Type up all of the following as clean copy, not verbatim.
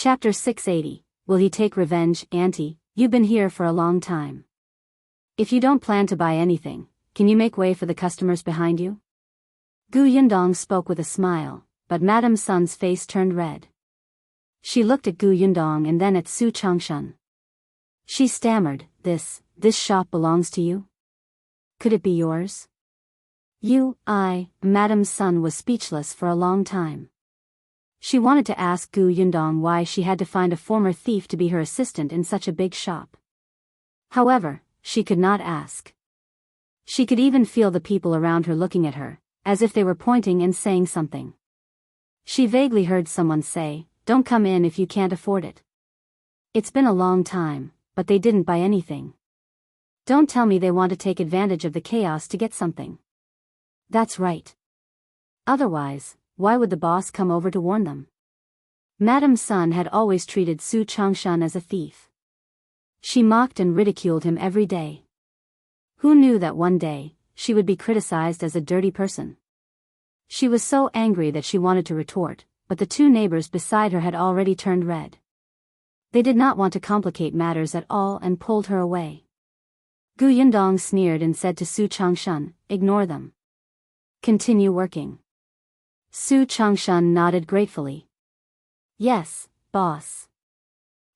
Chapter 680, Will he take revenge? Auntie, you've been here for a long time. If you don't plan to buy anything, can you make way for the customers behind you? Yundong spoke with a smile, but Madame Sun's face turned red. She looked at Yundong and then at Su Changshan. She stammered, This shop belongs to you? Could it be yours? Madame Sun was speechless for a long time. She wanted to ask Yundong why she had to find a former thief to be her assistant in such a big shop. However, she could not ask. She could even feel the people around her looking at her, as if they were pointing and saying something. She vaguely heard someone say, Don't come in if you can't afford it. It's been a long time, but they didn't buy anything. Don't tell me they want to take advantage of the chaos to get something. That's right. Otherwise, why would the boss come over to warn them? Madame Sun had always treated Su Changshan as a thief. She mocked and ridiculed him every day. Who knew that one day, she would be criticized as a dirty person? She was so angry that she wanted to retort, but the two neighbors beside her had already turned red. They did not want to complicate matters at all and pulled her away. Yundong sneered and said to Su Changshan, Ignore them. Continue working. Su Changshan nodded gratefully. Yes, boss.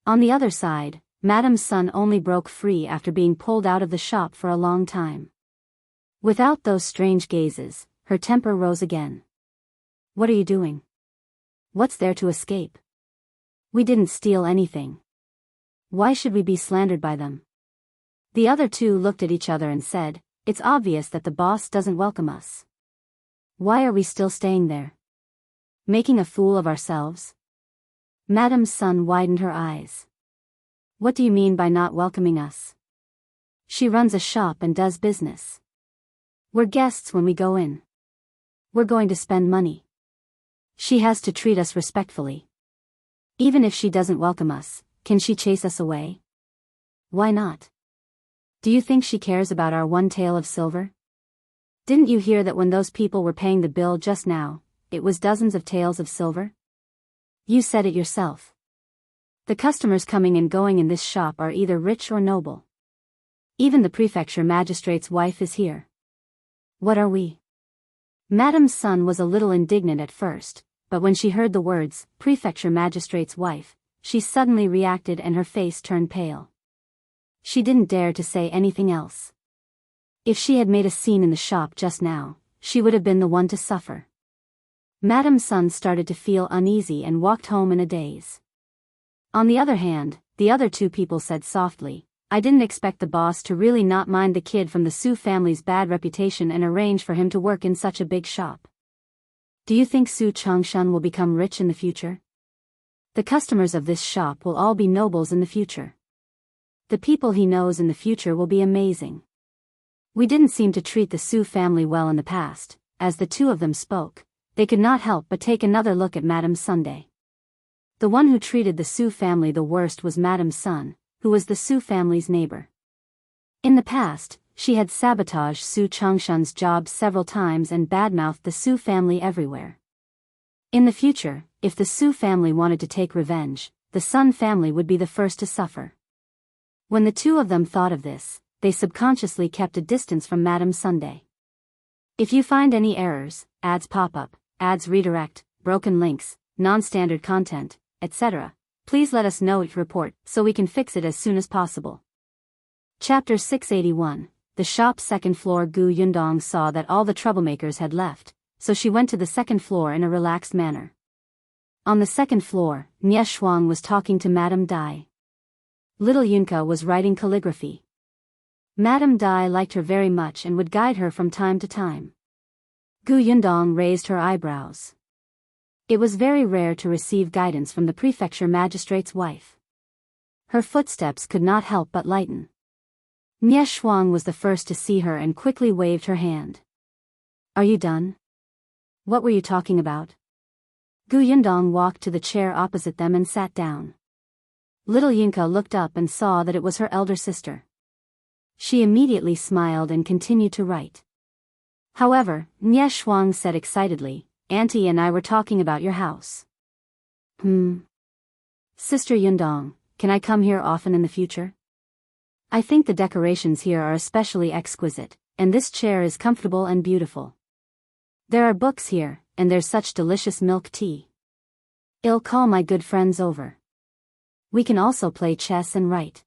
On the other side, Madame Sun only broke free after being pulled out of the shop for a long time. Without those strange gazes, her temper rose again. What are you doing? What's there to escape? We didn't steal anything. Why should we be slandered by them? The other two looked at each other and said, It's obvious that the boss doesn't welcome us. Why are we still staying there? Making a fool of ourselves? Madame Sun widened her eyes. What do you mean by not welcoming us? She runs a shop and does business. We're guests when we go in. We're going to spend money. She has to treat us respectfully. Even if she doesn't welcome us, can she chase us away? Why not? Do you think she cares about our one tael of silver? Didn't you hear that when those people were paying the bill just now, it was dozens of taels of silver? You said it yourself. The customers coming and going in this shop are either rich or noble. Even the prefecture magistrate's wife is here. What are we? Madame Sun was a little indignant at first, but when she heard the words, prefecture magistrate's wife, she suddenly reacted and her face turned pale. She didn't dare to say anything else. If she had made a scene in the shop just now, she would have been the one to suffer. Madame Sun started to feel uneasy and walked home in a daze. On the other hand, the other two people said softly, I didn't expect the boss to really not mind the kid from the Su family's bad reputation and arrange for him to work in such a big shop. Do you think Su Changshan will become rich in the future? The customers of this shop will all be nobles in the future. The people he knows in the future will be amazing. We didn't seem to treat the Su family well in the past. As the two of them spoke, they could not help but take another look at Madame Sunday. The one who treated the Su family the worst was Madame Sun, who was the Su family's neighbor. In the past, she had sabotaged Su Changshan's job several times and badmouthed the Su family everywhere. In the future, if the Su family wanted to take revenge, the Sun family would be the first to suffer. When the two of them thought of this, they subconsciously kept a distance from Madame Sunday. If you find any errors, ads pop up, ads redirect, broken links, non-standard content, etc., please let us know each report so we can fix it as soon as possible. Chapter 681, The shop's second floor. Yundong saw that all the troublemakers had left, so she went to the second floor in a relaxed manner. On the second floor, Shuang was talking to Madame Dai. Little Yunka was writing calligraphy. Madame Dai liked her very much and would guide her from time to time. Yundong raised her eyebrows. It was very rare to receive guidance from the prefecture magistrate's wife. Her footsteps could not help but lighten. Shuang was the first to see her and quickly waved her hand. Are you done? What were you talking about? Yundong walked to the chair opposite them and sat down. Little Yunka looked up and saw that it was her elder sister. She immediately smiled and continued to write. However, Shuang said excitedly, Auntie and I were talking about your house. Sister Yundong, can I come here often in the future? I think the decorations here are especially exquisite, and this chair is comfortable and beautiful. There are books here, and there's such delicious milk tea. I'll call my good friends over. We can also play chess and write.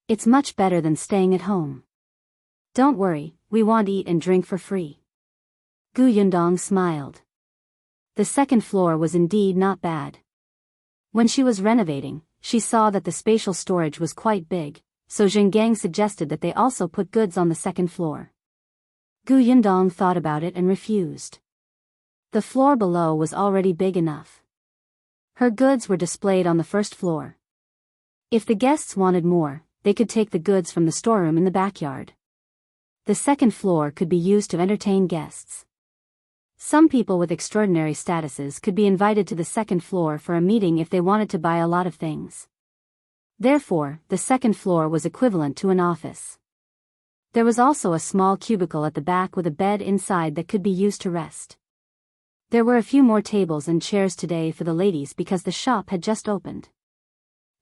It's much better than staying at home. Don't worry, we want eat and drink for free. Gu Yundong smiled. The second floor was indeed not bad. When she was renovating, she saw that the spatial storage was quite big, so Zongguang suggested that they also put goods on the second floor. Gu Yundong thought about it and refused. The floor below was already big enough. Her goods were displayed on the first floor. If the guests wanted more, they could take the goods from the storeroom in the backyard. The second floor could be used to entertain guests. Some people with extraordinary statuses could be invited to the second floor for a meeting if they wanted to buy a lot of things. Therefore, the second floor was equivalent to an office. There was also a small cubicle at the back with a bed inside that could be used to rest. There were a few more tables and chairs today for the ladies because the shop had just opened.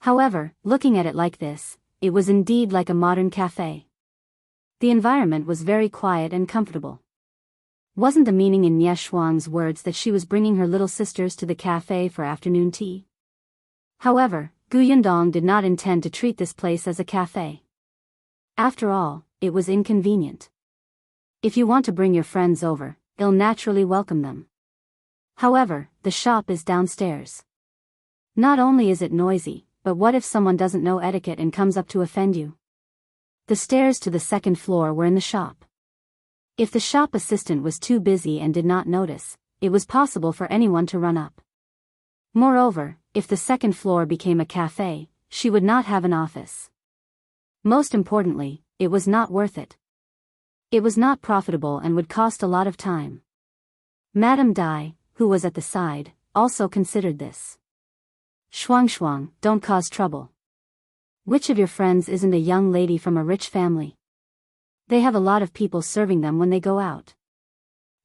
However, looking at it like this, it was indeed like a modern cafe. The environment was very quiet and comfortable. Wasn't the meaning in Nie Shuang's words that she was bringing her little sisters to the cafe for afternoon tea? However, Gu Yundong did not intend to treat this place as a cafe. After all, it was inconvenient. If you want to bring your friends over, you'll naturally welcome them. However, the shop is downstairs. Not only is it noisy, but what if someone doesn't know etiquette and comes up to offend you? The stairs to the second floor were in the shop. If the shop assistant was too busy and did not notice, it was possible for anyone to run up. Moreover, if the second floor became a cafe, she would not have an office. Most importantly, it was not worth it. It was not profitable and would cost a lot of time. Madame Dai, who was at the side, also considered this. Shuang, don't cause trouble. Which of your friends isn't a young lady from a rich family? They have a lot of people serving them when they go out.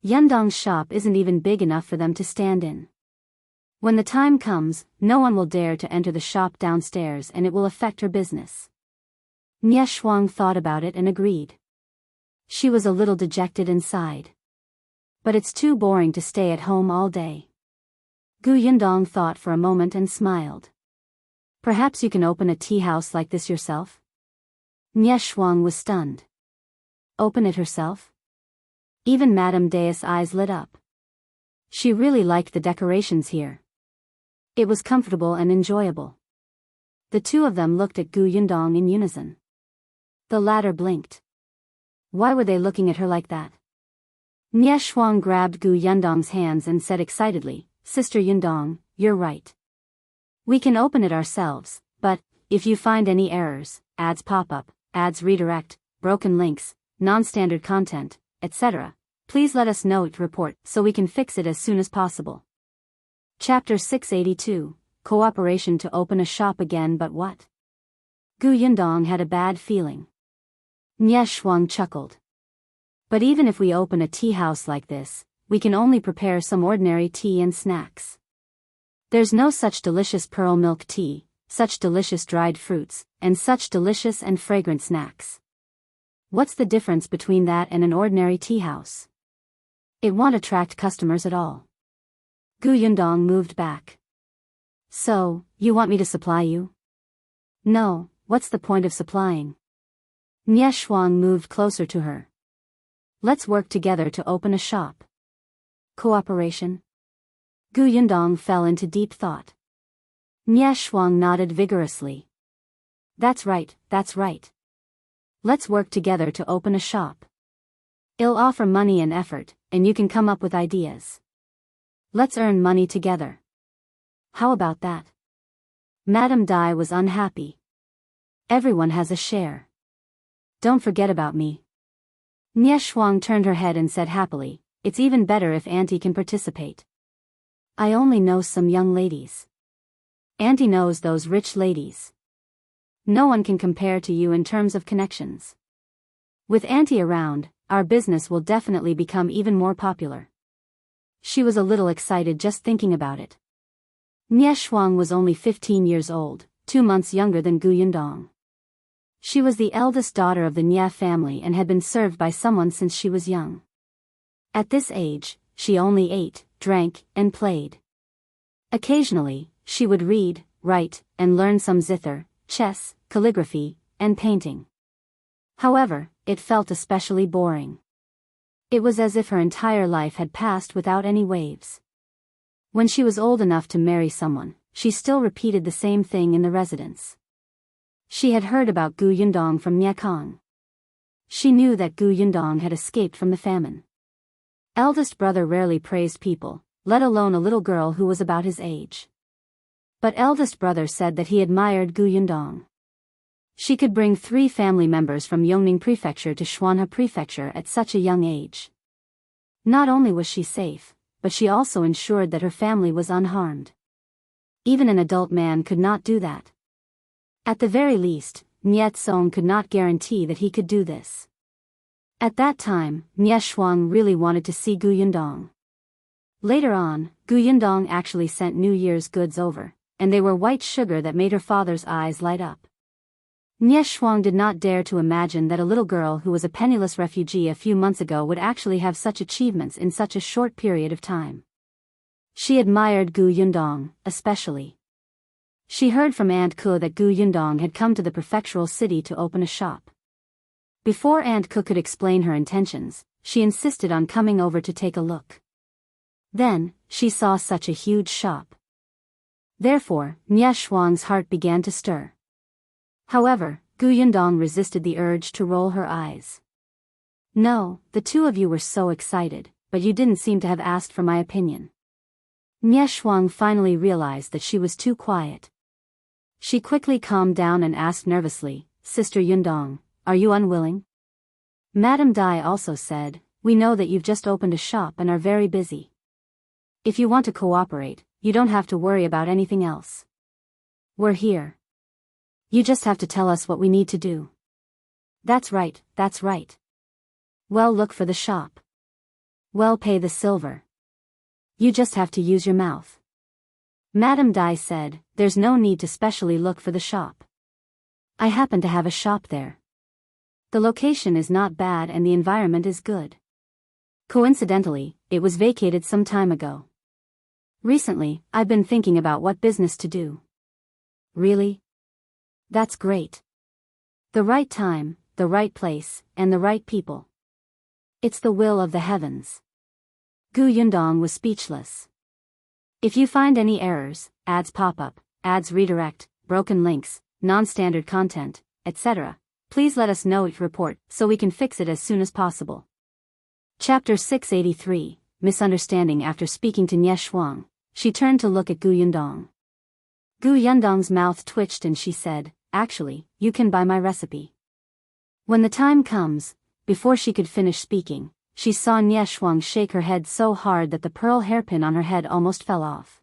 Yundong's shop isn't even big enough for them to stand in. When the time comes, no one will dare to enter the shop downstairs and it will affect her business. Nie Shuang thought about it and agreed. She was a little dejected and sighed. But it's too boring to stay at home all day. Gu Yundong thought for a moment and smiled. Perhaps you can open a tea house like this yourself? Nie Shuang was stunned. Open it herself? Even Madame Dai's eyes lit up. She really liked the decorations here. It was comfortable and enjoyable. The two of them looked at Gu Yundong in unison. The latter blinked. Why were they looking at her like that? Nie Shuang grabbed Gu Yundong's hands and said excitedly, Sister Yundong, you're right. We can open it ourselves, but, if you find any errors, ads pop up, ads redirect, broken links, non-standard content, etc., please let us know to report so we can fix it as soon as possible. Chapter 682, Cooperation to open a shop again but what? Gu Yundong had a bad feeling. Nie Shuang chuckled. But even if we open a tea house like this, we can only prepare some ordinary tea and snacks. There's no such delicious pearl milk tea, such delicious dried fruits, and such delicious and fragrant snacks. What's the difference between that and an ordinary tea house? It won't attract customers at all. Gu Yundong moved back. So, you want me to supply you? No, what's the point of supplying? Nie Shuang moved closer to her. Let's work together to open a shop. Cooperation? Gu Yundong fell into deep thought. Nie Shuang nodded vigorously. That's right, that's right. Let's work together to open a shop. I'll offer money and effort, and you can come up with ideas. Let's earn money together. How about that? Madame Dai was unhappy. Everyone has a share. Don't forget about me. Nie Shuang turned her head and said happily, it's even better if Auntie can participate. I only know some young ladies. Auntie knows those rich ladies. No one can compare to you in terms of connections. With Auntie around, our business will definitely become even more popular. She was a little excited just thinking about it. Nie Shuang was only 15 years old, 2 months younger than Gu Yundong. She was the eldest daughter of the Nie family and had been served by someone since she was young. At this age, she only ate, drank, and played. Occasionally, she would read, write, and learn some zither, chess, calligraphy, and painting. However, it felt especially boring. It was as if her entire life had passed without any waves. When she was old enough to marry someone, she still repeated the same thing in the residence. She had heard about Gu Yundong from Nie Kong. She knew that Gu Yundong had escaped from the famine. Eldest brother rarely praised people, let alone a little girl who was about his age. But eldest brother said that he admired Gu Yundong. She could bring 3 family members from Yongning Prefecture to Xuanhe Prefecture at such a young age. Not only was she safe, but she also ensured that her family was unharmed. Even an adult man could not do that. At the very least, Nie Tsong could not guarantee that he could do this. At that time, Nie Shuang really wanted to see Gu Yundong. Later on, Gu Yundong actually sent New Year's goods over, and they were white sugar that made her father's eyes light up. Nie Shuang did not dare to imagine that a little girl who was a penniless refugee a few months ago would actually have such achievements in such a short period of time. She admired Gu Yundong, especially. She heard from Aunt Ke that Gu Yundong had come to the prefectural city to open a shop. Before Aunt Ke could explain her intentions, she insisted on coming over to take a look. Then, she saw such a huge shop. Therefore, Nie Shuang's heart began to stir. However, Gu Yundong resisted the urge to roll her eyes. No, the two of you were so excited, but you didn't seem to have asked for my opinion. Nie Shuang finally realized that she was too quiet. She quickly calmed down and asked nervously, Sister Yundong, are you unwilling? Madame Dai also said, we know that you've just opened a shop and are very busy. If you want to cooperate, you don't have to worry about anything else. We're here. You just have to tell us what we need to do. That's right, that's right. Well, look for the shop. Well, pay the silver. You just have to use your mouth. Madame Dai said, there's no need to specially look for the shop. I happen to have a shop there. The location is not bad and the environment is good. Coincidentally, it was vacated some time ago. Recently, I've been thinking about what business to do. Really? That's great. The right time, the right place, and the right people. It's the will of the heavens. Gu Yundong was speechless. If you find any errors, ads pop up, ads redirect, broken links, non-standard content, etc., please let us know each report so we can fix it as soon as possible. Chapter 683, Misunderstanding. After speaking to Nie Shuang, she turned to look at Gu Yundong. Gu Yundong's mouth twitched and she said, actually, you can buy my recipe. When the time comes, before she could finish speaking, she saw Nie Shuang shake her head so hard that the pearl hairpin on her head almost fell off.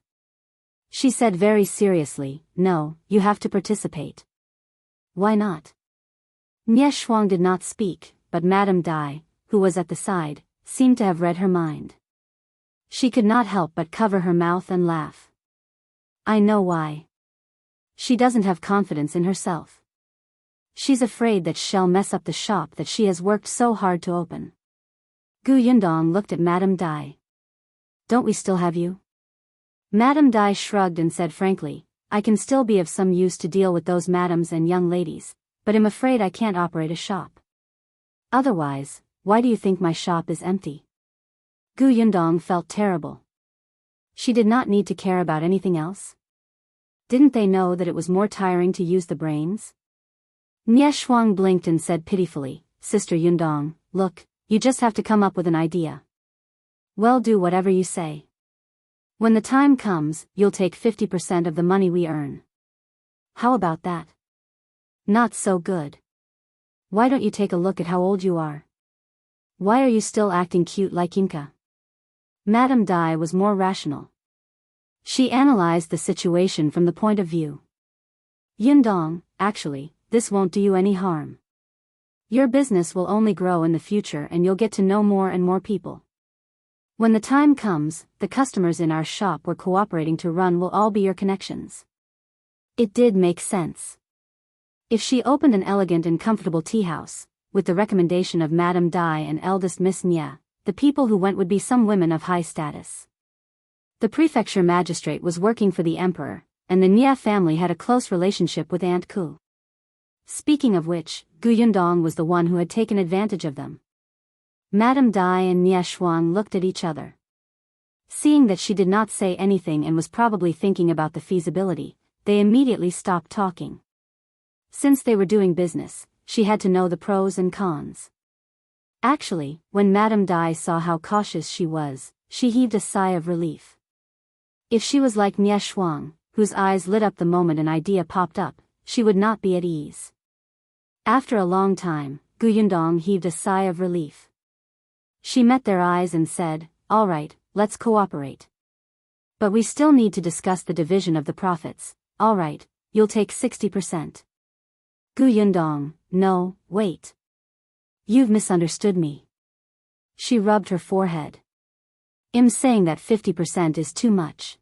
She said very seriously, no, you have to participate. Why not? Nie Shuang did not speak, but Madame Dai, who was at the side, seemed to have read her mind. She could not help but cover her mouth and laugh. I know why. She doesn't have confidence in herself. She's afraid that she'll mess up the shop that she has worked so hard to open. Gu Yundong looked at Madame Dai. Don't we still have you? Madame Dai shrugged and said frankly, I can still be of some use to deal with those madams and young ladies, but I'm afraid I can't operate a shop. Otherwise, why do you think my shop is empty? Gu Yundong felt terrible. She did not need to care about anything else. Didn't they know that it was more tiring to use the brains? Nie Shuang blinked and said pitifully, Sister Yundong, look, you just have to come up with an idea. Well, do whatever you say. When the time comes, you'll take 50% of the money we earn. How about that? Not so good. Why don't you take a look at how old you are? Why are you still acting cute like Inca? Madame Dai was more rational. She analyzed the situation from the point of view. Yundong, actually, this won't do you any harm. Your business will only grow in the future and you'll get to know more and more people. When the time comes, the customers in our shop we're cooperating to run will all be your connections. It did make sense. If she opened an elegant and comfortable tea house, with the recommendation of Madame Dai and eldest Miss Nia, the people who went would be some women of high status. The prefecture magistrate was working for the emperor, and the Nia family had a close relationship with Aunt Ku. Speaking of which, Gu Yundong was the one who had taken advantage of them. Madame Dai and Nia Shuang looked at each other. Seeing that she did not say anything and was probably thinking about the feasibility, they immediately stopped talking. Since they were doing business, she had to know the pros and cons. Actually, when Madame Dai saw how cautious she was, she heaved a sigh of relief. If she was like Nia Shuang, whose eyes lit up the moment an idea popped up, she would not be at ease. After a long time, Gu Yundong heaved a sigh of relief. She met their eyes and said, "All right, let's cooperate. But we still need to discuss the division of the profits. All right, you'll take 60%. Gu Yundong, no, wait. You've misunderstood me. She rubbed her forehead. I'm saying that 50% is too much.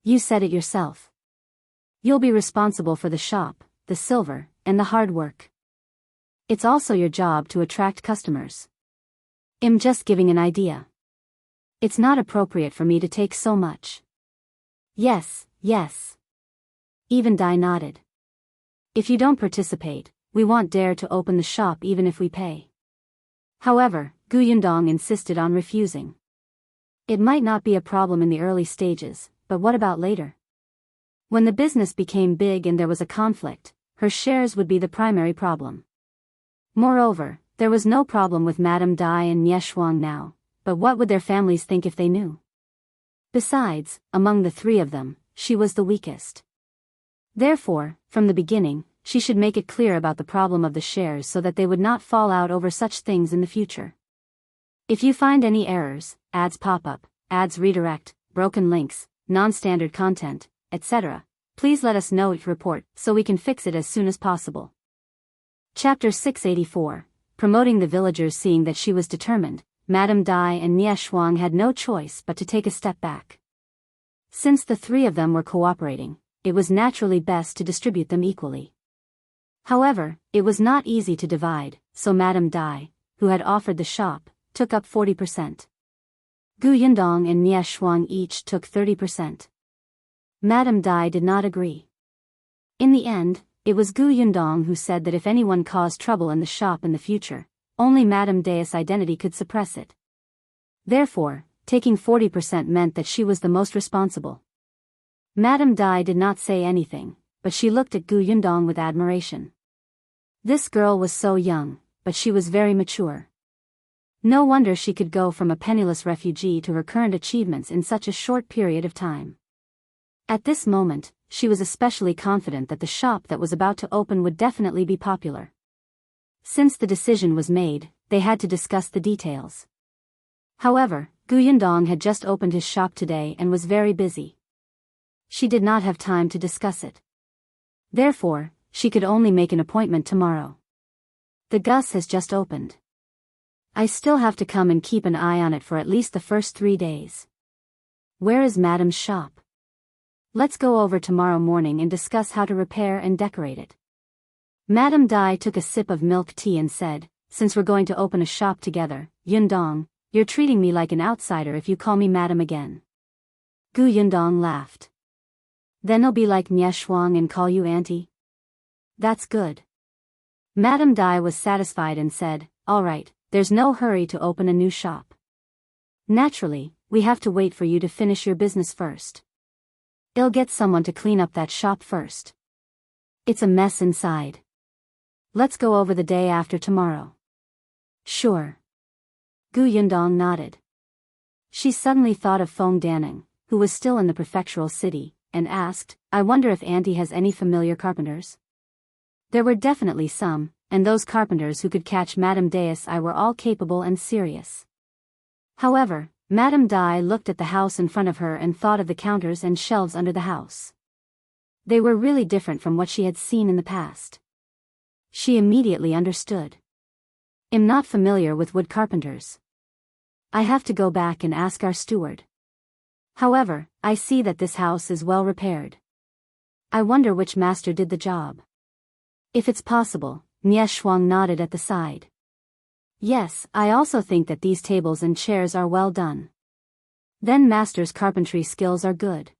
You said it yourself. You'll be responsible for the shop, the silver, and the hard work. It's also your job to attract customers. I'm just giving an idea. It's not appropriate for me to take so much." "Yes, yes." Even Dai nodded. "If you don't participate, we won't dare to open the shop even if we pay." However, Gu Yundong insisted on refusing. It might not be a problem in the early stages, but what about later? When the business became big and there was a conflict, her shares would be the primary problem. Moreover, there was no problem with Madame Dai and Nia Shuang now, but what would their families think if they knew? Besides, among the three of them, she was the weakest. Therefore, from the beginning, she should make it clear about the problem of the shares so that they would not fall out over such things in the future. If you find any errors, ads pop up, ads redirect, broken links, non-standard content, etc., please let us know each report so we can fix it as soon as possible. Chapter 684. Promoting the villagers. Seeing that she was determined, Madame Dai and Nia Shuang had no choice but to take a step back. Since the three of them were cooperating, it was naturally best to distribute them equally. However, it was not easy to divide, so Madame Dai, who had offered the shop, took up 40%. Gu Yundong and Nia Shuang each took 30%. Madame Dai did not agree. In the end, it was Gu Yundong who said that if anyone caused trouble in the shop in the future, only Madame Dai's identity could suppress it. Therefore, taking 40% meant that she was the most responsible. Madame Dai did not say anything, but she looked at Gu Yundong with admiration. This girl was so young, but she was very mature. No wonder she could go from a penniless refugee to her current achievements in such a short period of time. At this moment, she was especially confident that the shop that was about to open would definitely be popular. Since the decision was made, they had to discuss the details. However, Gu Yundong had just opened his shop today and was very busy. She did not have time to discuss it. Therefore, she could only make an appointment tomorrow. The Gus has just opened. I still have to come and keep an eye on it for at least the first 3 days. Where is Madame's shop? Let's go over tomorrow morning and discuss how to repair and decorate it. Madame Dai took a sip of milk tea and said, "Since we're going to open a shop together, Yundong, you're treating me like an outsider if you call me Madame again." Gu Yundong laughed. "Then I'll be like Nia Shuang and call you Auntie?" "That's good." Madame Dai was satisfied and said, "All right, there's no hurry to open a new shop. Naturally, we have to wait for you to finish your business first. I'll get someone to clean up that shop first. It's a mess inside. Let's go over the day after tomorrow." "Sure." Gu Yundong nodded. She suddenly thought of Feng Danning, who was still in the prefectural city, and asked, "I wonder if Auntie has any familiar carpenters?" There were definitely some, and those carpenters who could catch Madame Dai's eye were all capable and serious. However, Madame Dai looked at the house in front of her and thought of the counters and shelves under the house. They were really different from what she had seen in the past. She immediately understood. "I'm not familiar with wood carpenters." I have to go back and ask our steward. However, I see that this house is well repaired. I wonder which master did the job. If it's possible, Nie Shuang nodded at the side. Yes, I also think that these tables and chairs are well done. Then master's carpentry skills are good.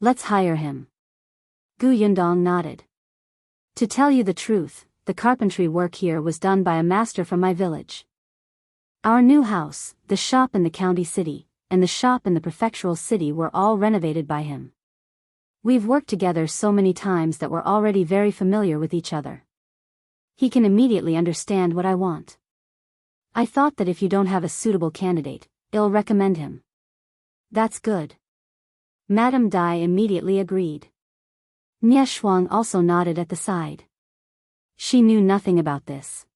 Let's hire him. Gu Yundong nodded. To tell you the truth, the carpentry work here was done by a master from my village. Our new house, the shop in the county city, and the shop in the prefectural city were all renovated by him. We've worked together so many times that we're already very familiar with each other. He can immediately understand what I want. I thought that if you don't have a suitable candidate, I'll recommend him. That's good. Madame Dai immediately agreed. Nie Shuang also nodded at the side. She knew nothing about this.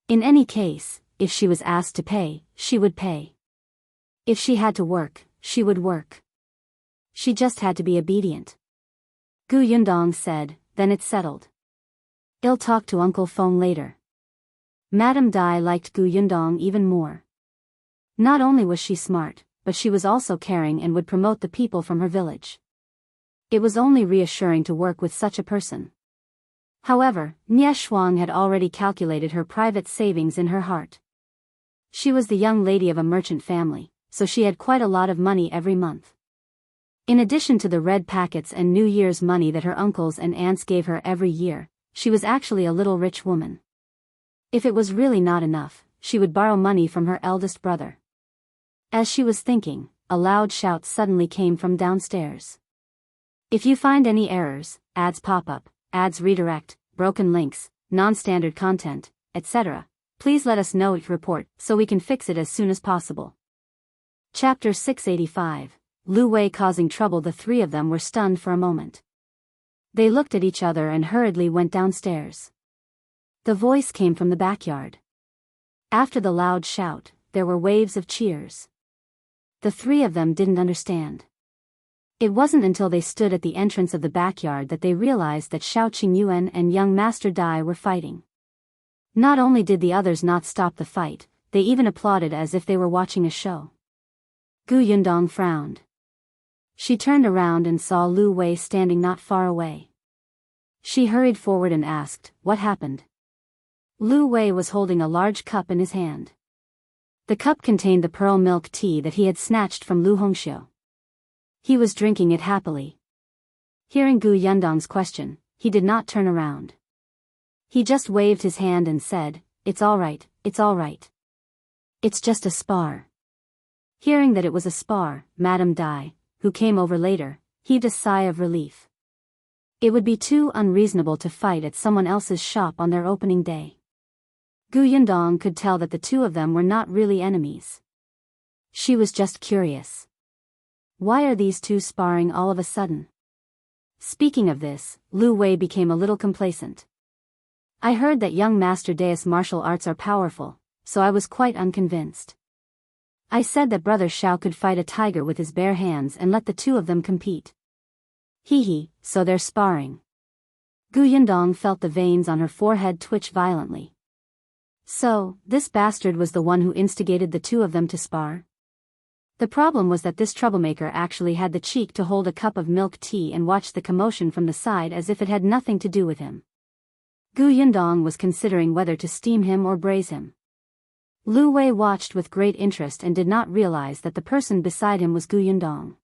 In any case, if she was asked to pay, she would pay. If she had to work, she would work. She just had to be obedient. Gu Yundong said, then it's settled. I'll talk to Uncle Feng later. Madame Dai liked Gu Yundong even more. Not only was she smart, but she was also caring and would promote the people from her village. It was only reassuring to work with such a person. However, Nie Shuang had already calculated her private savings in her heart. She was the young lady of a merchant family, so she had quite a lot of money every month. In addition to the red packets and New Year's money that her uncles and aunts gave her every year, she was actually a little rich woman. If it was really not enough, she would borrow money from her eldest brother. As she was thinking, a loud shout suddenly came from downstairs. If you find any errors, ads pop up, ads redirect, broken links, non-standard content, etc., please let us know your report so we can fix it as soon as possible. Chapter 685. Lu Wei causing trouble. The three of them were stunned for a moment. They looked at each other and hurriedly went downstairs. The voice came from the backyard. After the loud shout, there were waves of cheers. The three of them didn't understand. It wasn't until they stood at the entrance of the backyard that they realized that Shao Qingyuan and young Master Dai were fighting. Not only did the others not stop the fight, they even applauded as if they were watching a show. Gu Yundong frowned. She turned around and saw Lu Wei standing not far away. She hurried forward and asked, "What happened?" Lu Wei was holding a large cup in his hand. The cup contained the pearl milk tea that he had snatched from Lu Hongxiu. He was drinking it happily. Hearing Gu Yundong's question, he did not turn around. He just waved his hand and said, "It's all right, it's all right. It's just a spar." Hearing that it was a spar, Madame Dai, who came over later, heaved a sigh of relief. It would be too unreasonable to fight at someone else's shop on their opening day. Gu Yundong could tell that the two of them were not really enemies. She was just curious. Why are these two sparring all of a sudden? Speaking of this, Lu Wei became a little complacent. I heard that young Master Dai's martial arts are powerful, so I was quite unconvinced. I said that Brother Shao could fight a tiger with his bare hands and let the two of them compete. Hee, so they're sparring. Gu Yundong felt the veins on her forehead twitch violently. So, this bastard was the one who instigated the two of them to spar? The problem was that this troublemaker actually had the cheek to hold a cup of milk tea and watch the commotion from the side as if it had nothing to do with him. Gu Yundong was considering whether to steam him or braise him. Lu Wei watched with great interest and did not realize that the person beside him was Gu Yundong.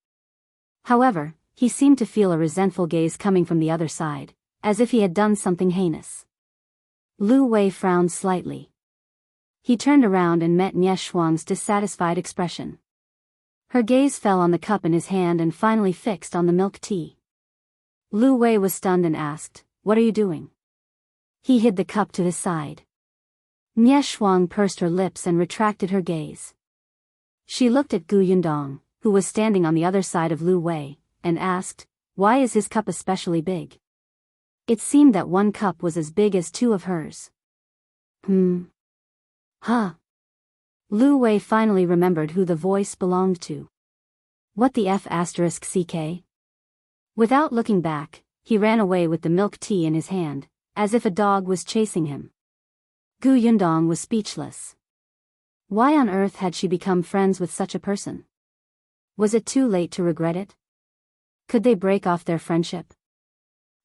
However, he seemed to feel a resentful gaze coming from the other side, as if he had done something heinous. Lu Wei frowned slightly. He turned around and met Nie Shuang's dissatisfied expression. Her gaze fell on the cup in his hand and finally fixed on the milk tea. Lu Wei was stunned and asked, "What are you doing?" He hid the cup to his side. Nie Shuang pursed her lips and retracted her gaze. She looked at Gu Yundong, who was standing on the other side of Lu Wei, and asked, "Why is his cup especially big?" It seemed that one cup was as big as two of hers. Huh. Lu Wei finally remembered who the voice belonged to. What the F***ck? Without looking back, he ran away with the milk tea in his hand, as if a dog was chasing him. Gu Yundong was speechless. Why on earth had she become friends with such a person? Was it too late to regret it? Could they break off their friendship?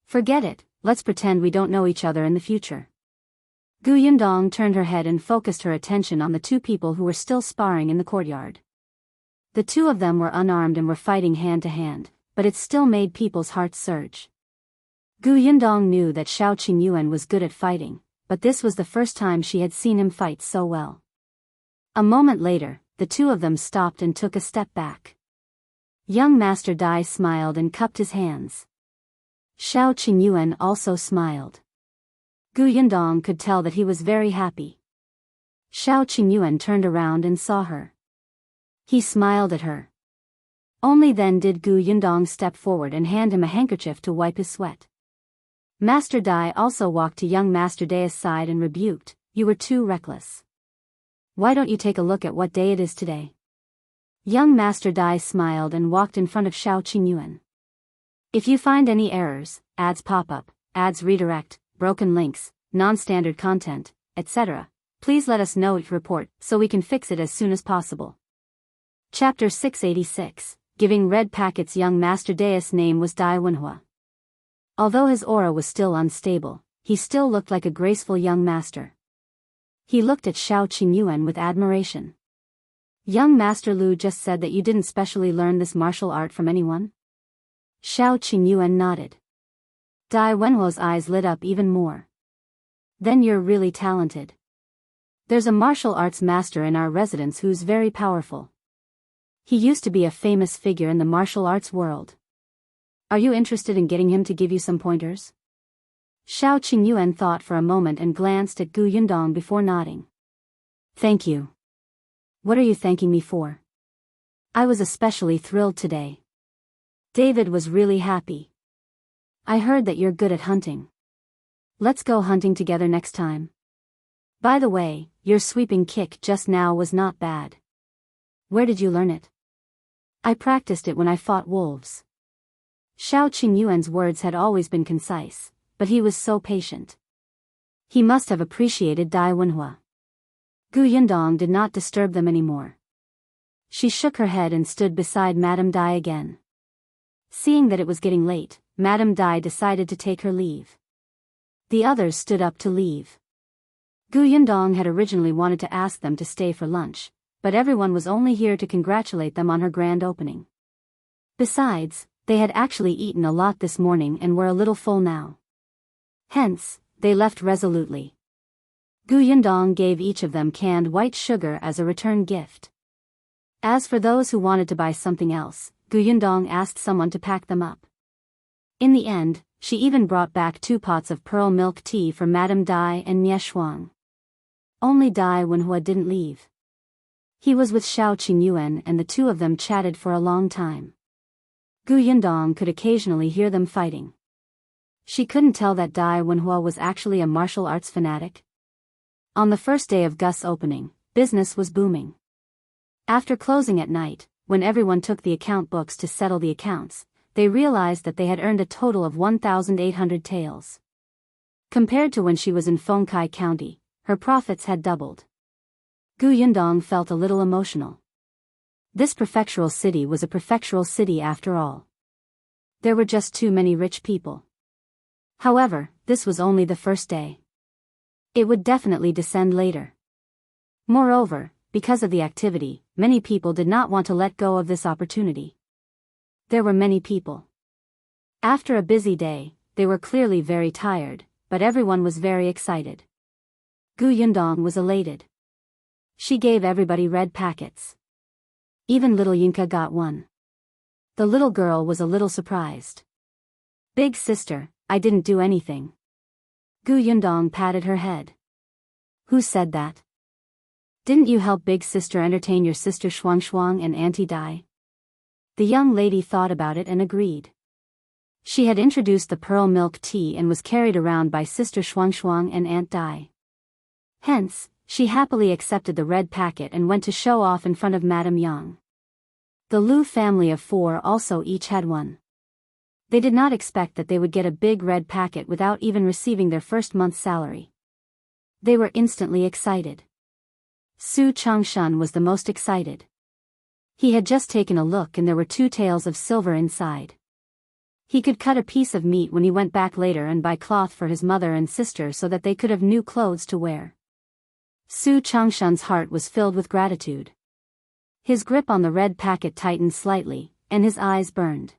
Forget it, let's pretend we don't know each other in the future. Gu Yundong turned her head and focused her attention on the two people who were still sparring in the courtyard. The two of them were unarmed and were fighting hand to hand, but it still made people's hearts surge. Gu Yundong knew that Shao Qingyuan was good at fighting, but this was the first time she had seen him fight so well. A moment later, the two of them stopped and took a step back. Young Master Dai smiled and cupped his hands. Shao Qingyuan also smiled. Gu Yundong could tell that he was very happy. Shao Qingyuan turned around and saw her. He smiled at her. Only then did Gu Yundong step forward and hand him a handkerchief to wipe his sweat. Master Dai also walked to young Master Dai's side and rebuked, "You were too reckless. Why don't you take a look at what day it is today?" Young Master Dai smiled and walked in front of Shao Qingyuan. "If you find any errors, ads pop up, ads redirect, broken links, non-standard content, etc., please let us know report so we can fix it as soon as possible." Chapter 686, Giving Red Packets. Young Master Dai's name was Dai Wenhua. Although his aura was still unstable, he still looked like a graceful young master. He looked at Shao Qingyuan with admiration. "Young Master Lu just said that you didn't specially learn this martial art from anyone?" Shao Qingyuan nodded. Dai Wenhua's eyes lit up even more. "Then you're really talented. There's a martial arts master in our residence who's very powerful. He used to be a famous figure in the martial arts world. Are you interested in getting him to give you some pointers?" Shao Qingyuan thought for a moment and glanced at Gu Yundong before nodding. "Thank you." "What are you thanking me for?" "I was especially thrilled today." David was really happy. "I heard that you're good at hunting. Let's go hunting together next time. By the way, your sweeping kick just now was not bad. Where did you learn it?" "I practiced it when I fought wolves." Shao Qingyuan's words had always been concise, but he was so patient. He must have appreciated Dai Wenhua. Gu Yundong did not disturb them anymore. She shook her head and stood beside Madame Dai again. Seeing that it was getting late, Madame Dai decided to take her leave. The others stood up to leave. Gu Yundong had originally wanted to ask them to stay for lunch, but everyone was only here to congratulate them on her grand opening. Besides, they had actually eaten a lot this morning and were a little full now. Hence, they left resolutely. Gu Yundong gave each of them canned white sugar as a return gift. As for those who wanted to buy something else, Gu Yundong asked someone to pack them up. In the end, she even brought back 2 pots of pearl milk tea for Madame Dai and Nie Shuang. Only Dai Wenhua didn't leave. He was with Shao Qingyuan and the two of them chatted for a long time. Gu Yundong could occasionally hear them fighting. She couldn't tell that Dai Wenhua was actually a martial arts fanatic. On the first day of Gus's opening, business was booming. After closing at night, when everyone took the account books to settle the accounts, they realized that they had earned a total of 1,800 taels. Compared to when she was in Fengkai County, her profits had doubled. Gu Yundong felt a little emotional. This prefectural city was a prefectural city after all. There were just too many rich people. However, this was only the first day. It would definitely descend later. Moreover, because of the activity, many people did not want to let go of this opportunity. There were many people. After a busy day, they were clearly very tired, but everyone was very excited. Gu Yundong was elated. She gave everybody red packets. Even little Yinka got one. The little girl was a little surprised. "Big sister, I didn't do anything." Gu Yundong patted her head. "Who said that? Didn't you help big sister entertain your sister Shuang and Auntie Dai?" The young lady thought about it and agreed. She had introduced the pearl milk tea and was carried around by sister Shuang and Aunt Dai. Hence, she happily accepted the red packet and went to show off in front of Madame Yang. The Lu family of 4 also each had one. They did not expect that they would get a big red packet without even receiving their first month's salary. They were instantly excited. Su Changshan was the most excited. He had just taken a look and there were 2 tails of silver inside. He could cut a piece of meat when he went back later and buy cloth for his mother and sister so that they could have new clothes to wear. Su Changshan's heart was filled with gratitude. His grip on the red packet tightened slightly, and his eyes burned.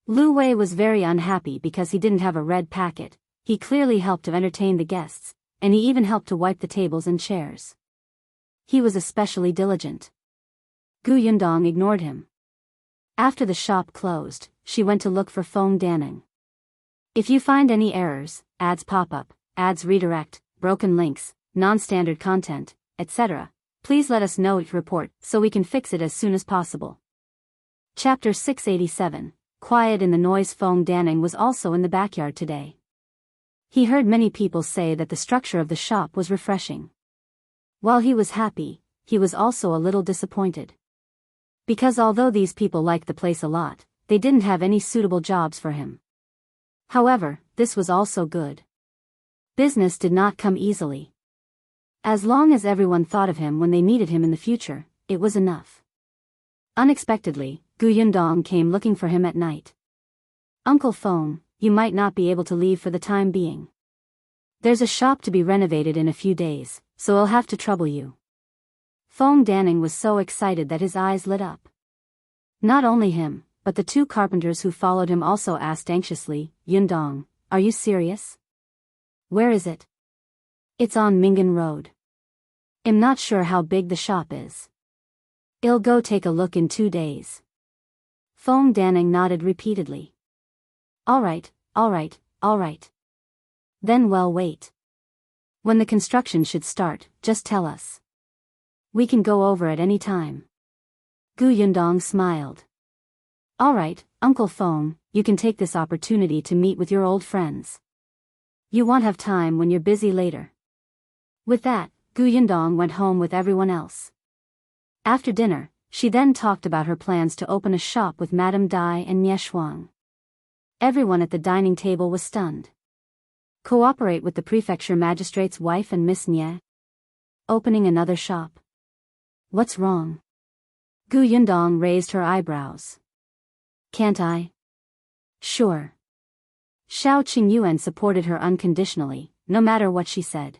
Lu Wei was very unhappy because he didn't have a red packet. He clearly helped to entertain the guests, and he even helped to wipe the tables and chairs. He was especially diligent. Gu Yundong ignored him. After the shop closed, she went to look for Feng Danning. If you find any errors, ads pop up, ads redirect, broken links, non-standard content, etc., please let us know each report so we can fix it as soon as possible. Chapter 687, Quiet in the Noise. Feng Danning was also in the backyard today. He heard many people say that the structure of the shop was refreshing. While he was happy, he was also a little disappointed. Because although these people liked the place a lot, they didn't have any suitable jobs for him. However, this was also good. Business did not come easily. As long as everyone thought of him when they needed him in the future, it was enough. Unexpectedly, Gu Yundong came looking for him at night. Uncle Feng, you might not be able to leave for the time being. There's a shop to be renovated in a few days, so I'll have to trouble you. Feng Danning was so excited that his eyes lit up. Not only him, but the 2 carpenters who followed him also asked anxiously, Yundong, are you serious? Where is it? It's on Mingan Road. I'm not sure how big the shop is. I'll go take a look in 2 days. Feng Danning nodded repeatedly. All right. Then we'll wait. When the construction should start, just tell us. We can go over at any time. Gu Yundong smiled. All right, Uncle Feng, you can take this opportunity to meet with your old friends. You won't have time when you're busy later. With that, Gu Yundong went home with everyone else. After dinner, she then talked about her plans to open a shop with Madame Dai and Nie Shuang. Everyone at the dining table was stunned. Cooperate with the prefecture magistrate's wife and Miss Nie? Opening another shop. What's wrong? Gu Yundong raised her eyebrows. Can't I? Sure. Shao Qingyuan supported her unconditionally, no matter what she said.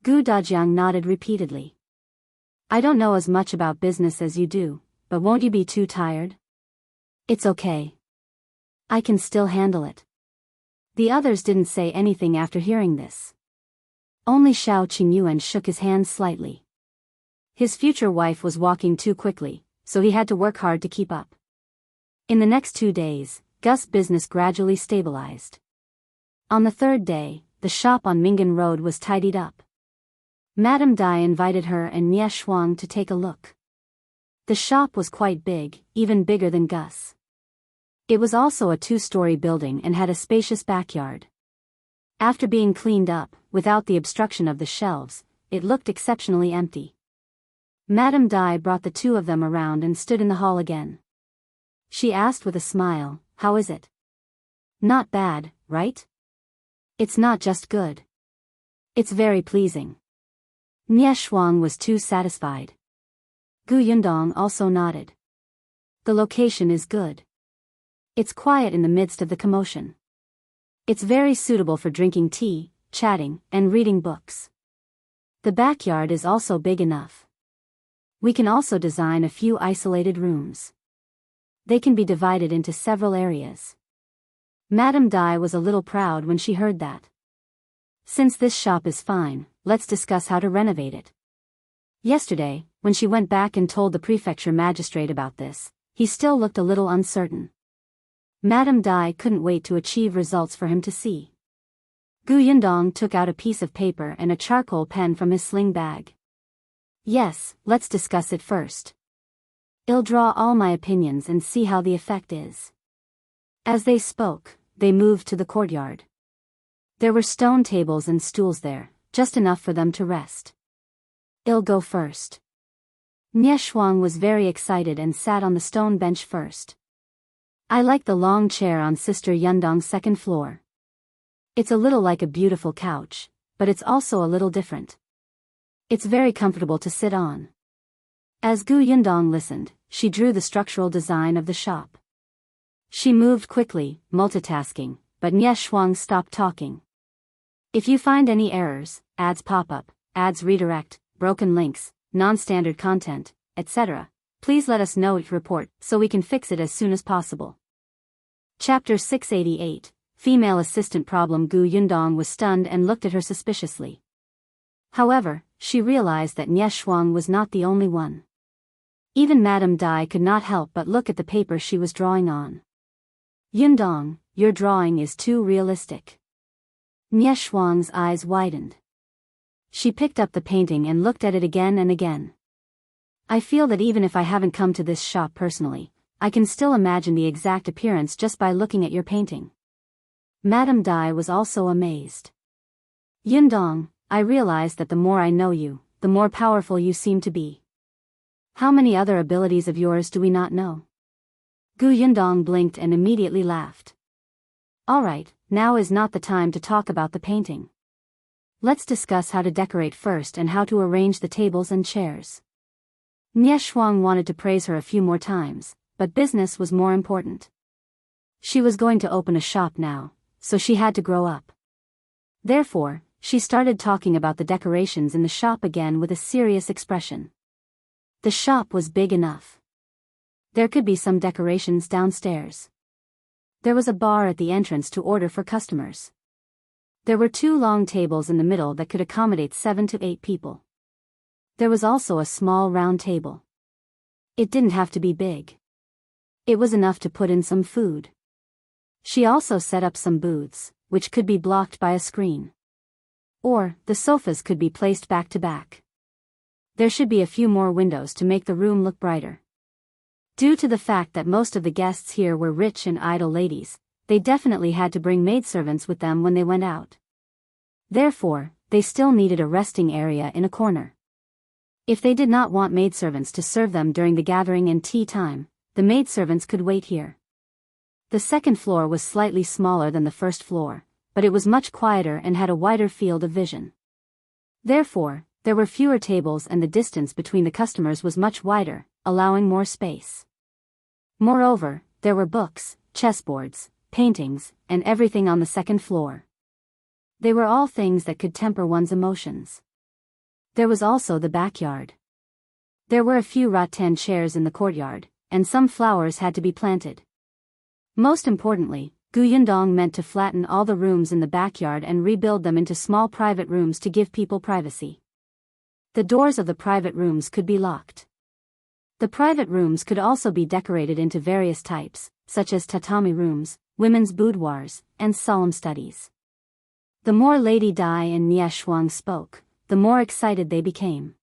Gu Dajiang nodded repeatedly. I don't know as much about business as you do, but won't you be too tired? It's okay. I can still handle it. The others didn't say anything after hearing this. Only Shao Qingyuan shook his hand slightly. His future wife was walking too quickly, so he had to work hard to keep up. In the next 2 days, Gus' business gradually stabilized. On the 3rd day, the shop on Mingan Road was tidied up. Madame Dai invited her and Nie Shuang to take a look. The shop was quite big, even bigger than Gus. It was also a 2-story building and had a spacious backyard. After being cleaned up, without the obstruction of the shelves, it looked exceptionally empty. Madame Dai brought the 2 of them around and stood in the hall again. She asked with a smile, how is it? Not bad, right? It's not just good. It's very pleasing. Nie Shuang was too satisfied. Gu Yundong also nodded. The location is good. It's quiet in the midst of the commotion. It's very suitable for drinking tea, chatting, and reading books. The backyard is also big enough. We can also design a few isolated rooms. They can be divided into several areas. Madame Dai was a little proud when she heard that. Since this shop is fine, let's discuss how to renovate it. Yesterday, when she went back and told the prefecture magistrate about this, he still looked a little uncertain. Madame Dai couldn't wait to achieve results for him to see. Gu Yundong took out a piece of paper and a charcoal pen from his sling bag. Yes, let's discuss it first. I'll draw all my opinions and see how the effect is. As they spoke, they moved to the courtyard. There were stone tables and stools there, just enough for them to rest. I'll go first. Nie Shuang was very excited and sat on the stone bench first. I like the long chair on Sister Yundong's 2nd floor. It's a little like a beautiful couch, but it's also a little different. It's very comfortable to sit on. As Gu Yundong listened, she drew the structural design of the shop. She moved quickly, multitasking, but Nie Shuang stopped talking. If you find any errors, ads pop up, ads redirect, broken links, non-standard content, etc., please let us know each report so we can fix it as soon as possible. Chapter 688, Female Assistant Problem. Gu Yundong was stunned and looked at her suspiciously. However, she realized that Nie Shuang was not the only one. Even Madame Dai could not help but look at the paper she was drawing on. Yundong, your drawing is too realistic. Nie Shuang's eyes widened. She picked up the painting and looked at it again and again. I feel that even if I haven't come to this shop personally, I can still imagine the exact appearance just by looking at your painting. Madame Dai was also amazed. Yundong, I realize that the more I know you, the more powerful you seem to be. How many other abilities of yours do we not know? Gu Yundong blinked and immediately laughed. Alright, now is not the time to talk about the painting. Let's discuss how to decorate first and how to arrange the tables and chairs. Nie Shuang wanted to praise her a few more times, but business was more important. She was going to open a shop now, so she had to grow up. Therefore, she started talking about the decorations in the shop again with a serious expression. The shop was big enough. There could be some decorations downstairs. There was a bar at the entrance to order for customers. There were 2 long tables in the middle that could accommodate 7 to 8 people. There was also a small round table. It didn't have to be big. It was enough to put in some food. She also set up some booths, which could be blocked by a screen. Or, the sofas could be placed back to back. There should be a few more windows to make the room look brighter. Due to the fact that most of the guests here were rich and idle ladies, they definitely had to bring maidservants with them when they went out. Therefore, they still needed a resting area in a corner. If they did not want maidservants to serve them during the gathering and tea time, the maidservants could wait here. The second floor was slightly smaller than the first floor, but it was much quieter and had a wider field of vision. Therefore, there were fewer tables and the distance between the customers was much wider, allowing more space. Moreover, there were books, chessboards, paintings, and everything on the second floor. They were all things that could temper one's emotions. There was also the backyard. There were a few rattan chairs in the courtyard, and some flowers had to be planted. Most importantly, Gu Yundong meant to flatten all the rooms in the backyard and rebuild them into small private rooms to give people privacy. The doors of the private rooms could be locked. The private rooms could also be decorated into various types, such as tatami rooms, women's boudoirs, and solemn studies. The more Lady Dai and Nie Shuang spoke, the more excited they became.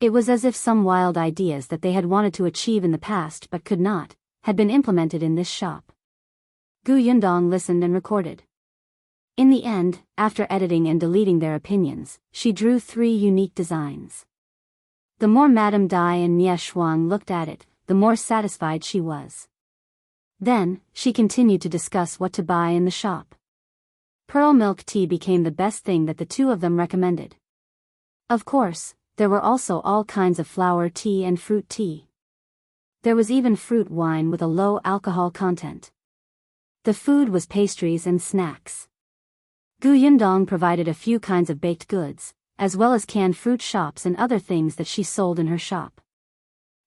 It was as if some wild ideas that they had wanted to achieve in the past but could not, had been implemented in this shop. Gu Yundong listened and recorded. In the end, after editing and deleting their opinions, she drew 3 unique designs. The more Madame Dai and Nie Shuang looked at it, the more satisfied she was. Then, she continued to discuss what to buy in the shop. Pearl milk tea became the best thing that the 2 of them recommended. Of course, there were also all kinds of flower tea and fruit tea. There was even fruit wine with a low alcohol content. The food was pastries and snacks. Gu Yundong provided a few kinds of baked goods, as well as canned fruit shops and other things that she sold in her shop.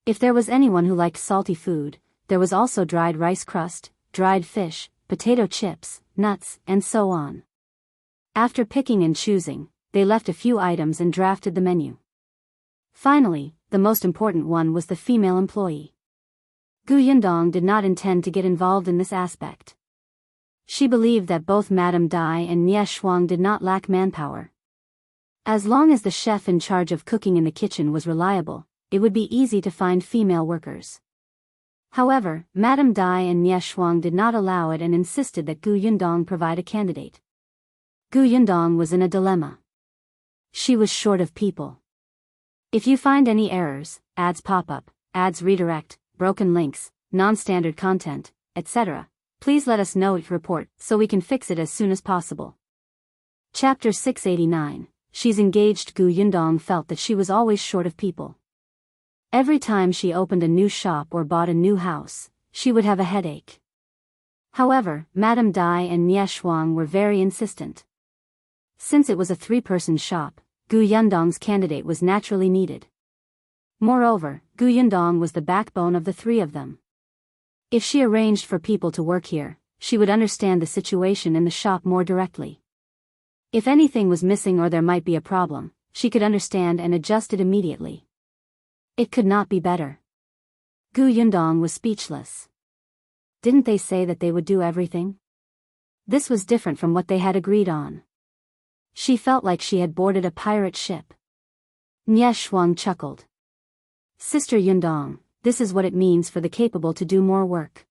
If there was anyone who liked salty food, there was also dried rice crust, dried fish, potato chips, nuts, and so on. After picking and choosing, they left a few items and drafted the menu. Finally, the most important one was the female employee. Gu Yundong did not intend to get involved in this aspect. She believed that both Madame Dai and Nie Shuang did not lack manpower. As long as the chef in charge of cooking in the kitchen was reliable, it would be easy to find female workers. However, Madame Dai and Nie Shuang did not allow it and insisted that Gu Yundong provide a candidate. Gu Yundong was in a dilemma. She was short of people. If you find any errors, ads pop up, ads redirect, broken links, non-standard content, etc., please let us know each report so we can fix it as soon as possible. Chapter 689, she's engaged. Gu Yundong felt that she was always short of people. Every time she opened a new shop or bought a new house, she would have a headache. However, Madame Dai and Nie Shuang were very insistent. Since it was a three-person shop, Gu Yundong's candidate was naturally needed. Moreover, Gu Yundong was the backbone of the three of them. If she arranged for people to work here, she would understand the situation in the shop more directly. If anything was missing or there might be a problem, she could understand and adjust it immediately. It could not be better. Gu Yundong was speechless. Didn't they say that they would do everything? This was different from what they had agreed on. She felt like she had boarded a pirate ship. Nie Shuang chuckled. Sister Yundong, this is what it means for the capable to do more work.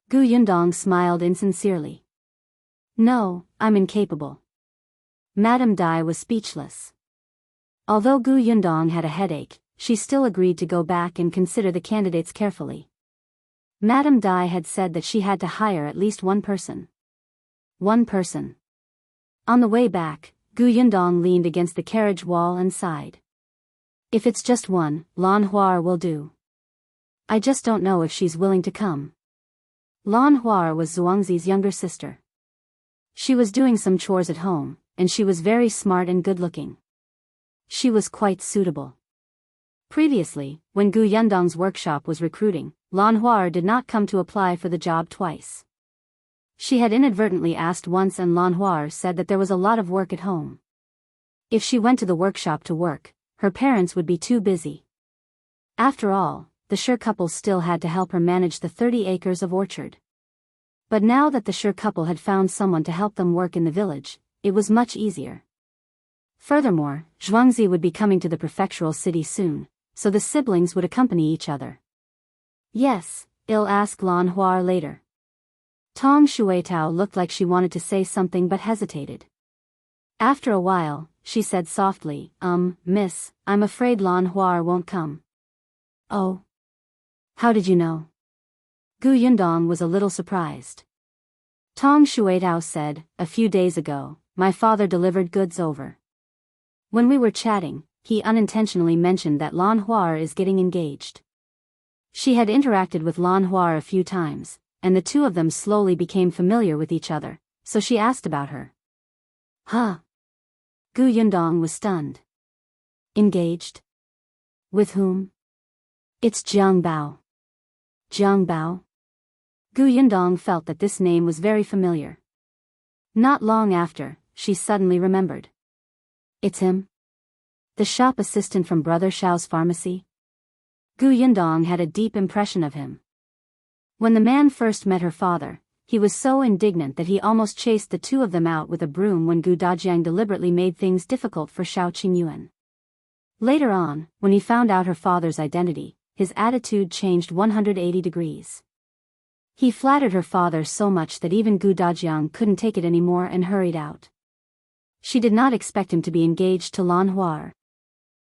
Gu Yundong smiled insincerely. No, I'm incapable. Madame Dai was speechless. Although Gu Yundong had a headache, she still agreed to go back and consider the candidates carefully. Madame Dai had said that she had to hire at least one person. One person. On the way back, Gu Yundong leaned against the carriage wall and sighed. If it's just one, Lan Huar will do. I just don't know if she's willing to come. Lan Huar was Zhuangzi's younger sister. She was doing some chores at home, and she was very smart and good-looking. She was quite suitable. Previously, when Gu Yundong's workshop was recruiting, Lan Huar did not come to apply for the job twice. She had inadvertently asked once and Lan Huar said that there was a lot of work at home. If she went to the workshop to work, her parents would be too busy. After all, the Sure couple still had to help her manage the 30 acres of orchard. But now that the Sure couple had found someone to help them work in the village, it was much easier. Furthermore, Zhuangzi would be coming to the prefectural city soon, so the siblings would accompany each other. Yes, I'll ask Lan Huar later. Tong Shuitao looked like she wanted to say something but hesitated. After a while, she said softly, Miss, I'm afraid Lan Huar won't come. Oh. How did you know? Gu Yundong was a little surprised. Tong Shuitao said, a few days ago, my father delivered goods over. When we were chatting, he unintentionally mentioned that Lan Huar is getting engaged. She had interacted with Lan Huar a few times, and the two of them slowly became familiar with each other, so she asked about her. Huh? Gu Yundong was stunned. Engaged? With whom? It's Jiang Bao. Jiang Bao? Gu Yundong felt that this name was very familiar. Not long after, she suddenly remembered. It's him? The shop assistant from Brother Shao's pharmacy? Gu Yundong had a deep impression of him. When the man first met her father, he was so indignant that he almost chased the two of them out with a broom when Gu Dajiang deliberately made things difficult for Shao Qingyuan. Later on, when he found out her father's identity, his attitude changed 180 degrees. He flattered her father so much that even Gu Dajiang couldn't take it anymore and hurried out. She did not expect him to be engaged to Lan Huar.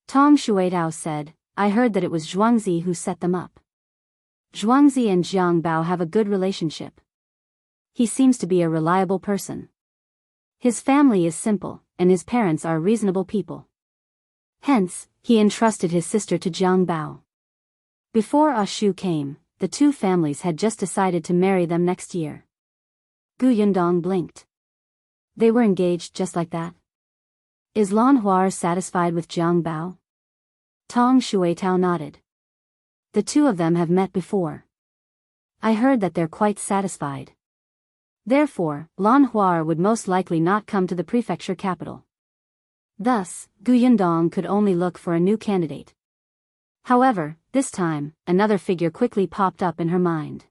Tong Shuitao said, I heard that it was Zhuangzi who set them up. Zhuangzi and Jiang Bao have a good relationship. He seems to be a reliable person. His family is simple, and his parents are reasonable people. Hence, he entrusted his sister to Jiang Bao. Before Ashu came, the two families had just decided to marry them next year. Gu Yundong blinked. They were engaged just like that? Is Lan Huar satisfied with Jiang Bao? Tong Shuitao nodded. The two of them have met before. I heard that they're quite satisfied. Therefore, Lan Huar would most likely not come to the prefecture capital. Thus, Gu Yundong could only look for a new candidate. However, this time, another figure quickly popped up in her mind.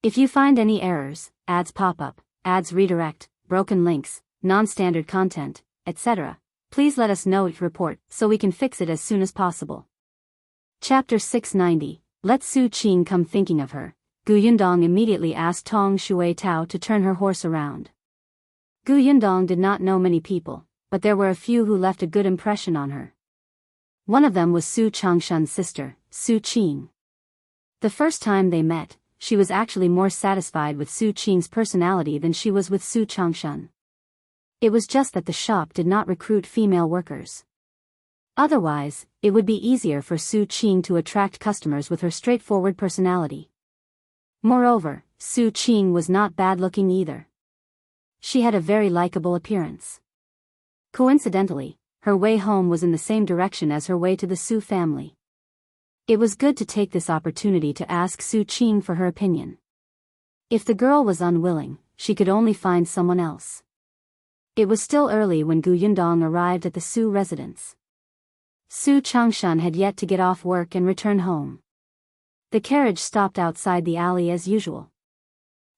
If you find any errors, ads pop up, ads redirect, broken links, non-standard content, etc., please let us know your report so we can fix it as soon as possible. Chapter 690, Let Su Qing come thinking of her. Gu Yundong immediately asked Tong Shuitao to turn her horse around. Gu Yundong did not know many people, but there were a few who left a good impression on her. One of them was Su Changshan's sister, Su Qing. The first time they met, she was actually more satisfied with Su Qing's personality than she was with Su Changshan. It was just that the shop did not recruit female workers. Otherwise, it would be easier for Su Qing to attract customers with her straightforward personality. Moreover, Su Qing was not bad-looking either. She had a very likable appearance. Coincidentally, her way home was in the same direction as her way to the Su family. It was good to take this opportunity to ask Su Qing for her opinion. If the girl was unwilling, she could only find someone else. It was still early when Gu Yundong arrived at the Su residence. Su Changshan had yet to get off work and return home. The carriage stopped outside the alley as usual.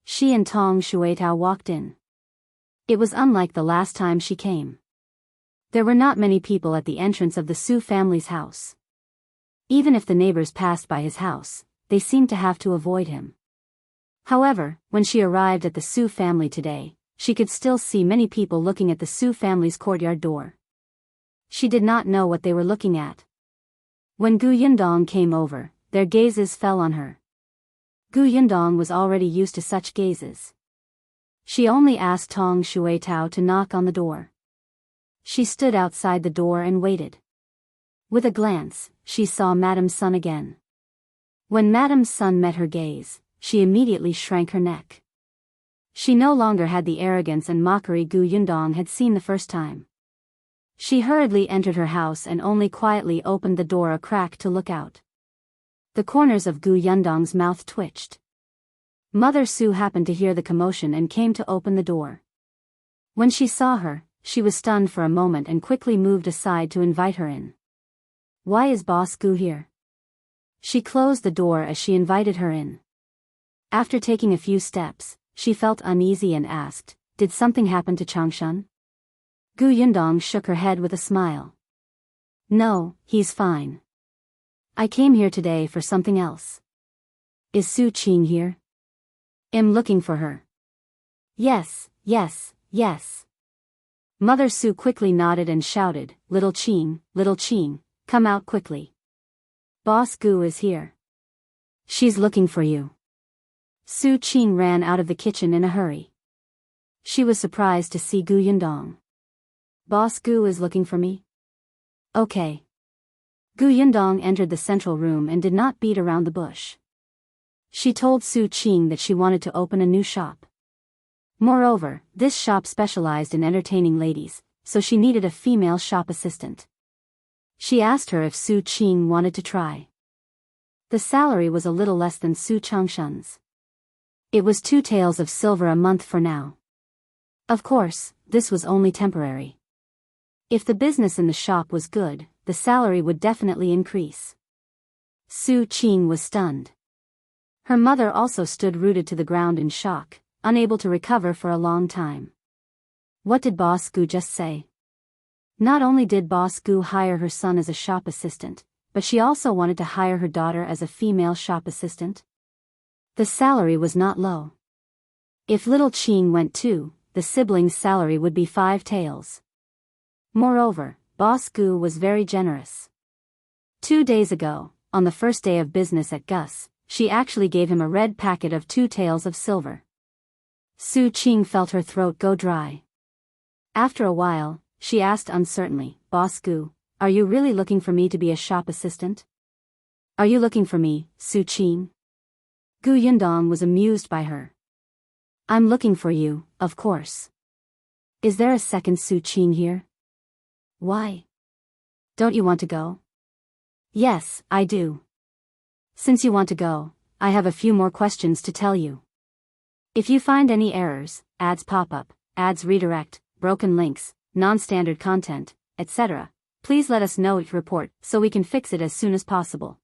She and Tong Shuitao walked in. It was unlike the last time she came. There were not many people at the entrance of the Su family's house. Even if the neighbors passed by his house, they seemed to have to avoid him. However, when she arrived at the Su family today, she could still see many people looking at the Su family's courtyard door. She did not know what they were looking at. When Gu Yundong came over, their gazes fell on her. Gu Yundong was already used to such gazes. She only asked Tong Shuitao to knock on the door. She stood outside the door and waited. With a glance, she saw Madame's son again. When Madame's son met her gaze, she immediately shrank her neck. She no longer had the arrogance and mockery Gu Yundong had seen the first time. She hurriedly entered her house and only quietly opened the door a crack to look out. The corners of Gu Yundong's mouth twitched. Mother Su happened to hear the commotion and came to open the door. When she saw her, she was stunned for a moment and quickly moved aside to invite her in. "Why is Boss Gu here?" She closed the door as she invited her in. After taking a few steps, she felt uneasy and asked, "Did something happen to Changshan?" Gu Yundong shook her head with a smile. "No, he's fine. I came here today for something else." "Is Su Qing here?" "I'm looking for her." "Yes, yes, yes." Mother Su quickly nodded and shouted, Little Qing, come out quickly. Boss Gu is here. She's looking for you." Su Qing ran out of the kitchen in a hurry. She was surprised to see Gu Yundong. "Boss Gu is looking for me?" "Okay." Gu Yundong entered the central room and did not beat around the bush. She told Su Qing that she wanted to open a new shop. Moreover, this shop specialized in entertaining ladies, so she needed a female shop assistant. She asked her if Su Qing wanted to try. The salary was a little less than Su Changshan's. It was 2 taels of silver a month for now. Of course, this was only temporary. If the business in the shop was good, the salary would definitely increase. Su Qing was stunned. Her mother also stood rooted to the ground in shock, unable to recover for a long time. What did Boss Gu just say? Not only did Boss Gu hire her son as a shop assistant, but she also wanted to hire her daughter as a female shop assistant. The salary was not low. If little Qing went too, the siblings' salary would be 5 taels. Moreover, Boss Gu was very generous. 2 days ago, on the first day of business at Gus, she actually gave him a red packet of 2 taels of silver. Su Qing felt her throat go dry. After a while, she asked uncertainly, "Boss Gu, are you really looking for me to be a shop assistant?" "Are you looking for me, Su Qing?" Gu Yundong was amused by her. "I'm looking for you, of course. Is there a second Su Qing here?" "Why? Don't you want to go?" "Yes, I do. Since you want to go, I have a few more questions to tell you. If you find any errors, ads pop up, ads redirect, broken links, non-standard content, etc., please let us know your report so we can fix it as soon as possible."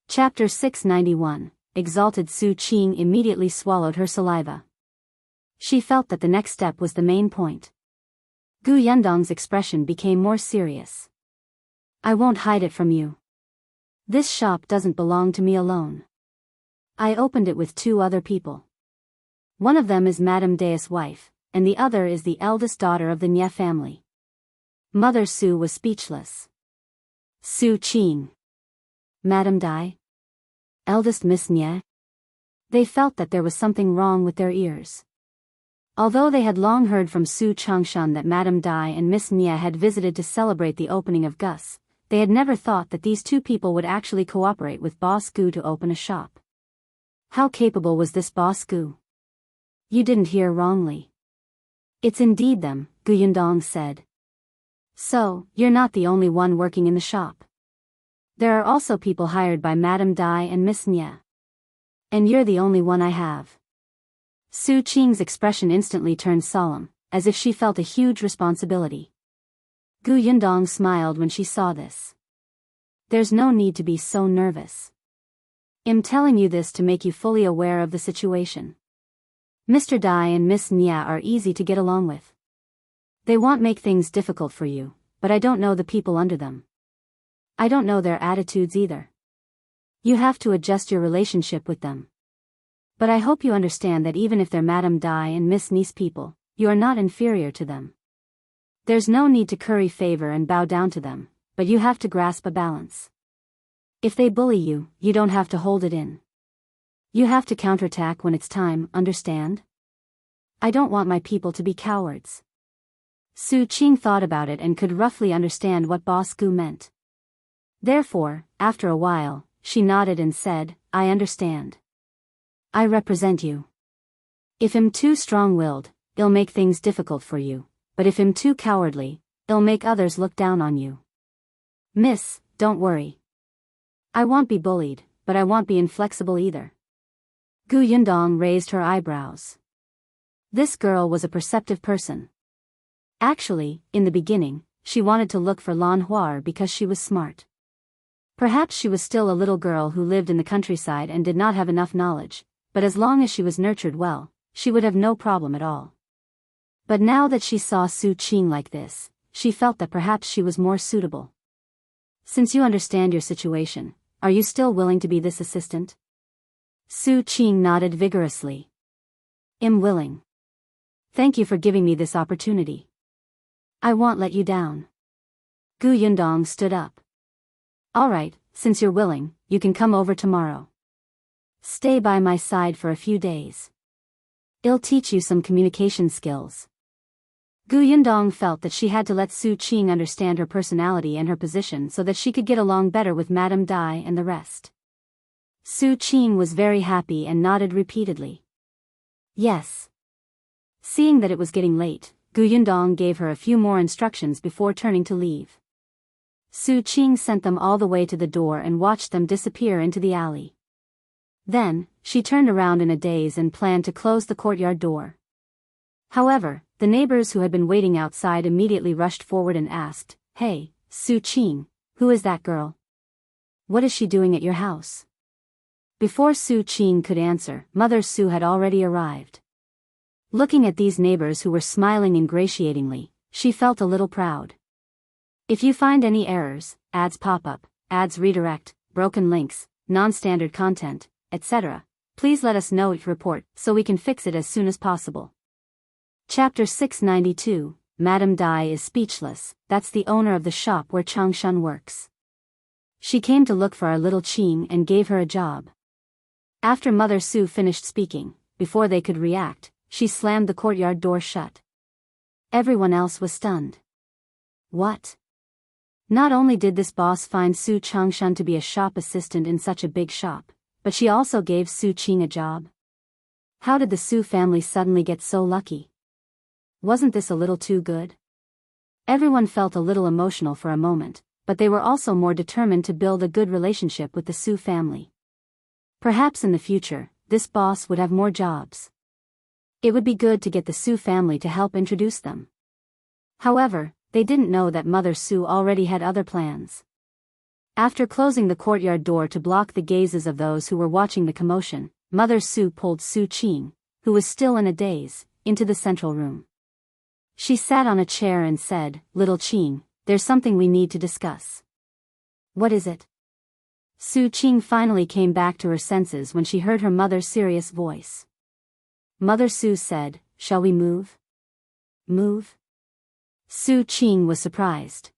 Chapter 691, Exalted. Su Qing immediately swallowed her saliva. She felt that the next step was the main point. Gu Yundong's expression became more serious. "I won't hide it from you. This shop doesn't belong to me alone. I opened it with 2 other people. One of them is Madame De's wife, and the other is the eldest daughter of the Nye family." Mother Su was speechless. Su Qing. Madame Dai? Eldest Miss Nye? They felt that there was something wrong with their ears. Although they had long heard from Su Changshan that Madame Dai and Miss Nia had visited to celebrate the opening of Gus, they had never thought that these two people would actually cooperate with Boss Gu to open a shop. How capable was this Boss Gu? You didn't hear wrongly. It's indeed them, Gu Yundong said. So, you're not the only one working in the shop. There are also people hired by Madame Dai and Miss Nia. And you're the only one I have. Su Qing's expression instantly turned solemn, as if she felt a huge responsibility. Gu Yundong smiled when she saw this. There's no need to be so nervous. I'm telling you this to make you fully aware of the situation. Mr. Dai and Miss Nia are easy to get along with. They won't make things difficult for you, but I don't know the people under them. I don't know their attitudes either. You have to adjust your relationship with them. But I hope you understand that even if they're Madame Dai and Miss Ni's people, you are not inferior to them. There's no need to curry favor and bow down to them, but you have to grasp a balance. If they bully you, you don't have to hold it in. You have to counterattack when it's time, understand? I don't want my people to be cowards. Su Qing thought about it and could roughly understand what Boss Gu meant. Therefore, after a while, she nodded and said, I understand. I represent you. If I'm too strong-willed, it'll make things difficult for you, but if I'm too cowardly, it'll make others look down on you. Miss, don't worry. I won't be bullied, but I won't be inflexible either. Gu Yundong raised her eyebrows. This girl was a perceptive person. Actually, in the beginning, she wanted to look for Lan Huar because she was smart. Perhaps she was still a little girl who lived in the countryside and did not have enough knowledge, but as long as she was nurtured well, she would have no problem at all. But now that she saw Su Qing like this, she felt that perhaps she was more suitable. Since you understand your situation, are you still willing to be this assistant? Su Qing nodded vigorously. I'm willing. Thank you for giving me this opportunity. I won't let you down. Gu Yundong stood up. All right, since you're willing, you can come over tomorrow. Stay by my side for a few days. It'll teach you some communication skills. Gu Yundong felt that she had to let Su Qing understand her personality and her position so that she could get along better with Madame Dai and the rest. Su Qing was very happy and nodded repeatedly. Yes. Seeing that it was getting late, Gu Yundong gave her a few more instructions before turning to leave. Su Qing sent them all the way to the door and watched them disappear into the alley. Then, she turned around in a daze and planned to close the courtyard door. However, the neighbors who had been waiting outside immediately rushed forward and asked, Hey, Su Qing, who is that girl? What is she doing at your house? Before Su Qing could answer, Mother Su had already arrived. Looking at these neighbors who were smiling ingratiatingly, she felt a little proud. If you find any errors, ads pop up, ads redirect, broken links, non-standard content, etc., please let us know each report so we can fix it as soon as possible. Chapter 692, Madame Dai is speechless. That's the owner of the shop where Changshan works. She came to look for our little Qing and gave her a job. After Mother Su finished speaking, before they could react, she slammed the courtyard door shut. Everyone else was stunned. What? Not only did this boss find Su Changshan to be a shop assistant in such a big shop, but she also gave Su Qing a job. How did the Su family suddenly get so lucky? Wasn't this a little too good? Everyone felt a little emotional for a moment, but they were also more determined to build a good relationship with the Su family. Perhaps in the future, this boss would have more jobs. It would be good to get the Su family to help introduce them. However, they didn't know that Mother Su already had other plans. After closing the courtyard door to block the gazes of those who were watching the commotion, Mother Su pulled Su Qing, who was still in a daze, into the central room. She sat on a chair and said, Little Qing, there's something we need to discuss. What is it? Su Qing finally came back to her senses when she heard her mother's serious voice. Mother Su said, Shall we move? Move? Su Qing was surprised.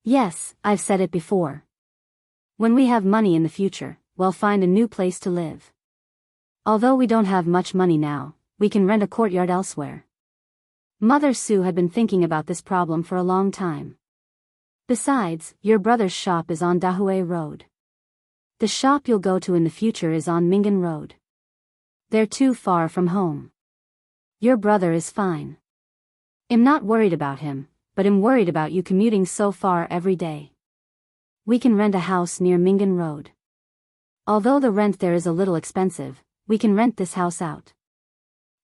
Yes, I've said it before. When we have money in the future, we'll find a new place to live. Although we don't have much money now, we can rent a courtyard elsewhere. Mother Su had been thinking about this problem for a long time. Besides, your brother's shop is on Dahui Road. The shop you'll go to in the future is on Mingan Road. They're too far from home. Your brother is fine. I'm not worried about him, but I'm worried about you commuting so far every day. We can rent a house near Mingan Road. Although the rent there is a little expensive, we can rent this house out.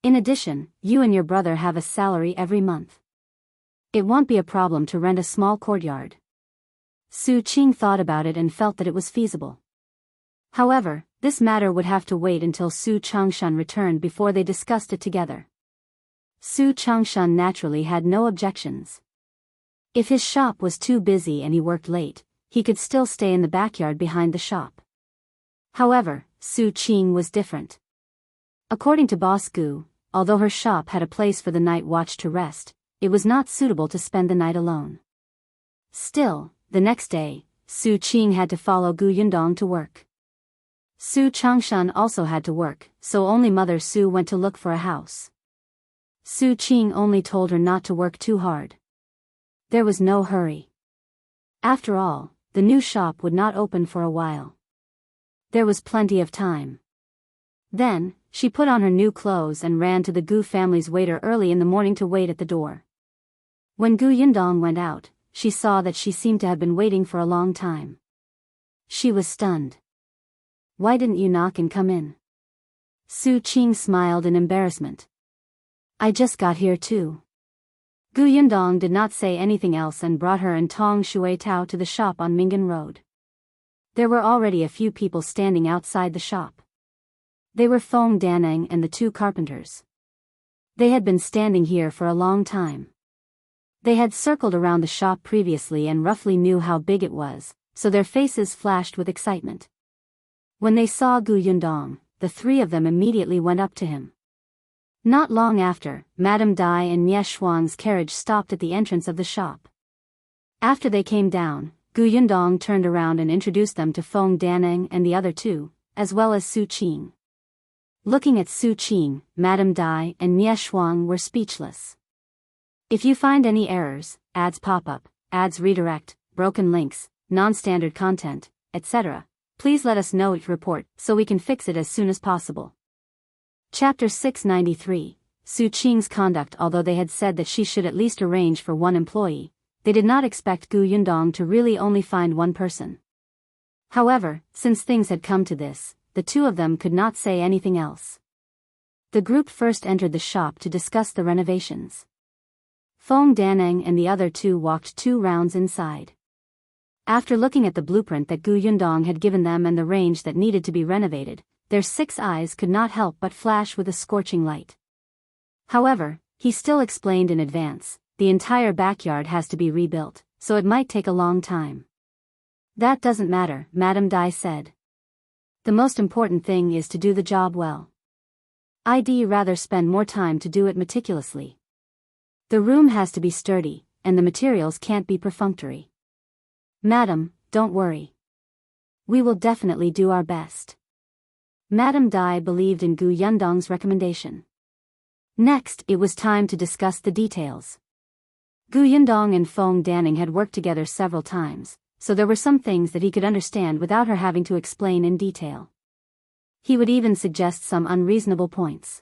In addition, you and your brother have a salary every month. It won't be a problem to rent a small courtyard. Su Qing thought about it and felt that it was feasible. However, this matter would have to wait until Su Changshan returned before they discussed it together. Su Changshan naturally had no objections. If his shop was too busy and he worked late, he could still stay in the backyard behind the shop. However, Su Qing was different. According to Boss Gu, although her shop had a place for the night watch to rest, it was not suitable to spend the night alone. Still, the next day, Su Qing had to follow Gu Yundong to work. Su Changshan also had to work, so only Mother Su went to look for a house. Su Qing only told her not to work too hard. There was no hurry. After all, the new shop would not open for a while. There was plenty of time. Then, she put on her new clothes and ran to the Gu family's waiter early in the morning to wait at the door. When Gu Yundong went out, she saw that she seemed to have been waiting for a long time. She was stunned. Why didn't you knock and come in? Su Qing smiled in embarrassment. I just got here too. Gu Yundong did not say anything else and brought her and Tong Shui Tao to the shop on Mingan Road. There were already a few people standing outside the shop. They were Feng Daneng and the two carpenters. They had been standing here for a long time. They had circled around the shop previously and roughly knew how big it was, so their faces flashed with excitement. When they saw Gu Yundong, the three of them immediately went up to him. Not long after, Madame Dai and Nie Shuang's carriage stopped at the entrance of the shop. After they came down, Gu Yundong turned around and introduced them to Feng Daneng and the other two, as well as Su Qing. Looking at Su Qing, Madame Dai and Nie Shuang were speechless. If you find any errors, ads pop up, ads redirect, broken links, non-standard content, etc., please let us know it report so we can fix it as soon as possible. Chapter 693, Su Qing's conduct. Although they had said that she should at least arrange for one employee, they did not expect Gu Yundong to really only find one person. However, since things had come to this, the two of them could not say anything else. The group first entered the shop to discuss the renovations. Feng Daneng and the other two walked 2 rounds inside. After looking at the blueprint that Gu Yundong had given them and the range that needed to be renovated, their 6 eyes could not help but flash with a scorching light. However, he still explained in advance, the entire backyard has to be rebuilt, so it might take a long time. That doesn't matter, Madame Dai said. The most important thing is to do the job well. I'd rather spend more time to do it meticulously. The room has to be sturdy, and the materials can't be perfunctory. Madam, don't worry. We will definitely do our best. Madame Dai believed in Gu Yundong's recommendation. Next, it was time to discuss the details. Gu Yundong and Feng Daneng had worked together several times, so there were some things that he could understand without her having to explain in detail. He would even suggest some unreasonable points.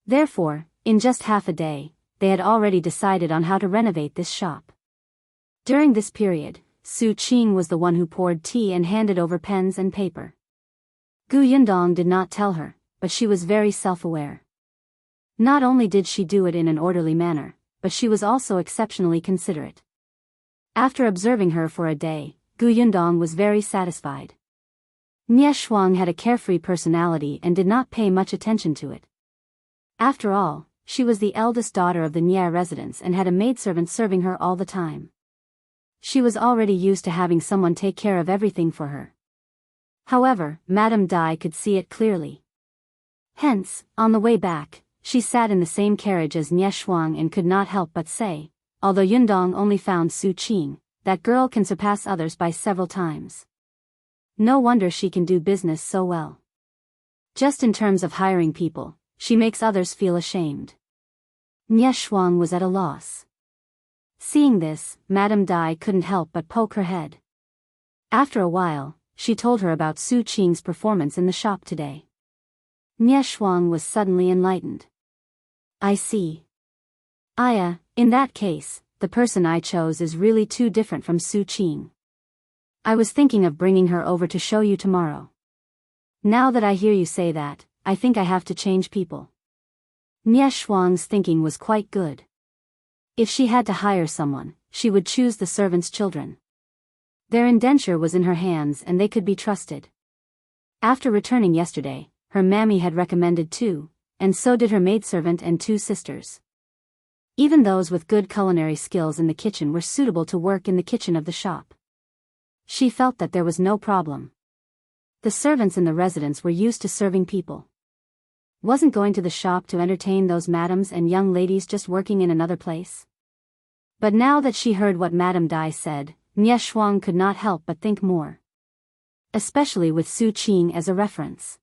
Therefore, in just half a day, they had already decided on how to renovate this shop. During this period, Su Qing was the one who poured tea and handed over pens and paper. Gu Yundong did not tell her, but she was very self-aware. Not only did she do it in an orderly manner, but she was also exceptionally considerate. After observing her for a day, Gu Yundong was very satisfied. Nie Shuang had a carefree personality and did not pay much attention to it. After all, she was the eldest daughter of the Nie residence and had a maidservant serving her all the time. She was already used to having someone take care of everything for her. However, Madame Dai could see it clearly. Hence, on the way back, she sat in the same carriage as Nie Shuang and could not help but say, although Yundong only found Su Qing, that girl can surpass others by several times. No wonder she can do business so well. Just in terms of hiring people, she makes others feel ashamed. Shuang was at a loss. Seeing this, Madame Dai couldn't help but poke her head. After a while, she told her about Su Qing's performance in the shop today. Shuang was suddenly enlightened. I see. In that case, the person I chose is really too different from Su Qing. I was thinking of bringing her over to show you tomorrow. Now that I hear you say that, I think I have to change people. Shuang's thinking was quite good. If she had to hire someone, she would choose the servants' children. Their indenture was in her hands and they could be trusted. After returning yesterday, her mammy had recommended 2, and so did her maidservant and 2 sisters. Even those with good culinary skills in the kitchen were suitable to work in the kitchen of the shop. She felt that there was no problem. The servants in the residence were used to serving people. Wasn't going to the shop to entertain those madams and young ladies just working in another place? But now that she heard what Madame Dai said, Shuang could not help but think more. Especially with Su Qing as a reference.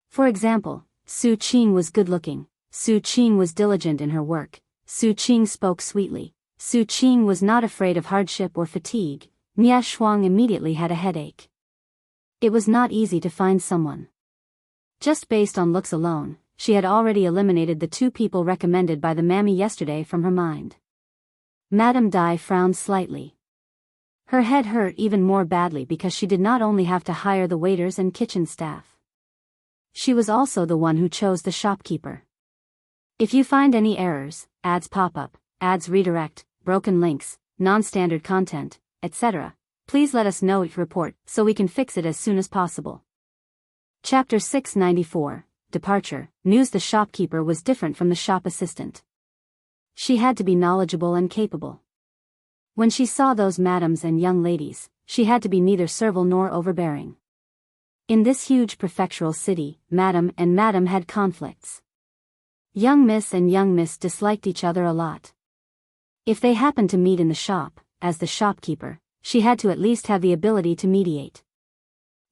For example, Su Qing was good-looking, Su Qing was diligent in her work, Su Qing spoke sweetly, Su Qing was not afraid of hardship or fatigue. Shuang immediately had a headache. It was not easy to find someone. Just based on looks alone, she had already eliminated the 2 people recommended by the mammy yesterday from her mind. Madame Dai frowned slightly. Her head hurt even more badly because she did not only have to hire the waiters and kitchen staff. She was also the one who chose the shopkeeper. If you find any errors, ads pop up, ads redirect, broken links, non-standard content, etc., please let us know each report so we can fix it as soon as possible. Chapter 694, Departure. News. The shopkeeper was different from the shop assistant. She had to be knowledgeable and capable. When she saw those madams and young ladies, she had to be neither servile nor overbearing. In this huge prefectural city, madam and madam had conflicts. Young miss and young miss disliked each other a lot. If they happened to meet in the shop, as the shopkeeper, she had to at least have the ability to mediate.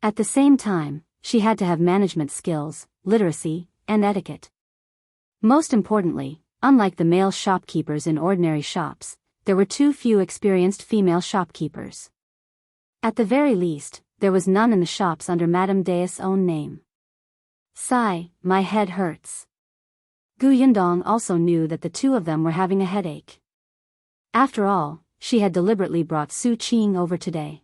At the same time, she had to have management skills, literacy, and etiquette. Most importantly, unlike the male shopkeepers in ordinary shops, there were too few experienced female shopkeepers. At the very least, there was none in the shops under Madame Dai's own name. Sigh, my head hurts. Yundong also knew that the 2 of them were having a headache. After all, she had deliberately brought Su Qing over today.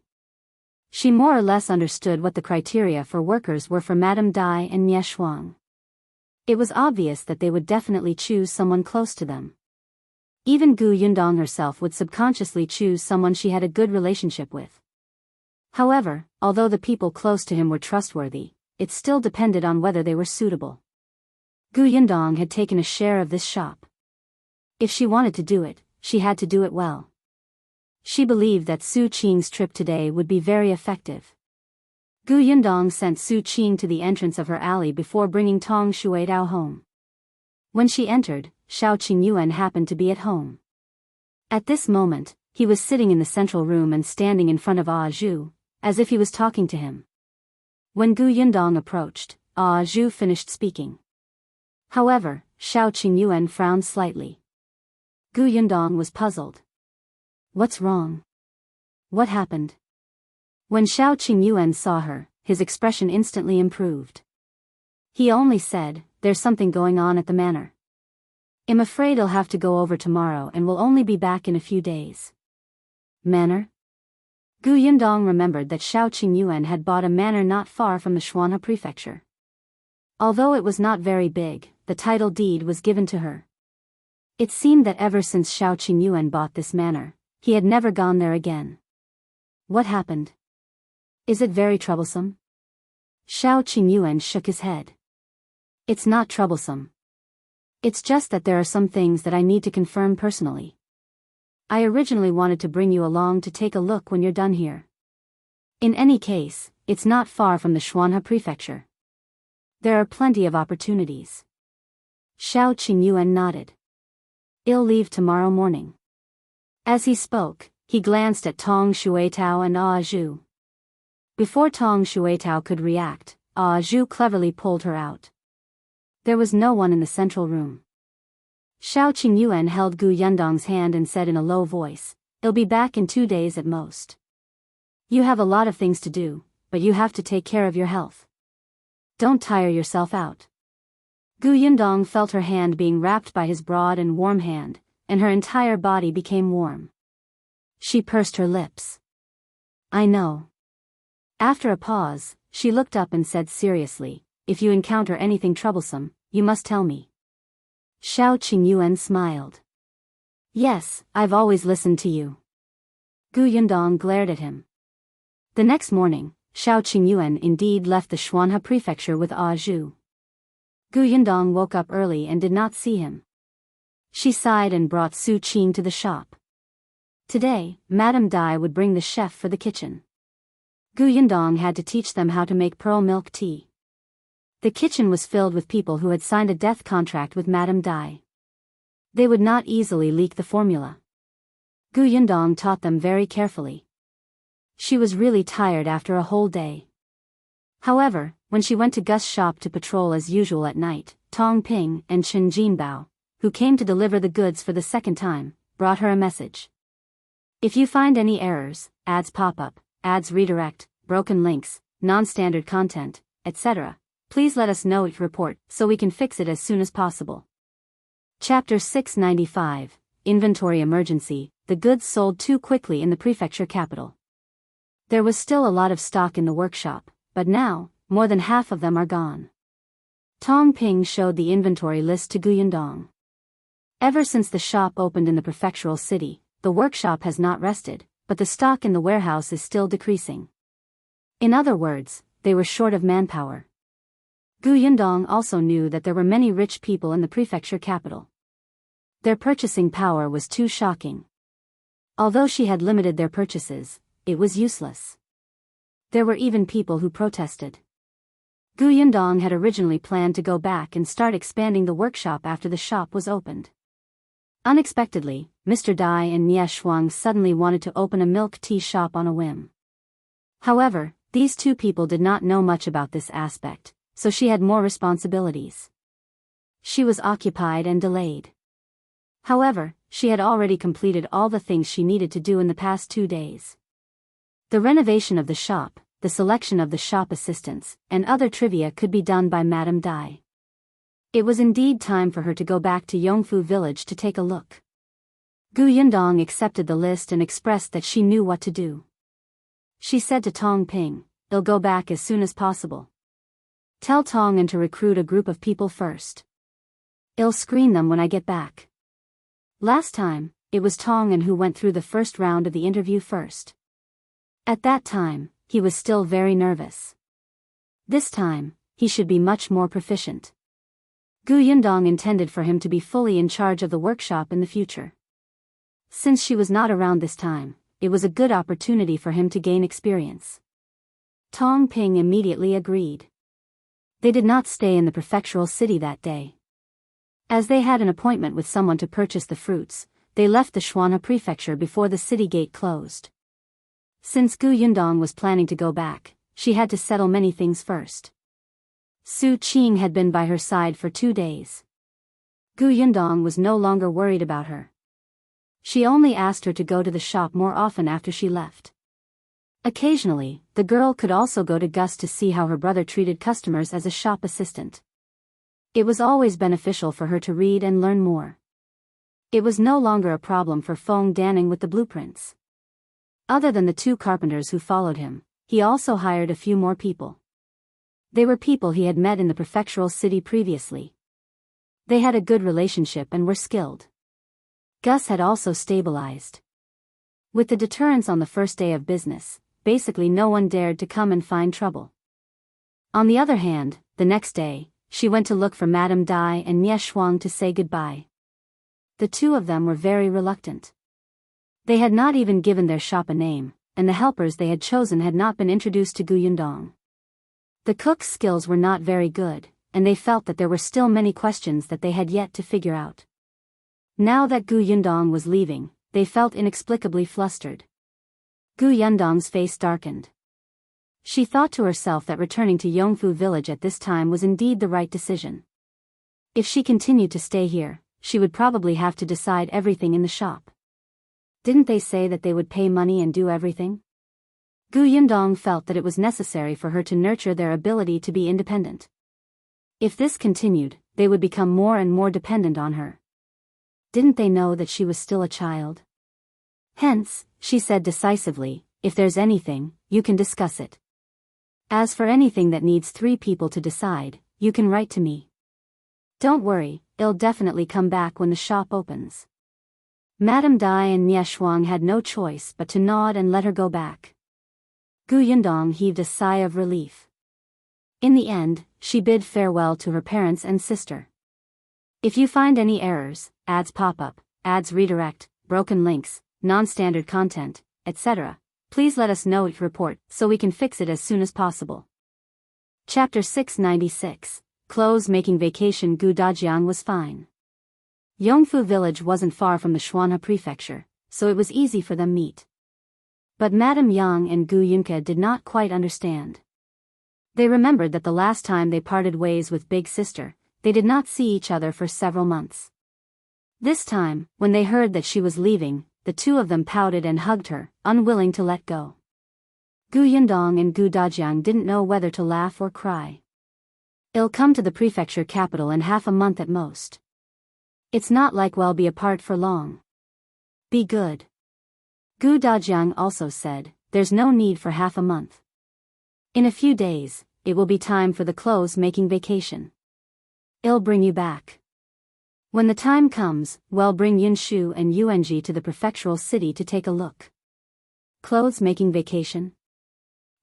She more or less understood what the criteria for workers were for Madame Dai and Shuang. It was obvious that they would definitely choose someone close to them. Even Yundong herself would subconsciously choose someone she had a good relationship with. However, although the people close to him were trustworthy, it still depended on whether they were suitable. Yundong had taken a share of this shop. If she wanted to do it, she had to do it well. She believed that Su Qing's trip today would be very effective. Yundong sent Su Qing to the entrance of her alley before bringing Tong Shuidao home. When she entered, Shao Qingyuan happened to be at home. At this moment, he was sitting in the central room and standing in front of Zhu, as if he was talking to him. When Yundong approached, Zhu finished speaking. However, Shao Qingyuan frowned slightly. Yundong was puzzled. What's wrong? What happened? When Shao Qingyuan saw her, his expression instantly improved. He only said, "There's something going on at the manor. I'm afraid I'll have to go over tomorrow and will only be back in a few days." Manor? Yundong remembered that Shao Qingyuan had bought a manor not far from the Xuanhe prefecture. Although it was not very big, the title deed was given to her. It seemed that ever since Shao Qingyuan bought this manor, he had never gone there again. What happened? Is it very troublesome? Shao Qingyuan shook his head. It's not troublesome. It's just that there are some things that I need to confirm personally. I originally wanted to bring you along to take a look when you're done here. In any case, it's not far from the Xuanhe prefecture. There are plenty of opportunities. Shao Qingyuan nodded. I'll leave tomorrow morning. As he spoke, he glanced at Tong Shuitao and Zhu. Before Tong Shuitao could react, Zhu cleverly pulled her out. There was no one in the central room. Shao Qingyuan held Gu Yundong's hand and said in a low voice, "I'll be back in 2 days at most. You have a lot of things to do, but you have to take care of your health. Don't tire yourself out." Gu Yundong felt her hand being wrapped by his broad and warm hand, and her entire body became warm. She pursed her lips. "I know." After a pause, she looked up and said seriously, "If you encounter anything troublesome, you must tell me." Shao Qingyuan smiled. "Yes, I've always listened to you." Gu Yundong glared at him. The next morning, Shao Qingyuan indeed left the Xuanhe prefecture with Zhu. Gu Yundong woke up early and did not see him. She sighed and brought Su Qing to the shop. Today, Madame Dai would bring the chef for the kitchen. Gu Yundong had to teach them how to make pearl milk tea. The kitchen was filled with people who had signed a death contract with Madame Dai. They would not easily leak the formula. Gu Yundong taught them very carefully. She was really tired after a whole day. However, when she went to Gus' shop to patrol as usual at night, Tong Ping and Chen Jinbao, who came to deliver the goods for the second time, brought her a message. "If you find any errors, ads pop-up, ads redirect, broken links, non-standard content, etc., please let us know each report so we can fix it as soon as possible." Chapter 695, Inventory Emergency. The goods sold too quickly in the prefecture capital. There was still a lot of stock in the workshop, but now, more than half of them are gone. Tong Ping showed the inventory list to Gu Yundong. Ever since the shop opened in the prefectural city, the workshop has not rested, but the stock in the warehouse is still decreasing. In other words, they were short of manpower. Gu Yundong also knew that there were many rich people in the prefecture capital. Their purchasing power was too shocking. Although she had limited their purchases, it was useless. There were even people who protested. Gu Yundong had originally planned to go back and start expanding the workshop after the shop was opened. Unexpectedly, Mr. Dai and Nie Shuang suddenly wanted to open a milk tea shop on a whim. However, these two people did not know much about this aspect, so she had more responsibilities. She was occupied and delayed. However, she had already completed all the things she needed to do in the past 2 days. The renovation of the shop, the selection of the shop assistants, and other trivia could be done by Madame Dai. It was indeed time for her to go back to Yongfu village to take a look. Gu Yundong accepted the list and expressed that she knew what to do. She said to Tong Ping, "I'll go back as soon as possible. Tell Tong to recruit a group of people first. I'll screen them when I get back." Last time, it was Tong who went through the first round of the interview first. At that time, he was still very nervous. This time, he should be much more proficient. Gu Yundong intended for him to be fully in charge of the workshop in the future. Since she was not around this time, it was a good opportunity for him to gain experience. Tong Ping immediately agreed. They did not stay in the prefectural city that day. As they had an appointment with someone to purchase the fruits, they left the Xuanhe prefecture before the city gate closed. Since Gu Yundong was planning to go back, she had to settle many things first. Su Qing had been by her side for 2 days. Gu Yundong was no longer worried about her. She only asked her to go to the shop more often after she left. Occasionally, the girl could also go to Gus to see how her brother treated customers as a shop assistant. It was always beneficial for her to read and learn more. It was no longer a problem for Feng Danning with the blueprints. Other than the 2 carpenters who followed him, he also hired a few more people. They were people he had met in the prefectural city previously. They had a good relationship and were skilled. Gus had also stabilized. With the deterrence on the first day of business, basically no one dared to come and find trouble. On the other hand, the next day, she went to look for Madame Dai and Nie Shuang to say goodbye. The 2 of them were very reluctant. They had not even given their shop a name, and the helpers they had chosen had not been introduced to Gu Yundong. The cook's skills were not very good, and they felt that there were still many questions that they had yet to figure out. Now that Gu Yundong was leaving, they felt inexplicably flustered. Gu Yundong's face darkened. She thought to herself that returning to Yongfu village at this time was indeed the right decision. If she continued to stay here, she would probably have to decide everything in the shop. Didn't they say that they would pay money and do everything? Gu Yundong felt that it was necessary for her to nurture their ability to be independent. If this continued, they would become more and more dependent on her. Didn't they know that she was still a child? Hence, she said decisively, if there's anything, you can discuss it. As for anything that needs 3 people to decide, you can write to me. Don't worry, I'll definitely come back when the shop opens. Madame Dai and Nie Shuang had no choice but to nod and let her go back. Gu Yundong heaved a sigh of relief. In the end, she bid farewell to her parents and sister. If you find any errors, ads pop up, ads redirect, broken links, non-standard content, etc., please let us know each report so we can fix it as soon as possible. Chapter 696, Clothes-Making Vacation. Gu Dajiang was fine. Yongfu village wasn't far from the Shuanhe prefecture, so it was easy for them meet. But Madame Yang and Gu Yunke did not quite understand. They remembered that the last time they parted ways with Big Sister, they did not see each other for several months. This time, when they heard that she was leaving, the 2 of them pouted and hugged her, unwilling to let go. Gu Yundong and Gu Dajiang didn't know whether to laugh or cry. I'll come to the prefecture capital in half a month at most. It's not like we'll be apart for long. Be good. Gu Dajiang also said, there's no need for half a month. In a few days, it will be time for the clothes-making vacation. I'll bring you back. When the time comes, we'll bring Yunshu and Yuanji to the prefectural city to take a look. Clothes-making vacation?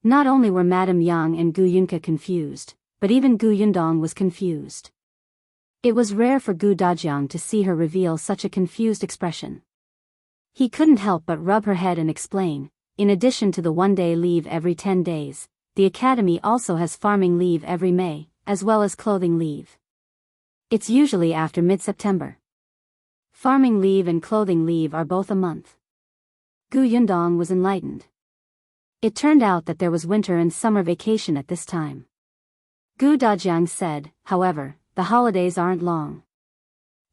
Not only were Madame Yang and Gu Yunke confused, but even Gu Yundong was confused. It was rare for Gu Dajiang to see her reveal such a confused expression. He couldn't help but rub her head and explain, in addition to the 1-day leave every 10 days, the academy also has farming leave every May, as well as clothing leave. It's usually after mid-September. Farming leave and clothing leave are both a month. Gu Yundong was enlightened. It turned out that there was winter and summer vacation at this time. Gu Dajiang said, however, the holidays aren't long.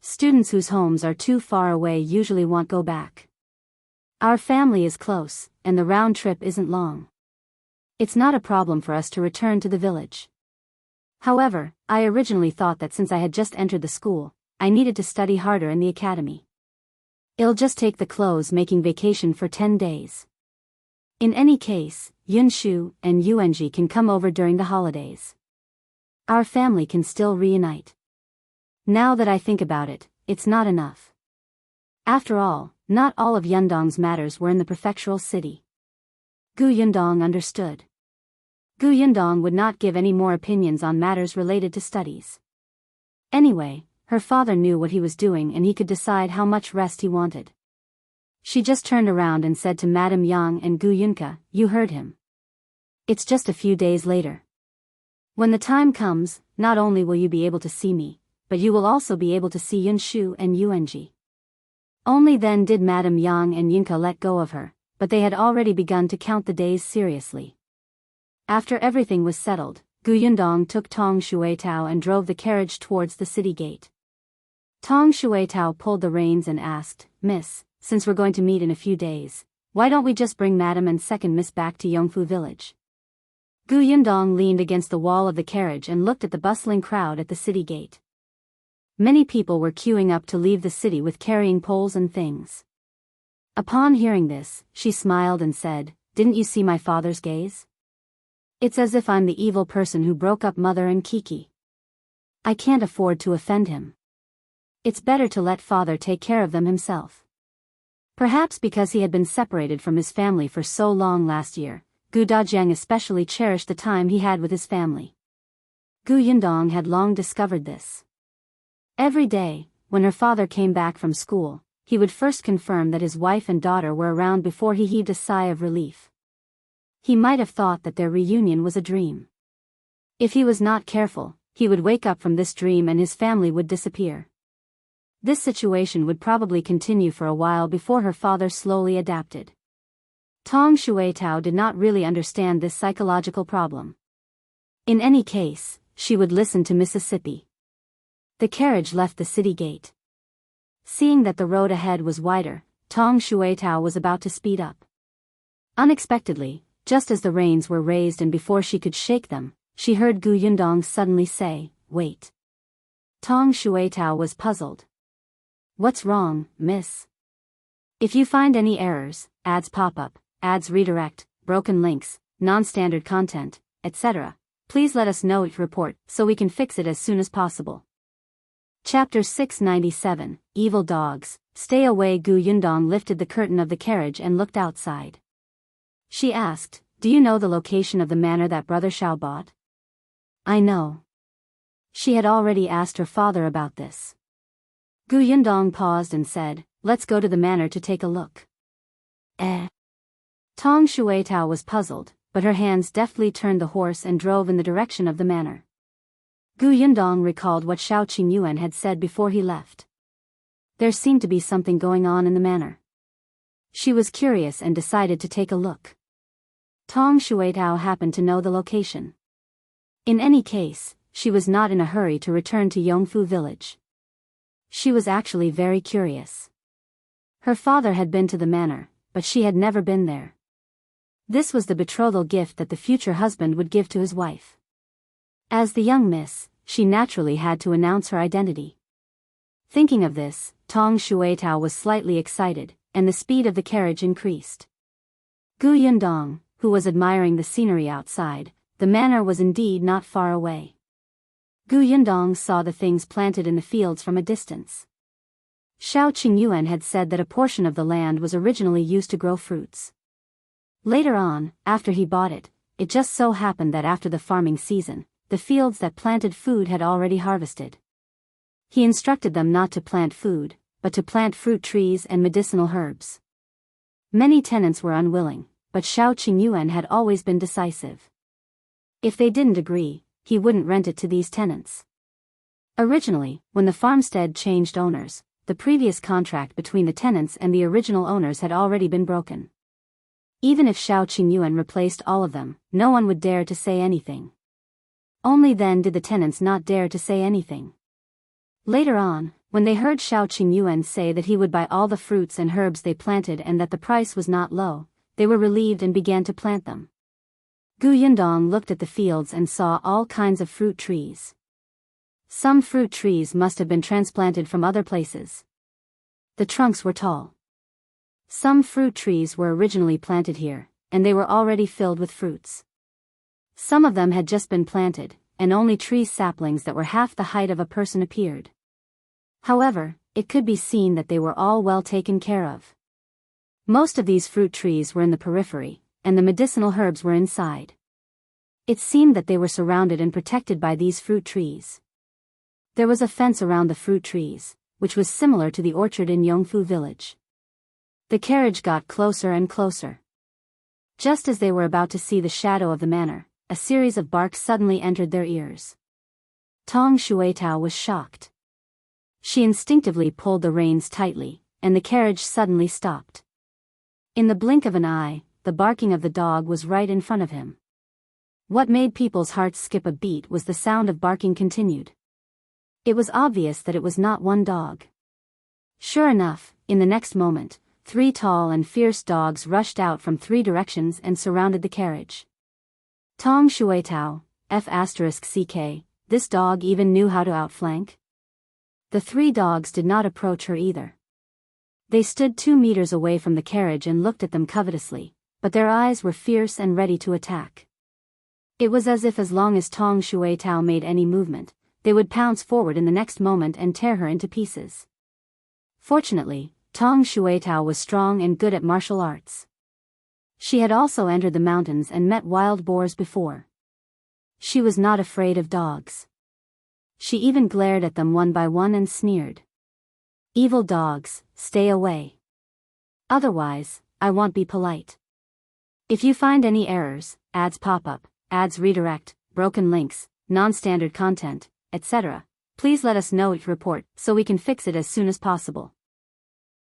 Students whose homes are too far away usually won't go back. Our family is close, and the round trip isn't long. It's not a problem for us to return to the village. However, I originally thought that since I had just entered the school, I needed to study harder in the academy. I'll just take the clothes-making vacation for 10 days. In any case, Yunshu and Yuanji can come over during the holidays. Our family can still reunite. Now that I think about it, it's not enough. After all, not all of Yundong's matters were in the prefectural city. Gu Yundong understood. Gu Yundong would not give any more opinions on matters related to studies. Anyway, her father knew what he was doing and he could decide how much rest he wanted. She just turned around and said to Madame Yang and Gu Yunke, you heard him. It's just a few days later. When the time comes, not only will you be able to see me, but you will also be able to see Yunshu and Yuanji. Only then did Madame Yang and Yunke let go of her, but they had already begun to count the days seriously. After everything was settled, Gu Yundong took Tong Shuitao and drove the carriage towards the city gate. Tong Shuitao pulled the reins and asked, Miss, since we're going to meet in a few days, why don't we just bring Madam and second Miss back to Yongfu village? Gu Yundong leaned against the wall of the carriage and looked at the bustling crowd at the city gate. Many people were queuing up to leave the city with carrying poles and things. Upon hearing this, she smiled and said, didn't you see my father's gaze? It's as if I'm the evil person who broke up Mother and Kiki. I can't afford to offend him. It's better to let father take care of them himself. Perhaps because he had been separated from his family for so long last year, Gu Dajiang especially cherished the time he had with his family. Gu Yundong had long discovered this. Every day, when her father came back from school, he would first confirm that his wife and daughter were around before he heaved a sigh of relief. He might have thought that their reunion was a dream. If he was not careful, he would wake up from this dream and his family would disappear. This situation would probably continue for a while before her father slowly adapted. Tong Shuitao did not really understand this psychological problem. In any case, she would listen to Mississippi. The carriage left the city gate. Seeing that the road ahead was wider, Tong Shuitao was about to speed up. Unexpectedly, just as the reins were raised and before she could shake them, she heard Gu Yundong suddenly say, "Wait." Tong Shuitao was puzzled. "What's wrong, miss?" "If you find any errors, ads pop up, ads redirect, broken links, non-standard content, etc., please let us know each report so we can fix it as soon as possible." Chapter 697, Evil Dogs, Stay Away. Gu Yundong lifted the curtain of the carriage and looked outside. She asked, "Do you know the location of the manor that brother Shao bought?" "I know." She had already asked her father about this. Gu Yundong paused and said, "Let's go to the manor to take a look." Tong Shuitao was puzzled, but her hands deftly turned the horse and drove in the direction of the manor. Gu Yundong recalled what Shao Qingyuan had said before he left. There seemed to be something going on in the manor. She was curious and decided to take a look. Tong Shuitao happened to know the location. In any case, she was not in a hurry to return to Yongfu village. She was actually very curious. Her father had been to the manor, but she had never been there. This was the betrothal gift that the future husband would give to his wife. As the young miss, she naturally had to announce her identity. Thinking of this, Tong Shuitao was slightly excited, and the speed of the carriage increased. Gu Yundong, who was admiring the scenery outside, the manor was indeed not far away. Gu Yundong saw the things planted in the fields from a distance. Shao Qingyuan had said that a portion of the land was originally used to grow fruits. Later on, after he bought it, it just so happened that after the farming season, the fields that planted food had already harvested. He instructed them not to plant food, but to plant fruit trees and medicinal herbs. Many tenants were unwilling, but Shao Qingyuan had always been decisive. If they didn't agree, he wouldn't rent it to these tenants. Originally, when the farmstead changed owners, the previous contract between the tenants and the original owners had already been broken. Even if Shao Qingyuan replaced all of them, no one would dare to say anything. Only then did the tenants not dare to say anything. Later on, when they heard Shao Qingyuan say that he would buy all the fruits and herbs they planted and that the price was not low, they were relieved and began to plant them. Gu Yundong looked at the fields and saw all kinds of fruit trees. Some fruit trees must have been transplanted from other places. The trunks were tall. Some fruit trees were originally planted here, and they were already filled with fruits. Some of them had just been planted, and only tree saplings that were half the height of a person appeared. However, it could be seen that they were all well taken care of. Most of these fruit trees were in the periphery, and the medicinal herbs were inside. It seemed that they were surrounded and protected by these fruit trees. There was a fence around the fruit trees, which was similar to the orchard in Yongfu village. The carriage got closer and closer. Just as they were about to see the shadow of the manor, a series of barks suddenly entered their ears. Tong Shuitao was shocked. She instinctively pulled the reins tightly, and the carriage suddenly stopped. In the blink of an eye, the barking of the dog was right in front of him. What made people's hearts skip a beat was the sound of barking continued. It was obvious that it was not one dog. Sure enough, in the next moment, 3 tall and fierce dogs rushed out from 3 directions and surrounded the carriage. Tong Shuitao, F***ck, this dog even knew how to outflank? The 3 dogs did not approach her either. They stood 2 meters away from the carriage and looked at them covetously, but their eyes were fierce and ready to attack. It was as if as long as Tong Shuitao made any movement, they would pounce forward in the next moment and tear her into pieces. Fortunately, Tong Shuitao was strong and good at martial arts. She had also entered the mountains and met wild boars before. She was not afraid of dogs. She even glared at them one by one and sneered. "Evil dogs, stay away. Otherwise, I won't be polite. If you find any errors, ads pop up, ads redirect, broken links, non-standard content, etc., please let us know each report so we can fix it as soon as possible."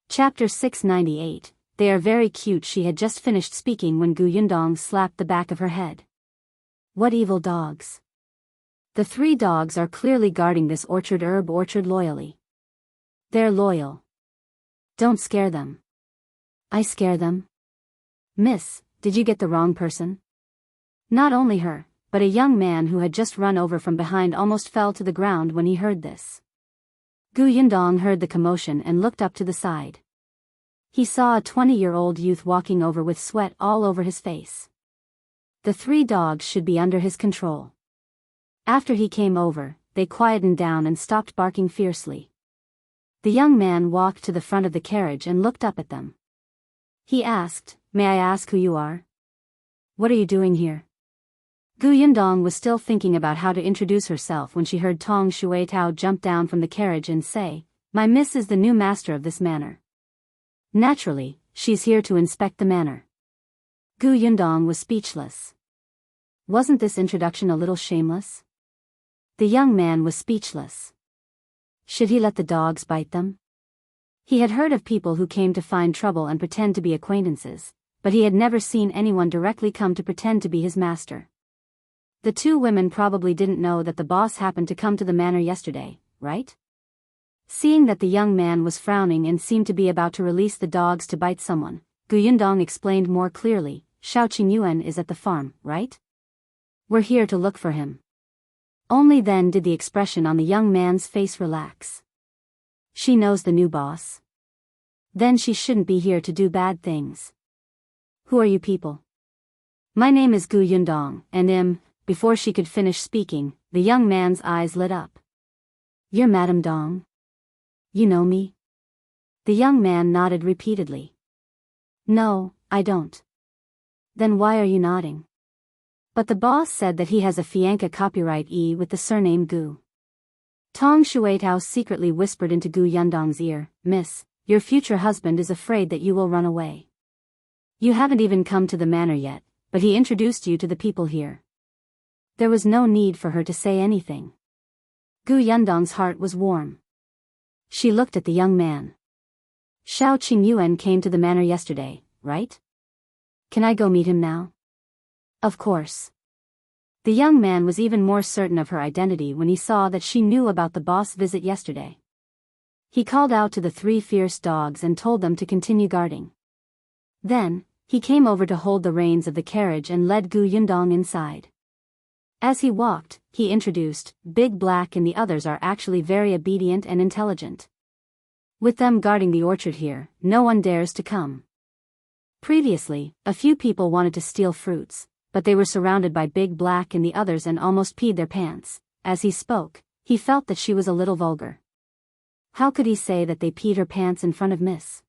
Chapter 698, They are very cute. She had just finished speaking when Gu Yundong slapped the back of her head. "What evil dogs?" The 3 dogs are clearly guarding this herb orchard loyally. They're loyal. Don't scare them. I scare them? Miss, did you get the wrong person? Not only her, but a young man who had just run over from behind almost fell to the ground when he heard this. Yundong heard the commotion and looked up to the side. He saw a 20-year-old youth walking over with sweat all over his face. The 3 dogs should be under his control. After he came over, they quietened down and stopped barking fiercely. The young man walked to the front of the carriage and looked up at them. He asked, "May I ask who you are? What are you doing here?" Yundong was still thinking about how to introduce herself when she heard Tong Shuitao jump down from the carriage and say, "My miss is the new master of this manor. Naturally, she's here to inspect the manor." Yundong was speechless. Wasn't this introduction a little shameless? The young man was speechless. Should he let the dogs bite them? He had heard of people who came to find trouble and pretend to be acquaintances, but he had never seen anyone directly come to pretend to be his master. The 2 women probably didn't know that the boss happened to come to the manor yesterday, right? Seeing that the young man was frowning and seemed to be about to release the dogs to bite someone, Yundong explained more clearly, "Shao Qingyuan is at the farm, right? We're here to look for him." Only then did the expression on the young man's face relax. She knows the new boss. Then she shouldn't be here to do bad things. "Who are you people?" "My name is Yundong, and Before she could finish speaking, the young man's eyes lit up. "You're Madame Dong? You know me?" The young man nodded repeatedly. "No, I don't." "Then why are you nodding?" "But the boss said that he has a fianca copyright with the surname Gu." Tong Shuitao secretly whispered into Yundong's ear, "Miss, your future husband is afraid that you will run away. You haven't even come to the manor yet, but he introduced you to the people here." There was no need for her to say anything. Yundong's heart was warm. She looked at the young man. "Shao Qingyuan came to the manor yesterday, right? Can I go meet him now?" "Of course." The young man was even more certain of her identity when he saw that she knew about the boss visit yesterday. He called out to the 3 fierce dogs and told them to continue guarding. Then, he came over to hold the reins of the carriage and led Yundong inside. As he walked, he introduced, "Big Black and the others are actually very obedient and intelligent. With them guarding the orchard here, no one dares to come." Previously, a few people wanted to steal fruits, but they were surrounded by Big Black and the others and almost peed their pants. As he spoke, he felt that she was a little vulgar. How could he say that they peed her pants in front of Miss?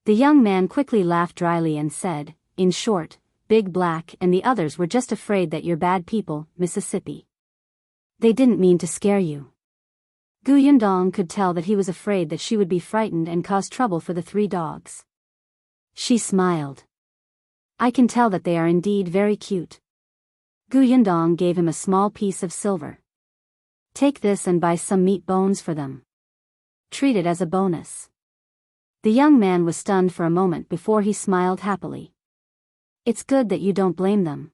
The young man quickly laughed dryly and said, "In short, Big Black and the others were just afraid that you're bad people, Mississippi. They didn't mean to scare you." Yundong could tell that he was afraid that she would be frightened and cause trouble for the 3 dogs. She smiled. "I can tell that they are indeed very cute." Yundong gave him a small piece of silver. "Take this and buy some meat bones for them. Treat it as a bonus." The young man was stunned for a moment before he smiled happily. "It's good that you don't blame them.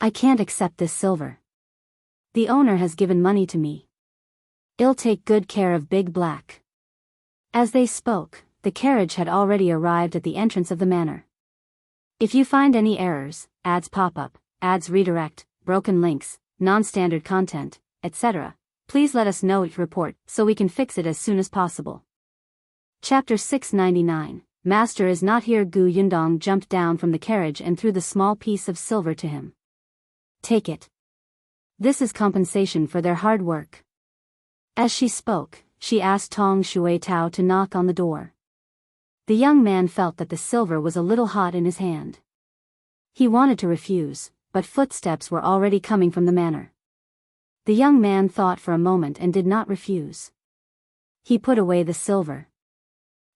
I can't accept this silver. The owner has given money to me. I'll take good care of Big Black." As they spoke, the carriage had already arrived at the entrance of the manor. If you find any errors, ads pop up, ads redirect, broken links, non-standard content, etc., please let us know each report so we can fix it as soon as possible. Chapter 699, Master is not here. Yundong jumped down from the carriage and threw the small piece of silver to him. "Take it. This is compensation for their hard work." As she spoke, she asked Tong Shuitao to knock on the door. The young man felt that the silver was a little hot in his hand. He wanted to refuse, but footsteps were already coming from the manor. The young man thought for a moment and did not refuse. He put away the silver.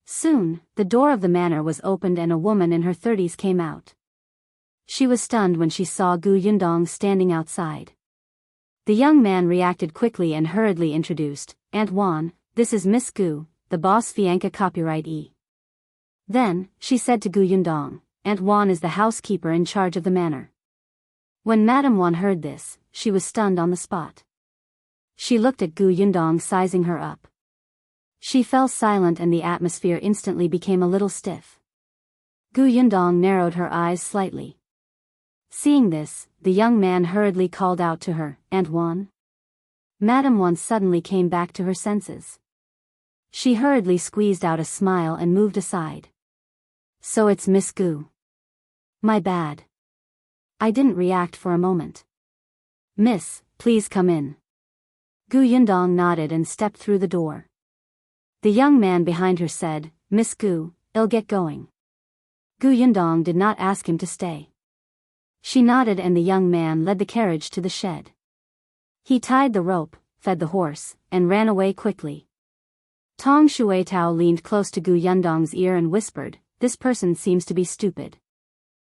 Soon, the door of the manor was opened and a woman in her 30s came out. She was stunned when she saw Yundong standing outside. The young man reacted quickly and hurriedly introduced, "Aunt Wan, this is Miss Gu, the boss fianca copyright E." Then, she said to Yundong, "Aunt Wan is the housekeeper in charge of the manor." When Madame Wan heard this, she was stunned on the spot. She looked at Gu Yundong sizing her up. She fell silent and the atmosphere instantly became a little stiff. Gu Yundong narrowed her eyes slightly. Seeing this, the young man hurriedly called out to her, "Aunt Wan?" Madame Wan suddenly came back to her senses. She hurriedly squeezed out a smile and moved aside. "So it's Miss Gu. My bad. I didn't react for a moment. Miss, please come in." Gu Yundong nodded and stepped through the door. The young man behind her said, "Miss Gu, I'll get going." Gu Yundong did not ask him to stay. She nodded and the young man led the carriage to the shed. He tied the rope, fed the horse, and ran away quickly. Tong Shuitao leaned close to Gu Yundong's ear and whispered, "This person seems to be stupid.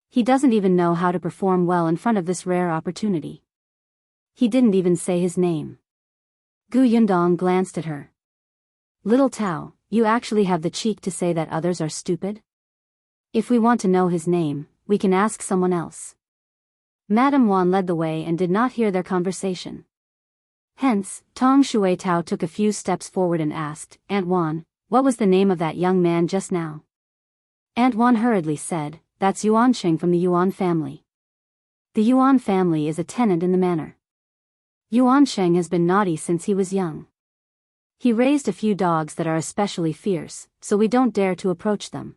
He doesn't even know how to perform well in front of this rare opportunity. He didn't even say his name." Gu Yundong glanced at her. "Little Tao, you actually have the cheek to say that others are stupid? If we want to know his name, we can ask someone else." Madame Wan led the way and did not hear their conversation. Hence, Tong Shuitao took a few steps forward and asked, "Aunt Wan, what was the name of that young man just now?" Aunt Wan hurriedly said, "That's Yuan Qing from the Yuan family. The Yuan family is a tenant in the manor. Yuan Qing has been naughty since he was young. He raised a few dogs that are especially fierce, so we don't dare to approach them.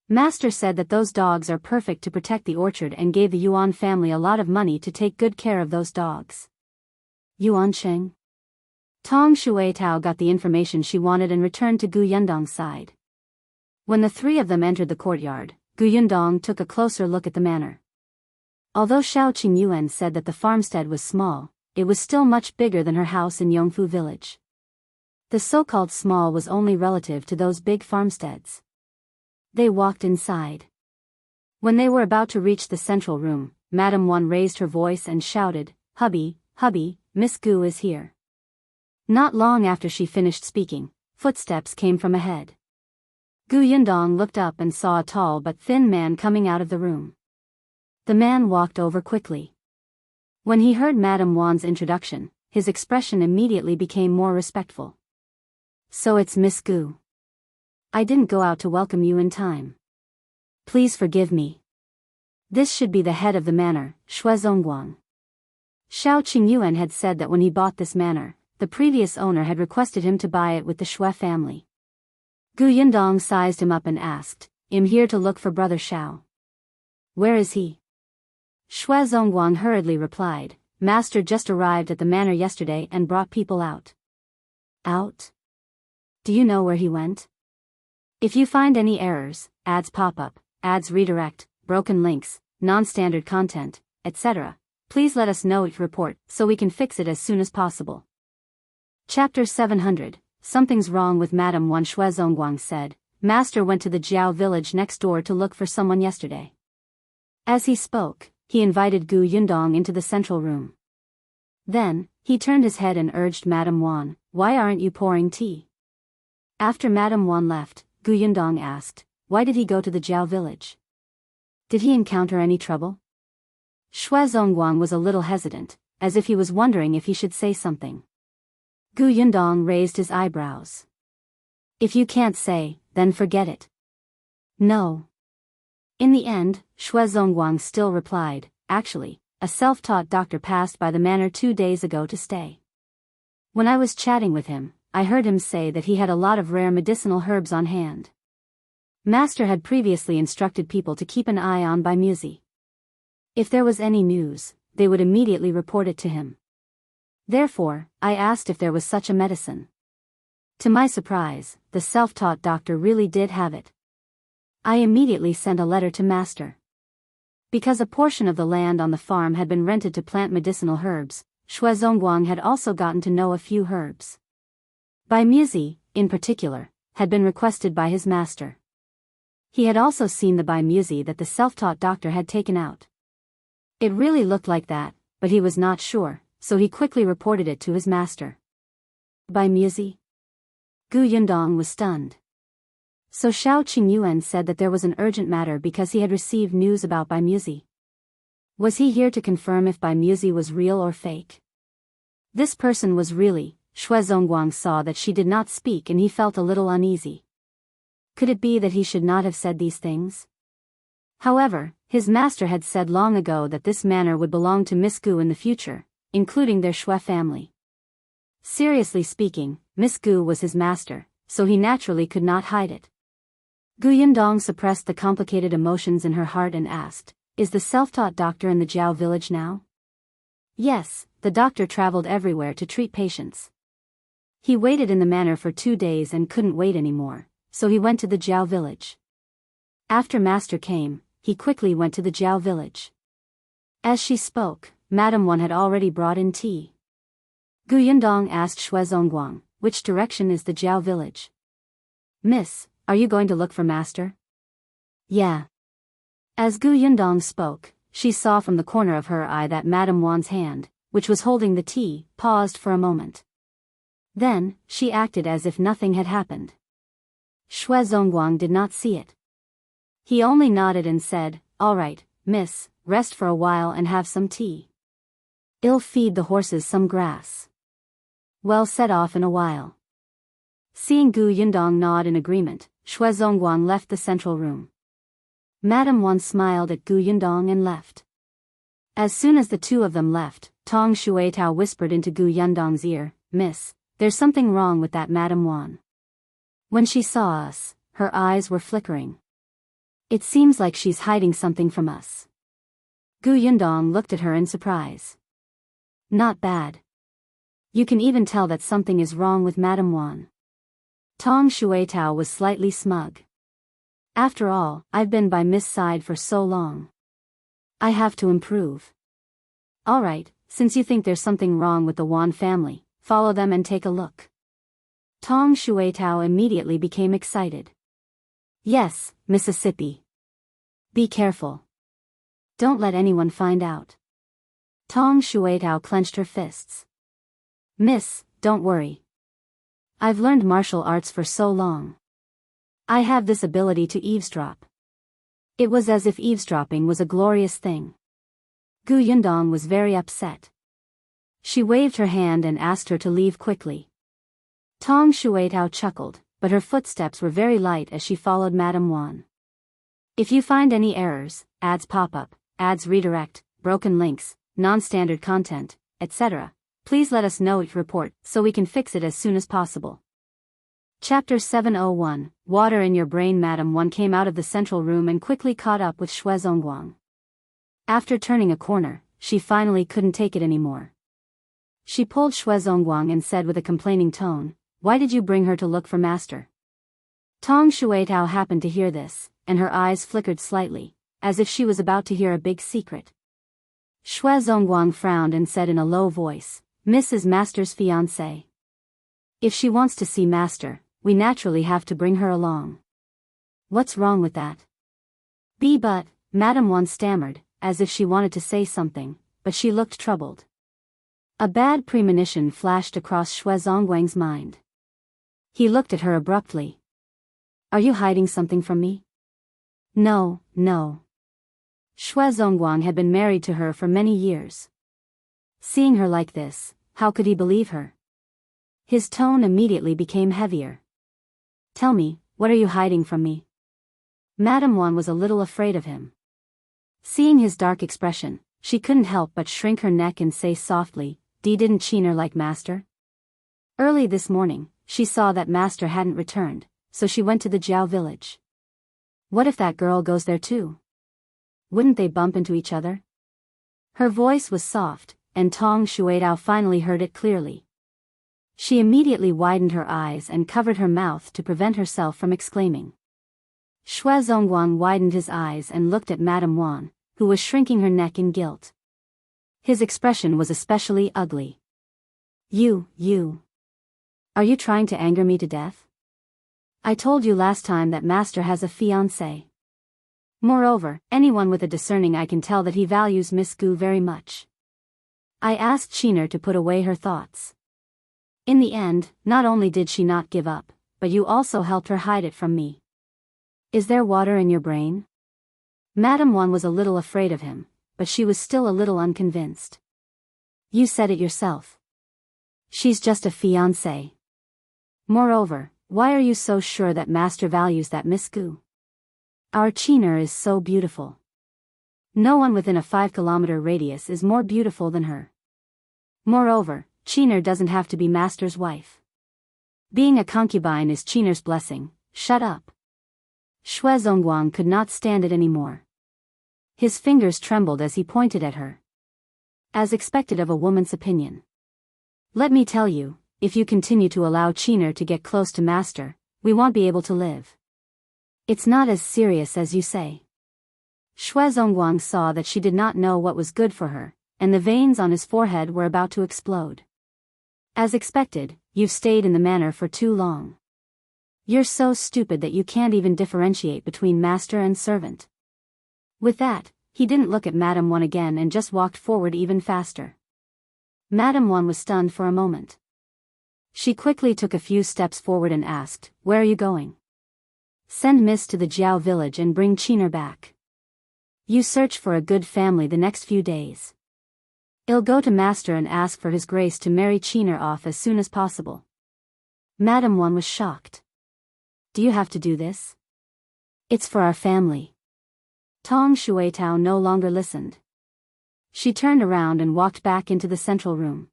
Master said that those dogs are perfect to protect the orchard and gave the Yuan family a lot of money to take good care of those dogs." Yuan Qing? Tong Shuitao got the information she wanted and returned to Gu Yundong's side. When the three of them entered the courtyard, Gu Yundong took a closer look at the manor. Although Shao Qingyuan said that the farmstead was small, it was still much bigger than her house in Yongfu village. The so-called small was only relative to those big farmsteads. They walked inside. When they were about to reach the central room, Madame Wan raised her voice and shouted, "Hubby, hubby, Miss Gu is here." Not long after she finished speaking, footsteps came from ahead. Gu Yundong looked up and saw a tall but thin man coming out of the room. The man walked over quickly. When he heard Madame Wan's introduction, his expression immediately became more respectful. "So it's Miss Gu. I didn't go out to welcome you in time. Please forgive me. This should be the head of the manor, Zongguang." Shao Qingyuan had said that when he bought this manor, the previous owner had requested him to buy it with the Shui family. Gu Yundong sized him up and asked, "I'm here to look for brother Shao." "Where is he?" Zongguang hurriedly replied, "Master just arrived at the manor yesterday and brought people out." "Out? Do you know where he went? If you find any errors, ads pop up, ads redirect, broken links, non-standard content, etc., please let us know your report so we can fix it as soon as possible." Chapter 700, Something's Wrong with Madame Wan. Zongguang said, "Master went to the Jiao village next door to look for someone yesterday." As he spoke, he invited Gu Yundong into the central room. Then, he turned his head and urged Madame Wan, "Why aren't you pouring tea?" After Madame Wan left, Gu Yundong asked, "Why did he go to the Jiao village? Did he encounter any trouble?" Zongguang was a little hesitant, as if he was wondering if he should say something. Gu Yundong raised his eyebrows. "If you can't say, then forget it." "No." In the end, Zongguang still replied, "Actually, a self-taught doctor passed by the manor 2 days ago to stay. When I was chatting with him, I heard him say that he had a lot of rare medicinal herbs on hand. Master had previously instructed people to keep an eye on Bai Musi. If there was any news, they would immediately report it to him. Therefore, I asked if there was such a medicine. To my surprise, the self-taught doctor really did have it. I immediately sent a letter to Master. Because a portion of the land on the farm had been rented to plant medicinal herbs, Zongguang had also gotten to know a few herbs. Bai Musi, in particular, had been requested by his master. He had also seen the Bai Musi that the self-taught doctor had taken out. It really looked like that, but he was not sure, so he quickly reported it to his master. Bai Musi? Gu Yundong was stunned. So Shao Qingyuan said that there was an urgent matter because he had received news about Bai Musi. Was he here to confirm if Bai Muzi was real or fake? This person was really. Zongguang saw that she did not speak and he felt a little uneasy. Could it be that he should not have said these things? However, his master had said long ago that this manor would belong to Miss Gu in the future, including their Shui family. Seriously speaking, Miss Gu was his master, so he naturally could not hide it. Gu Yundong suppressed the complicated emotions in her heart and asked, "Is the self-taught doctor in the Jiao village now?" Yes, the doctor traveled everywhere to treat patients. He waited in the manor for 2 days and couldn't wait anymore, so he went to the Jiao village. After master came, he quickly went to the Jiao village. As she spoke, Madame Wan had already brought in tea. Gu Yundong asked Zongguang, "Which direction is the Jiao village?" "Miss, are you going to look for master?" "Yeah." As Gu Yundong spoke, she saw from the corner of her eye that Madame Wan's hand, which was holding the tea, paused for a moment. Then, she acted as if nothing had happened. Zongguang did not see it. He only nodded and said, "All right, miss, rest for a while and have some tea. I'll feed the horses some grass. Well, set off in a while." Seeing Gu Yundong nod in agreement, Zongguang left the central room. Madame Wan smiled at Gu Yundong and left. As soon as the two of them left, Tong Shuitao whispered into Gu Yundong's ear, "Miss, there's something wrong with that Madame Wan. When she saw us, her eyes were flickering. It seems like she's hiding something from us." Gu Yundong looked at her in surprise. "Not bad. You can even tell that something is wrong with Madame Wan." Tong Shuitao was slightly smug. "After all, I've been by Miss' side for so long. I have to improve." "All right, since you think there's something wrong with the Wan family, follow them and take a look." Tong Shuitao immediately became excited. "Yes, Mississippi. Be careful. Don't let anyone find out." Tong Shuitao clenched her fists. "Miss, don't worry. I've learned martial arts for so long. I have this ability to eavesdrop." It was as if eavesdropping was a glorious thing. Gu Yundong was very upset. She waved her hand and asked her to leave quickly. Tong Shuitao chuckled, but her footsteps were very light as she followed Madame Wan. "If you find any errors, ads pop up, ads redirect, broken links, non-standard content, etc., please let us know each report so we can fix it as soon as possible." Chapter 701, Water in Your Brain. Madame Wan came out of the central room and quickly caught up with Zongguang. After turning a corner, she finally couldn't take it anymore. She pulled Zongguang and said with a complaining tone, "Why did you bring her to look for master?" Tong Shuitao happened to hear this, and her eyes flickered slightly, as if she was about to hear a big secret. Zongguang frowned and said in a low voice, "Miss is master's fiancée. If she wants to see master, we naturally have to bring her along. What's wrong with that?" But, Madame Wan stammered, as if she wanted to say something, but she looked troubled. A bad premonition flashed across Zongguang's mind. He looked at her abruptly. "Are you hiding something from me?" No. Zongguang had been married to her for many years. Seeing her like this, how could he believe her? His tone immediately became heavier. "Tell me, what are you hiding from me?" Madame Wan was a little afraid of him. Seeing his dark expression, she couldn't help but shrink her neck and say softly, Didn't Qiner like master?" Early this morning, she saw that master hadn't returned, so she went to the Jiao village. What if that girl goes there too? Wouldn't they bump into each other? Her voice was soft, and Tong Shuitao finally heard it clearly. She immediately widened her eyes and covered her mouth to prevent herself from exclaiming. Zongguang widened his eyes and looked at Madame Wan, who was shrinking her neck in guilt. His expression was especially ugly. You. Are you trying to anger me to death? I told you last time that master has a fiancée. Moreover, anyone with a discerning eye can tell that he values Miss Gu very much. I asked Qiner to put away her thoughts. In the end, not only did she not give up, but you also helped her hide it from me. Is there water in your brain? Madame Wan was a little afraid of him, but she was still a little unconvinced. You said it yourself. She's just a fiancée. Moreover, why are you so sure that Master values that Miss Gu? Our Qiner is so beautiful. No one within a 5-kilometer radius is more beautiful than her. Moreover, Qiner doesn't have to be Master's wife. Being a concubine is Qiner's blessing. Shut up. Zongguang could not stand it anymore. His fingers trembled as he pointed at her. As expected of a woman's opinion. Let me tell you, if you continue to allow Qiner to get close to Master, we won't be able to live. It's not as serious as you say. Zongguang saw that she did not know what was good for her, and the veins on his forehead were about to explode. As expected, you've stayed in the manor for too long. You're so stupid that you can't even differentiate between master and servant. With that, he didn't look at Madame One again and just walked forward even faster. Madame One was stunned for a moment. She quickly took a few steps forward and asked, "Where are you going?" "Send Miss to the Jiao village and bring Qiner back. You search for a good family the next few days. I'll go to Master and ask for his grace to marry Qiner off as soon as possible." Madame One was shocked. "Do you have to do this?" "It's for our family." Tong Shuitao no longer listened. She turned around and walked back into the central room.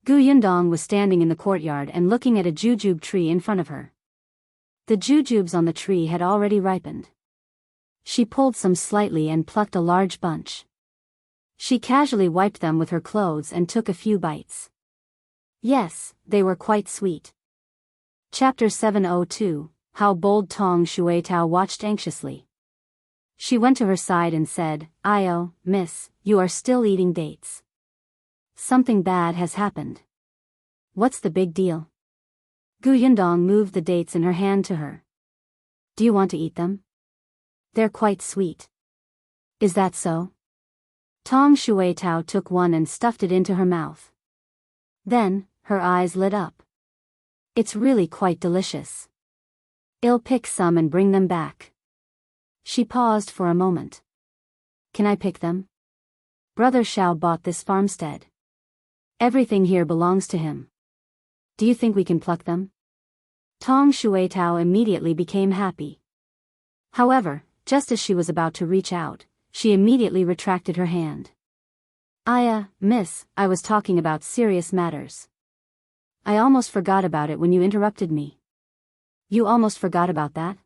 Gu Yundong was standing in the courtyard and looking at a jujube tree in front of her. The jujubes on the tree had already ripened. She pulled some slightly and plucked a large bunch. She casually wiped them with her clothes and took a few bites. Yes, they were quite sweet. Chapter 702, How Bold Tong Shuitao watched anxiously. She went to her side and said, "Io, miss, you are still eating dates. Something bad has happened." "What's the big deal?" Gu Yundong moved the dates in her hand to her. "Do you want to eat them? They're quite sweet." "Is that so?" Tong Shuitao took one and stuffed it into her mouth. Then, her eyes lit up. "It's really quite delicious. I'll pick some and bring them back." She paused for a moment. "Can I pick them? Brother Shao bought this farmstead. Everything here belongs to him. Do you think we can pluck them?" Tong Shuitao immediately became happy. However, just as she was about to reach out, she immediately retracted her hand. Miss, I was talking about serious matters. I almost forgot about it when you interrupted me." "You almost forgot about that?"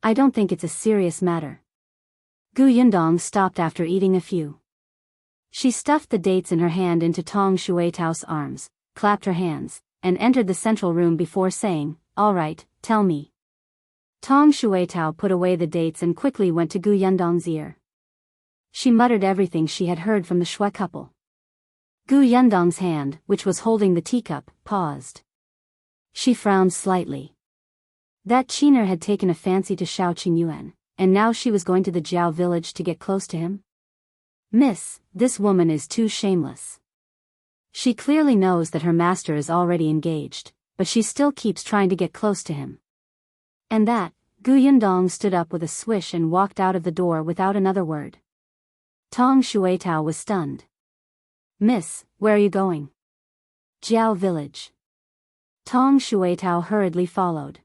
"I don't think it's a serious matter." Gu Yundong stopped after eating a few. She stuffed the dates in her hand into Tong Shuitao's arms, clapped her hands, and entered the central room before saying, "All right, tell me." Tong Shuitao put away the dates and quickly went to Gu Yundong's ear. She muttered everything she had heard from the Shui couple. Gu Yundong's hand, which was holding the teacup, paused. She frowned slightly. That Qiner had taken a fancy to Shao Qingyuan, and now she was going to the Jiao village to get close to him? "Miss, this woman is too shameless. She clearly knows that her master is already engaged, but she still keeps trying to get close to him." And that, Gu Yundong stood up with a swish and walked out of the door without another word. Tong Shuitao was stunned. "Miss, where are you going?" "Jiao village." Tong Shuitao hurriedly followed.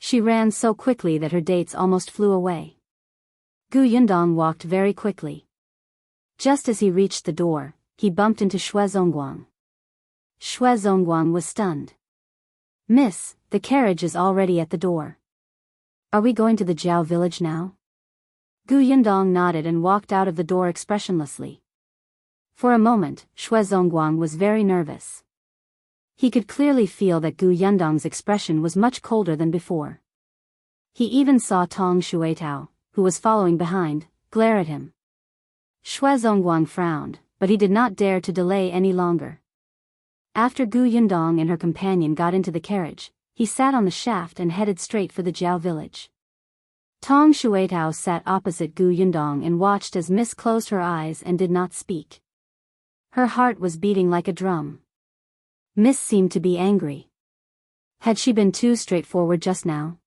She ran so quickly that her dates almost flew away. Gu Yundong walked very quickly. Just as he reached the door, he bumped into Zongguang. Zongguang was stunned. "Miss, the carriage is already at the door. Are we going to the Jiao village now?" Gu Yundong nodded and walked out of the door expressionlessly. For a moment, Zongguang was very nervous. He could clearly feel that Gu Yundong's expression was much colder than before. He even saw Tong Shuitao, who was following behind, glare at him. Zongguang frowned, but he did not dare to delay any longer. After Gu Yundong and her companion got into the carriage, he sat on the shaft and headed straight for the Jiao village. Tong Shuitao sat opposite Gu Yundong and watched as Miss closed her eyes and did not speak. Her heart was beating like a drum. Miss seemed to be angry. Had she been too straightforward just now?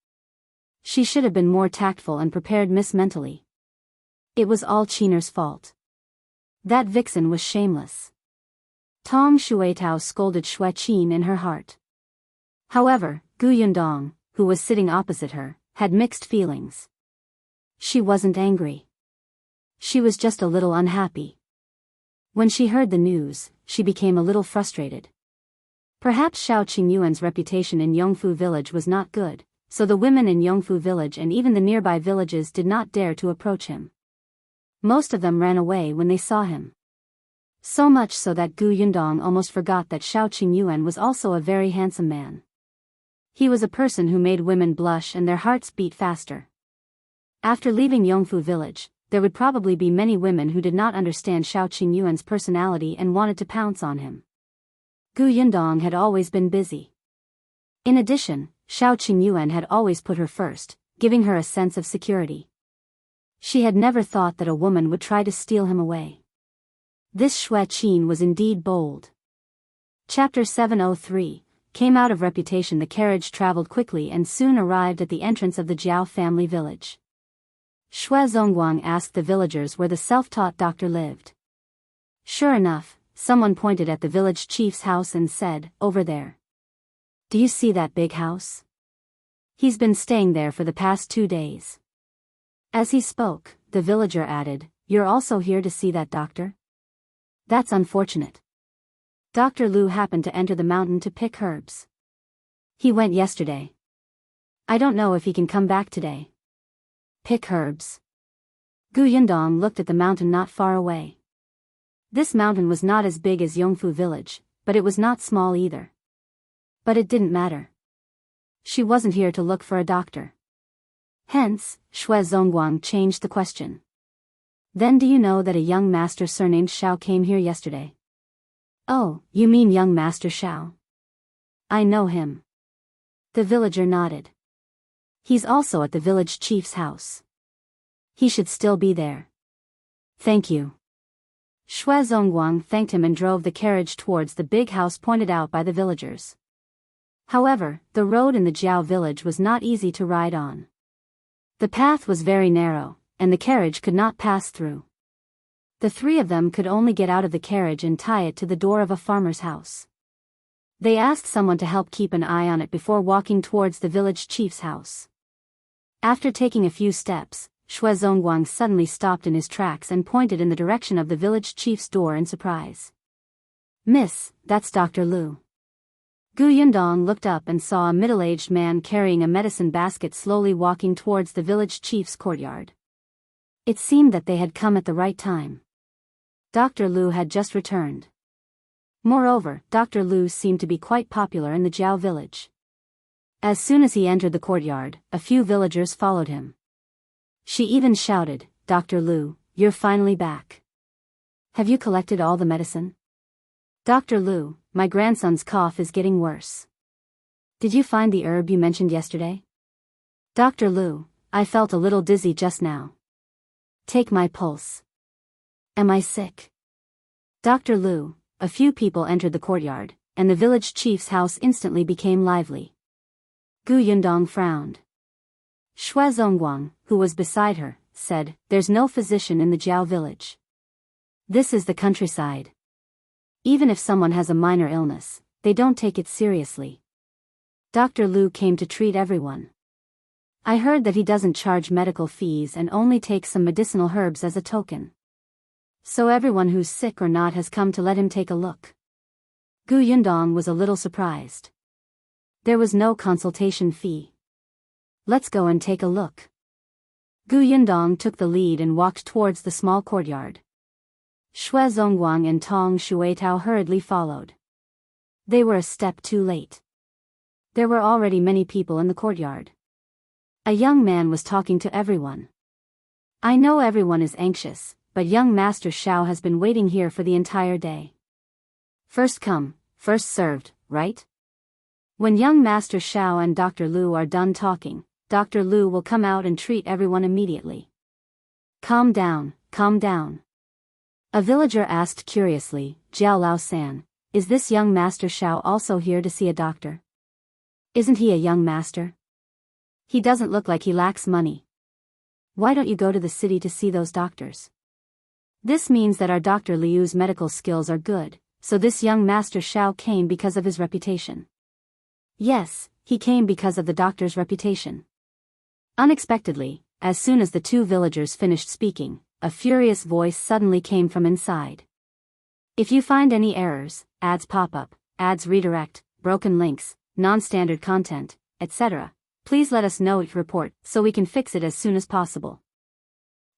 She should have been more tactful and prepared Miss mentally. It was all Qinger's fault. That vixen was shameless. Tong Shuitao scolded Xue Qin in her heart. However, Gu Yundong, who was sitting opposite her, had mixed feelings. She wasn't angry. She was just a little unhappy. When she heard the news, she became a little frustrated. Perhaps Shao Qingyuan's reputation in Yongfu village was not good, so the women in Yongfu village and even the nearby villages did not dare to approach him. Most of them ran away when they saw him. So much so that Gu Yundong almost forgot that Shao Qingyuan was also a very handsome man. He was a person who made women blush and their hearts beat faster. After leaving Yongfu village, there would probably be many women who did not understand Shao Qingyuan's personality and wanted to pounce on him. Gu Yundong had always been busy. In addition, Shao Qingyuan had always put her first, giving her a sense of security. She had never thought that a woman would try to steal him away. This Xue Qin was indeed bold. Chapter 703, came out of reputation. The carriage traveled quickly and soon arrived at the entrance of the Jiao family village. Xue Zongguang asked the villagers where the self-taught doctor lived. Sure enough, someone pointed at the village chief's house and said, "Over there. Do you see that big house? He's been staying there for the past 2 days." As he spoke, the villager added, "You're also here to see that doctor? That's unfortunate. Dr. Lu happened to enter the mountain to pick herbs. He went yesterday. I don't know if he can come back today." Pick herbs. Gu Yundong looked at the mountain not far away. This mountain was not as big as Yongfu village, but it was not small either. But it didn't matter. She wasn't here to look for a doctor. Hence, Xue Zongguang changed the question. "Then do you know that a young master surnamed Shao came here yesterday?" "Oh, you mean young master Shao? I know him." The villager nodded. "He's also at the village chief's house. He should still be there." "Thank you." Xue Zongguang thanked him and drove the carriage towards the big house pointed out by the villagers. However, the road in the Jiao village was not easy to ride on. The path was very narrow, and the carriage could not pass through. The three of them could only get out of the carriage and tie it to the door of a farmer's house. They asked someone to help keep an eye on it before walking towards the village chief's house. After taking a few steps, Xue Zongguang suddenly stopped in his tracks and pointed in the direction of the village chief's door in surprise. "Miss, that's Dr. Lu." Gu Yundong looked up and saw a middle-aged man carrying a medicine basket slowly walking towards the village chief's courtyard. It seemed that they had come at the right time. Dr. Lu had just returned. Moreover, Dr. Lu seemed to be quite popular in the Jiao village. As soon as he entered the courtyard, a few villagers followed him. She even shouted, "Dr. Lu, you're finally back. Have you collected all the medicine?" "Dr. Lu, my grandson's cough is getting worse. Did you find the herb you mentioned yesterday?" "Dr. Lu, I felt a little dizzy just now. Take my pulse. Am I sick?" "Dr. Lu." A few people entered the courtyard, and the village chief's house instantly became lively. Gu Yundong frowned. Xue Zongguang, who was beside her, said, "There's no physician in the Jiao village. This is the countryside. Even if someone has a minor illness, they don't take it seriously. Dr. Lu came to treat everyone. I heard that he doesn't charge medical fees and only takes some medicinal herbs as a token. So everyone who's sick or not has come to let him take a look." Gu Yundong was a little surprised. There was no consultation fee. "Let's go and take a look." Gu Yundong took the lead and walked towards the small courtyard. Xue Zongguang and Tong Shuitao hurriedly followed. They were a step too late. There were already many people in the courtyard. A young man was talking to everyone. "I know everyone is anxious, but young Master Shao has been waiting here for the entire day. First come, first served, right? When young Master Shao and Dr. Lu are done talking, Dr. Lu will come out and treat everyone immediately." Calm down, calm down." A villager asked curiously, "Jiao Lao-san, is this young Master Shao also here to see a doctor? Isn't he a young master? He doesn't look like he lacks money." Why don't you go to the city to see those doctors? This means that our Dr. Liu's medical skills are good, so this young Master Shao came because of his reputation. Yes, he came because of the doctor's reputation. Unexpectedly, as soon as the two villagers finished speaking, a furious voice suddenly came from inside. If you find any errors, ads pop up, ads redirect, broken links, non-standard content, etc., please let us know it report so we can fix it as soon as possible.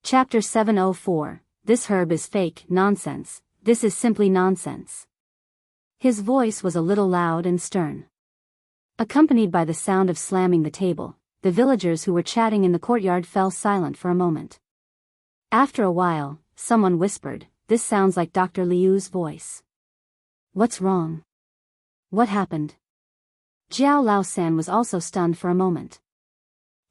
Chapter 704, This herb is fake, nonsense, this is simply nonsense. His voice was a little loud and stern. Accompanied by the sound of slamming the table, the villagers who were chatting in the courtyard fell silent for a moment. After a while, someone whispered, "This sounds like Dr. Liu's voice." What's wrong? What happened? Jiao Laosan was also stunned for a moment.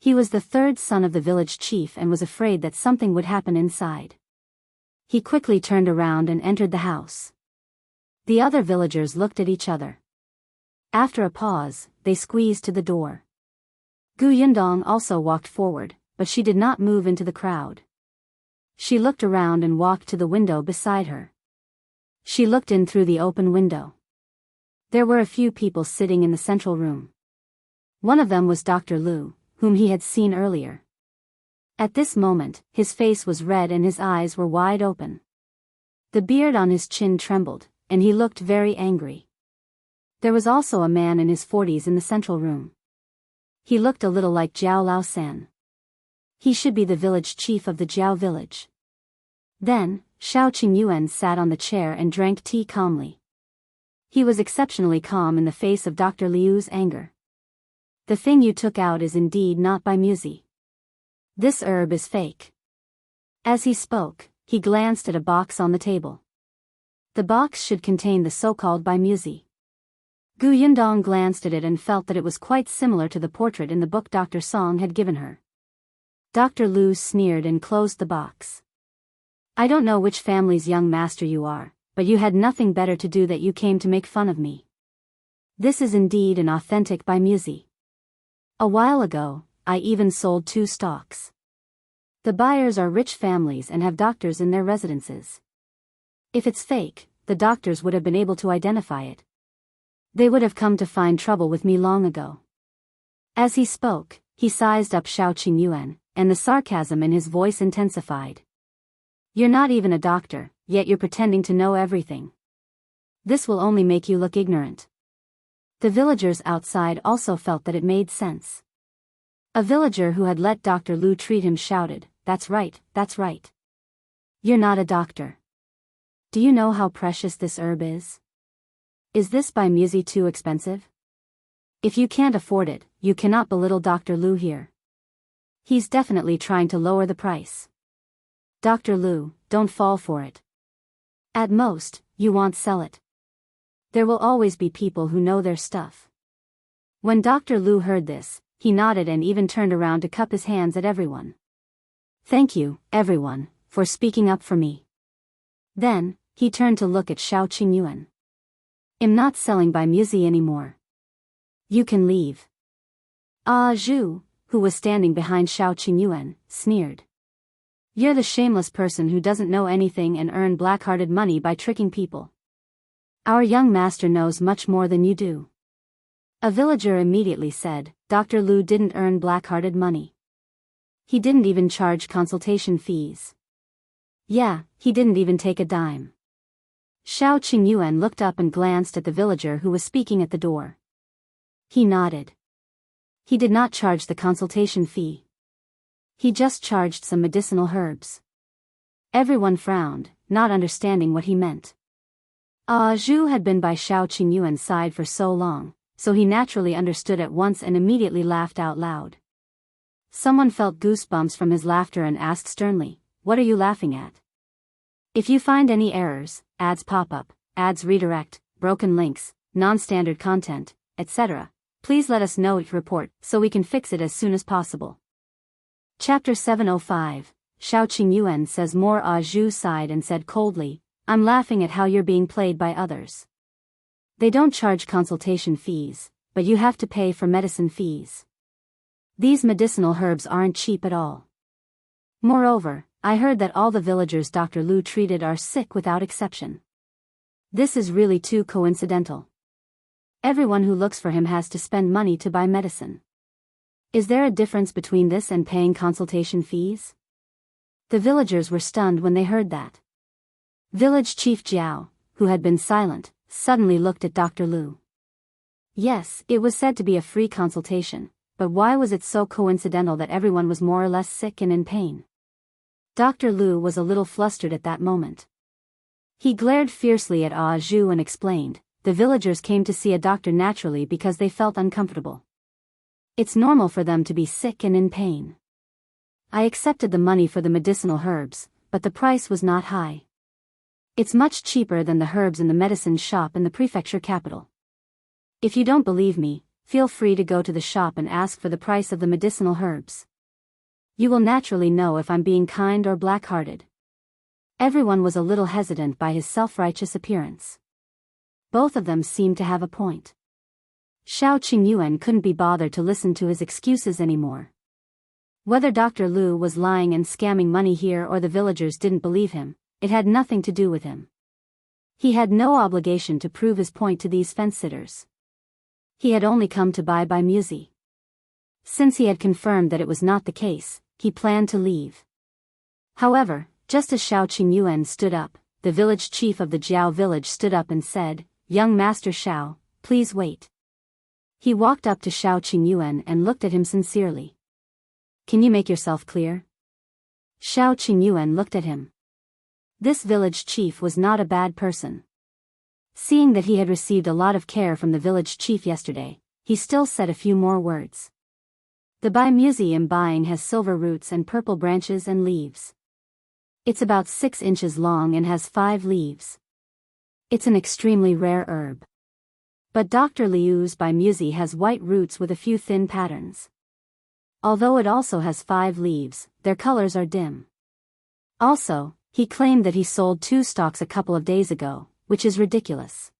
He was the third son of the village chief and was afraid that something would happen inside. He quickly turned around and entered the house. The other villagers looked at each other. After a pause, they squeezed to the door. Yundong also walked forward, but she did not move into the crowd. She looked around and walked to the window beside her. She looked in through the open window. There were a few people sitting in the central room. One of them was Dr. Lu, whom he had seen earlier. At this moment, his face was red and his eyes were wide open. The beard on his chin trembled, and he looked very angry. There was also a man in his 40s in the central room. He looked a little like Jiao Laosan. He should be the village chief of the Jiao village. Then, Shao Qingyuan sat on the chair and drank tea calmly. He was exceptionally calm in the face of Dr. Liu's anger. The thing you took out is indeed not by Musi. This herb is fake. As he spoke, he glanced at a box on the table. The box should contain the so-called by Musi. Yundong glanced at it and felt that it was quite similar to the portrait in the book Dr. Song had given her. Dr. Lu sneered and closed the box. I don't know which family's young master you are, but you had nothing better to do that you came to make fun of me. This is indeed an authentic by Musi. A while ago, I even sold 2 stocks. The buyers are rich families and have doctors in their residences. If it's fake, the doctors would have been able to identify it. They would have come to find trouble with me long ago. As he spoke, he sized up Shao Qingyuan, and the sarcasm in his voice intensified. You're not even a doctor, yet you're pretending to know everything. This will only make you look ignorant. The villagers outside also felt that it made sense. A villager who had let Dr. Lu treat him shouted, that's right, that's right. You're not a doctor. Do you know how precious this herb is? Is this by Musi too expensive? If you can't afford it, you cannot belittle Dr. Lu here. He's definitely trying to lower the price. Dr. Lu, don't fall for it. At most, you won't sell it. There will always be people who know their stuff. When Dr. Lu heard this, he nodded and even turned around to cup his hands at everyone. Thank you, everyone, for speaking up for me. Then, he turned to look at Shao Qingyuan. I'm not selling by Musi anymore. You can leave. Ah Zhu, who was standing behind Shao Qingyuan, sneered. You're the shameless person who doesn't know anything and earn black-hearted money by tricking people. Our young master knows much more than you do. A villager immediately said, Dr. Lu didn't earn black-hearted money. He didn't even charge consultation fees. Yeah, he didn't even take a dime. Shao Qingyuan looked up and glanced at the villager who was speaking at the door. He nodded. He did not charge the consultation fee. He just charged some medicinal herbs. Everyone frowned, not understanding what he meant. Zhu had been by Shao Qingyuan's side for so long, so he naturally understood at once and immediately laughed out loud. Someone felt goosebumps from his laughter and asked sternly, What are you laughing at? If you find any errors, ads pop up, ads redirect, broken links, non-standard content, etc., please let us know it report so we can fix it as soon as possible. Chapter 705, Shao Qingyuan says more. Zhu sighed and said coldly, I'm laughing at how you're being played by others. They don't charge consultation fees, but you have to pay for medicine fees. These medicinal herbs aren't cheap at all. Moreover, I heard that all the villagers Dr. Lu treated are sick without exception. This is really too coincidental. Everyone who looks for him has to spend money to buy medicine. Is there a difference between this and paying consultation fees? The villagers were stunned when they heard that. Village Chief Jiao, who had been silent, suddenly looked at Dr. Lu. Yes, it was said to be a free consultation, but why was it so coincidental that everyone was more or less sick and in pain? Dr. Lu was a little flustered at that moment. He glared fiercely at Ah Zhu and explained, the villagers came to see a doctor naturally because they felt uncomfortable. It's normal for them to be sick and in pain. I accepted the money for the medicinal herbs, but the price was not high. It's much cheaper than the herbs in the medicine shop in the prefecture capital. If you don't believe me, feel free to go to the shop and ask for the price of the medicinal herbs. You will naturally know if I'm being kind or black-hearted. Everyone was a little hesitant by his self-righteous appearance. Both of them seemed to have a point. Shao Qingyuan couldn't be bothered to listen to his excuses anymore. Whether Dr. Lu was lying and scamming money here or the villagers didn't believe him, it had nothing to do with him. He had no obligation to prove his point to these fence-sitters. He had only come to buy music. Since he had confirmed that it was not the case, he planned to leave. However, just as Shao Qingyuan stood up, the village chief of the Jiao village stood up and said, "Young Master Shao, please wait." He walked up to Shao Qingyuan and looked at him sincerely. "Can you make yourself clear?" Shao Qingyuan looked at him. This village chief was not a bad person. Seeing that he had received a lot of care from the village chief yesterday, he still said a few more words. The museum buying has silver roots and purple branches and leaves. It's about 6 inches long and has 5 leaves. It's an extremely rare herb. But Dr. Liu's musi has white roots with a few thin patterns. Although it also has 5 leaves, their colors are dim. Also, he claimed that he sold 2 stalks a couple of days ago, which is ridiculous.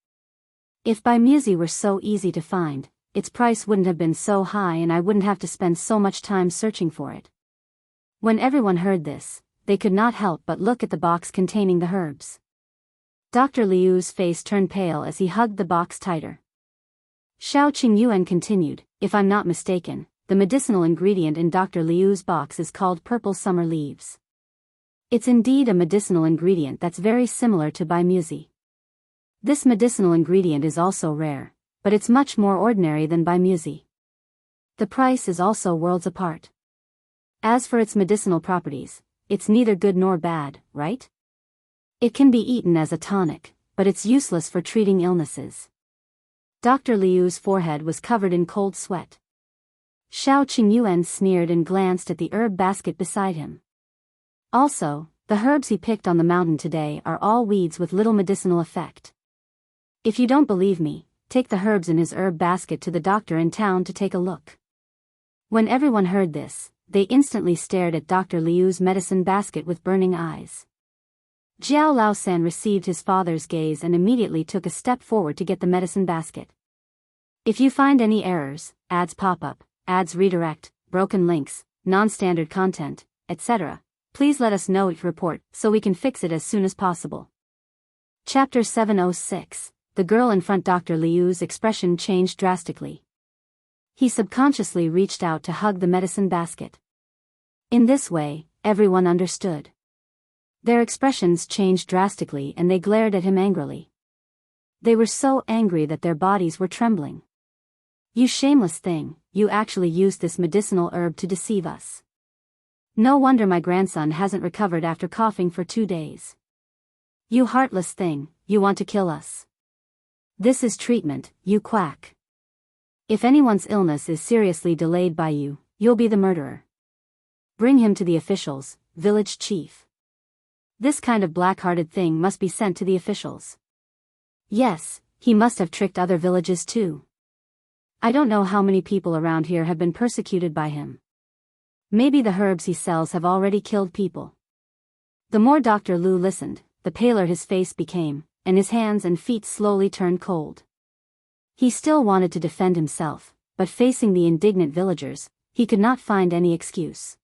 If musi were so easy to find, its price wouldn't have been so high and I wouldn't have to spend so much time searching for it. When everyone heard this, they could not help but look at the box containing the herbs. Dr. Liu's face turned pale as he hugged the box tighter. Shao Qingyuan continued, "If I'm not mistaken, the medicinal ingredient in Dr. Liu's box is called purple summer leaves. It's indeed a medicinal ingredient that's very similar to musi. This medicinal ingredient is also rare, but it's much more ordinary than musi. The price is also worlds apart. As for its medicinal properties, it's neither good nor bad, right? It can be eaten as a tonic, but it's useless for treating illnesses." Dr. Liu's forehead was covered in cold sweat. Shao Qingyuan sneered and glanced at the herb basket beside him. Also, the herbs he picked on the mountain today are all weeds with little medicinal effect. If you don't believe me, take the herbs in his herb basket to the doctor in town to take a look. When everyone heard this, they instantly stared at Dr. Liu's medicine basket with burning eyes. Jiao Laosan received his father's gaze and immediately took a step forward to get the medicine basket. "If you find any errors, ads pop up, ads redirect, broken links, non-standard content, etc., please let us know each report so we can fix it as soon as possible." Chapter 706. The girl in front. Dr. Liu's expression changed drastically. He subconsciously reached out to hug the medicine basket. In this way, everyone understood. Their expressions changed drastically and they glared at him angrily. They were so angry that their bodies were trembling. "You shameless thing, you actually used this medicinal herb to deceive us. No wonder my grandson hasn't recovered after coughing for 2 days. You heartless thing, you want to kill us. This is treatment, you quack. If anyone's illness is seriously delayed by you, you'll be the murderer. Bring him to the officials, village chief. This kind of black-hearted thing must be sent to the officials. Yes, he must have tricked other villages too. I don't know how many people around here have been persecuted by him. Maybe the herbs he sells have already killed people." The more Dr. Lu listened, the paler his face became, and his hands and feet slowly turned cold. He still wanted to defend himself, but facing the indignant villagers, he could not find any excuse.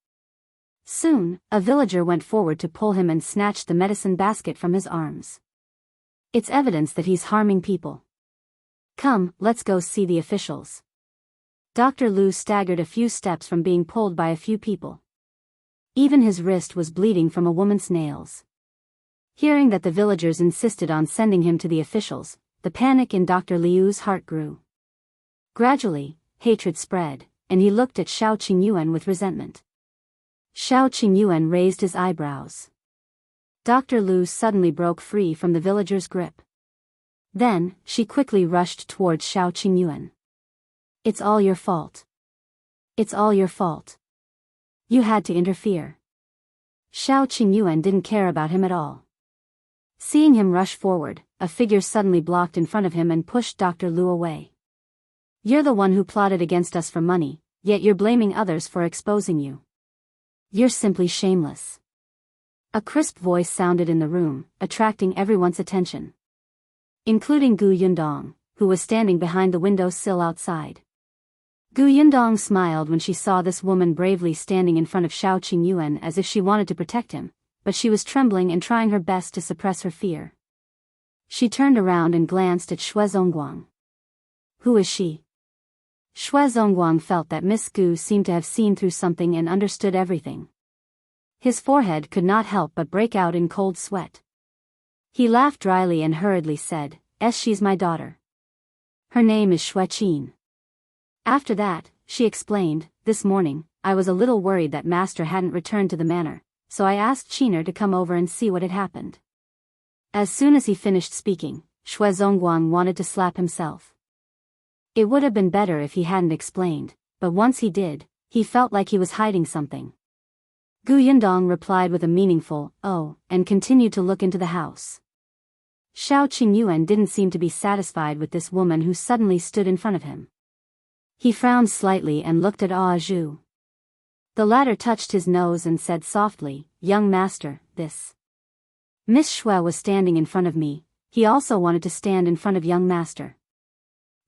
Soon, a villager went forward to pull him and snatched the medicine basket from his arms. It's evidence that he's harming people. Come, let's go see the officials. Dr. Lu staggered a few steps from being pulled by a few people. Even his wrist was bleeding from a woman's nails. Hearing that the villagers insisted on sending him to the officials, the panic in Dr. Liu's heart grew. Gradually, hatred spread, and he looked at Shao Qingyuan with resentment. Shao Qingyuan raised his eyebrows. Dr. Lu suddenly broke free from the villager's grip. Then, she quickly rushed towards Shao Qingyuan. It's all your fault. It's all your fault. You had to interfere. Shao Qingyuan didn't care about him at all. Seeing him rush forward, a figure suddenly blocked in front of him and pushed Dr. Lu away. You're the one who plotted against us for money, yet you're blaming others for exposing you. You're simply shameless. A crisp voice sounded in the room, attracting everyone's attention. Including Gu Yundong, who was standing behind the window sill outside. Gu Yundong smiled when she saw this woman bravely standing in front of Shao Qingyuan as if she wanted to protect him, but she was trembling and trying her best to suppress her fear. She turned around and glanced at Zongguang. Who is she? Zongguang felt that Miss Gu seemed to have seen through something and understood everything. His forehead could not help but break out in cold sweat. He laughed dryly and hurriedly said, she's my daughter. Her name is Qin. After that, she explained, this morning, I was a little worried that master hadn't returned to the manor, so I asked Qiner to come over and see what had happened. As soon as he finished speaking, Zongguang wanted to slap himself. It would have been better if he hadn't explained, but once he did, he felt like he was hiding something. Gu Yundong replied with a meaningful, oh, and continued to look into the house. Shao Qingyuan didn't seem to be satisfied with this woman who suddenly stood in front of him. He frowned slightly and looked at Zhu. The latter touched his nose and said softly, young master, this Miss Xue was standing in front of me, he also wanted to stand in front of young master.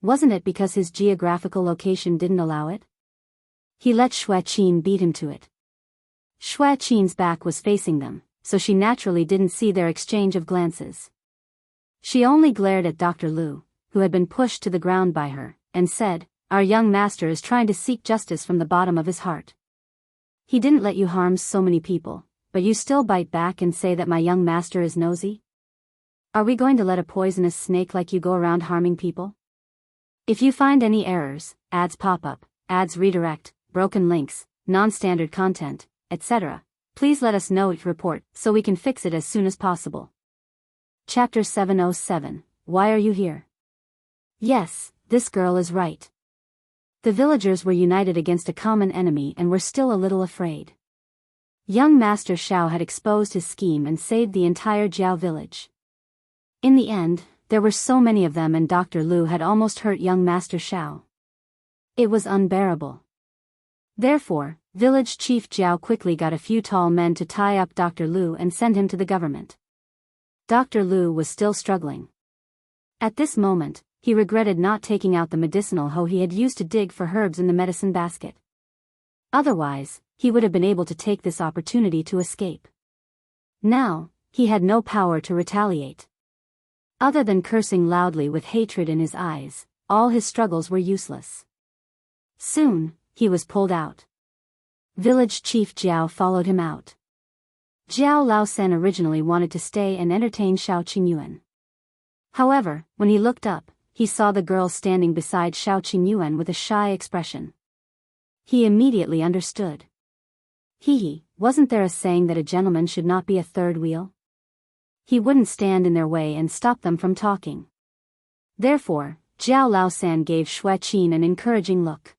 Wasn't it because his geographical location didn't allow it? He let Qin beat him to it. Qin's back was facing them, so she naturally didn't see their exchange of glances. She only glared at Dr. Lu, who had been pushed to the ground by her, and said, our young master is trying to seek justice from the bottom of his heart. He didn't let you harm so many people, but you still bite back and say that my young master is nosy? Are we going to let a poisonous snake like you go around harming people? If you find any errors, ads pop up, ads redirect, broken links, non-standard content, etc., please let us know each report so we can fix it as soon as possible. Chapter 707, Why are you here? Yes, this girl is right. The villagers were united against a common enemy and were still a little afraid. Young Master Shao had exposed his scheme and saved the entire Jiao village. In the end, there were so many of them and Dr. Lu had almost hurt young Master Shao. It was unbearable. Therefore, village chief Jiao quickly got a few tall men to tie up Dr. Lu and send him to the government. Dr. Lu was still struggling. At this moment, he regretted not taking out the medicinal hoe he had used to dig for herbs in the medicine basket. Otherwise, he would have been able to take this opportunity to escape. Now, he had no power to retaliate. Other than cursing loudly with hatred in his eyes, all his struggles were useless. Soon, he was pulled out. Village chief Jiao followed him out. Jiao Laosan originally wanted to stay and entertain Shao Qingyuan. However, when he looked up, he saw the girl standing beside Shao Qingyuan with a shy expression. He immediately understood. Wasn't there a saying that a gentleman should not be a third wheel? He wouldn't stand in their way and stop them from talking. Therefore, Jiao Laosan gave Qin an encouraging look.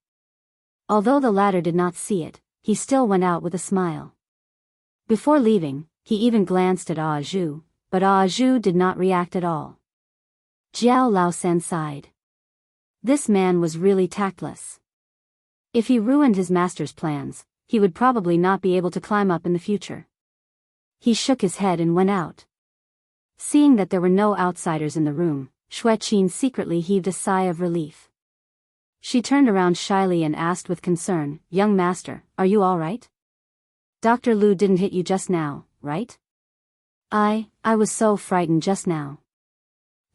Although the latter did not see it, he still went out with a smile. Before leaving, he even glanced at Zhu, but Zhu did not react at all. Jiao Laosan sighed. This man was really tactless. If he ruined his master's plans, he would probably not be able to climb up in the future. He shook his head and went out. Seeing that there were no outsiders in the room, Qin secretly heaved a sigh of relief. She turned around shyly and asked with concern, young master, are you all right? Dr. Lu didn't hit you just now, right? I was so frightened just now.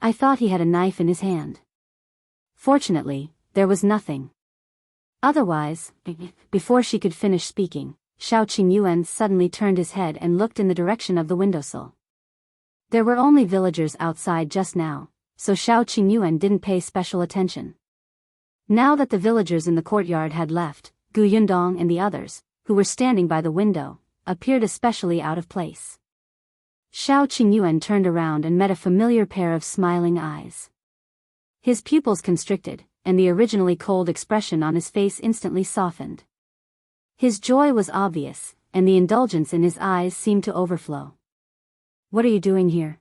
I thought he had a knife in his hand. Fortunately, there was nothing. Otherwise, before she could finish speaking, Shao Qingyuan suddenly turned his head and looked in the direction of the windowsill. There were only villagers outside just now, so Shao Qingyuan didn't pay special attention. Now that the villagers in the courtyard had left, Yundong and the others, who were standing by the window, appeared especially out of place. Shao Qingyuan turned around and met a familiar pair of smiling eyes. His pupils constricted, and the originally cold expression on his face instantly softened. His joy was obvious, and the indulgence in his eyes seemed to overflow. "What are you doing here?"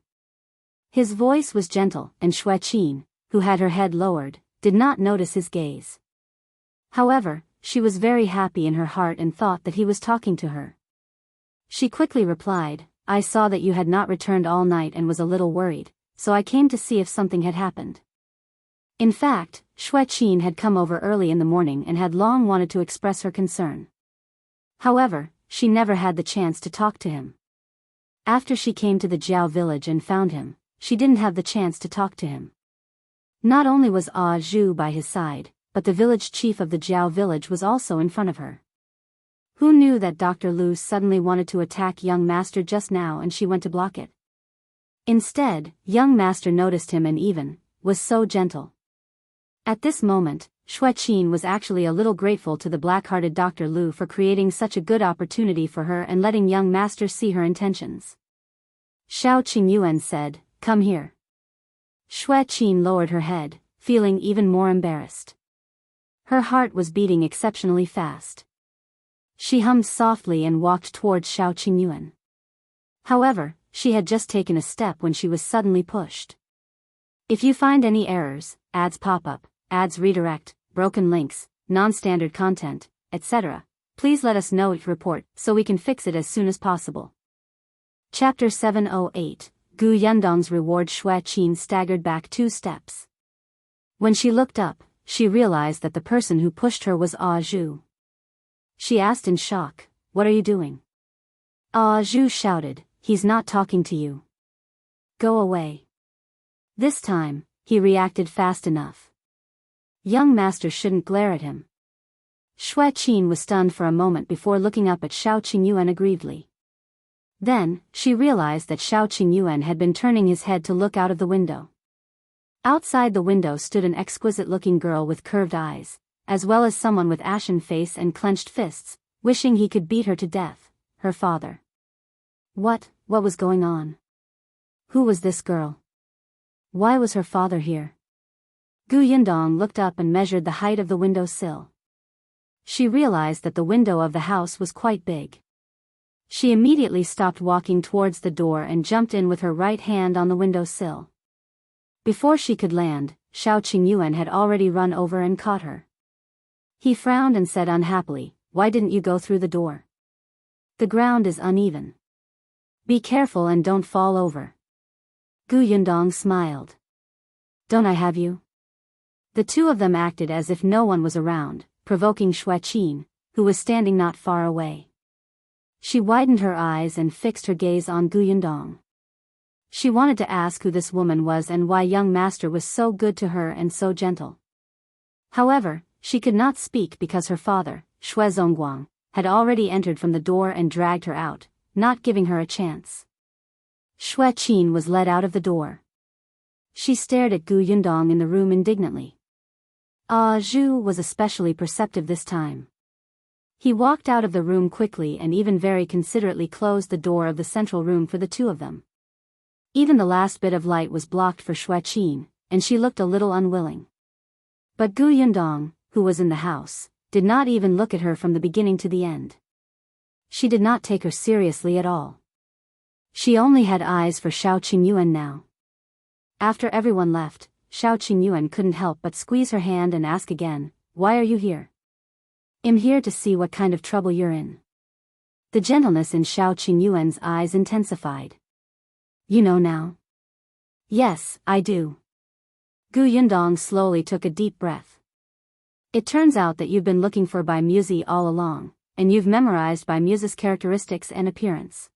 His voice was gentle, and Xue Qin, who had her head lowered, did not notice his gaze. However, she was very happy in her heart and thought that he was talking to her. She quickly replied, "I saw that you had not returned all night and was a little worried, so I came to see if something had happened." In fact, Xue Qin had come over early in the morning and had long wanted to express her concern. However, she never had the chance to talk to him. After she came to the Jiao village and found him, she didn't have the chance to talk to him. Not only was Ah Zhu by his side, but the village chief of the Jiao village was also in front of her. Who knew that Dr. Lu suddenly wanted to attack young master just now and she went to block it? Instead, young master noticed him and even was so gentle. At this moment, Xue Qin was actually a little grateful to the black-hearted Dr. Lu for creating such a good opportunity for her and letting young master see her intentions. Shao Qingyuan said, "Come here." Xue Qin lowered her head, feeling even more embarrassed. Her heart was beating exceptionally fast. She hummed softly and walked towards Shao Qingyuan. However, she had just taken a step when she was suddenly pushed. If you find any errors, ads pop up, ads redirect, broken links, non-standard content, etc., please let us know it report so we can fix it as soon as possible. Chapter 708, Gu Yundong's Reward. Xue Qin staggered back 2 steps. When she looked up, she realized that the person who pushed her was Ah Zhu. She asked in shock, "What are you doing?" Ah Zhu shouted, "He's not talking to you. Go away." This time, he reacted fast enough. Young master shouldn't glare at him. Xue Qin was stunned for a moment before looking up at Shao Qingyuan aggrievedly. Then, she realized that Shao Qingyuan had been turning his head to look out of the window. Outside the window stood an exquisite-looking girl with curved eyes, as well as someone with ashen face and clenched fists, wishing he could beat her to death, her father. What was going on? Who was this girl? Why was her father here? Gu Yundong looked up and measured the height of the window sill. She realized that the window of the house was quite big. She immediately stopped walking towards the door and jumped in with her right hand on the window sill. Before she could land, Shao Qingyuan had already run over and caught her. He frowned and said unhappily, "Why didn't you go through the door? The ground is uneven. Be careful and don't fall over." Gu Yundong smiled. "Don't I have you?" The two of them acted as if no one was around, provoking Xue Qin, who was standing not far away. She widened her eyes and fixed her gaze on Gu Yundong. She wanted to ask who this woman was and why young master was so good to her and so gentle. However, she could not speak because her father, Zongguang, had already entered from the door and dragged her out, not giving her a chance. Xue Qin was led out of the door. She stared at Gu Yundong in the room indignantly. Ah Zhu was especially perceptive this time. He walked out of the room quickly and even very considerately closed the door of the central room for the two of them. Even the last bit of light was blocked for Xue Qin, and she looked a little unwilling. But Gu Yundong, who was in the house, did not even look at her from the beginning to the end. She did not take her seriously at all. She only had eyes for Shao Qingyuan now. After everyone left, Shao Qingyuan couldn't help but squeeze her hand and ask again, "Why are you here?" "I'm here to see what kind of trouble you're in." The gentleness in Shao Qingyuan's eyes intensified. "You know now?" "Yes, I do." Gu Yundong slowly took a deep breath. "It turns out that you've been looking for Bai Muzi all along, and you've memorized Bai Muse's characteristics and appearance.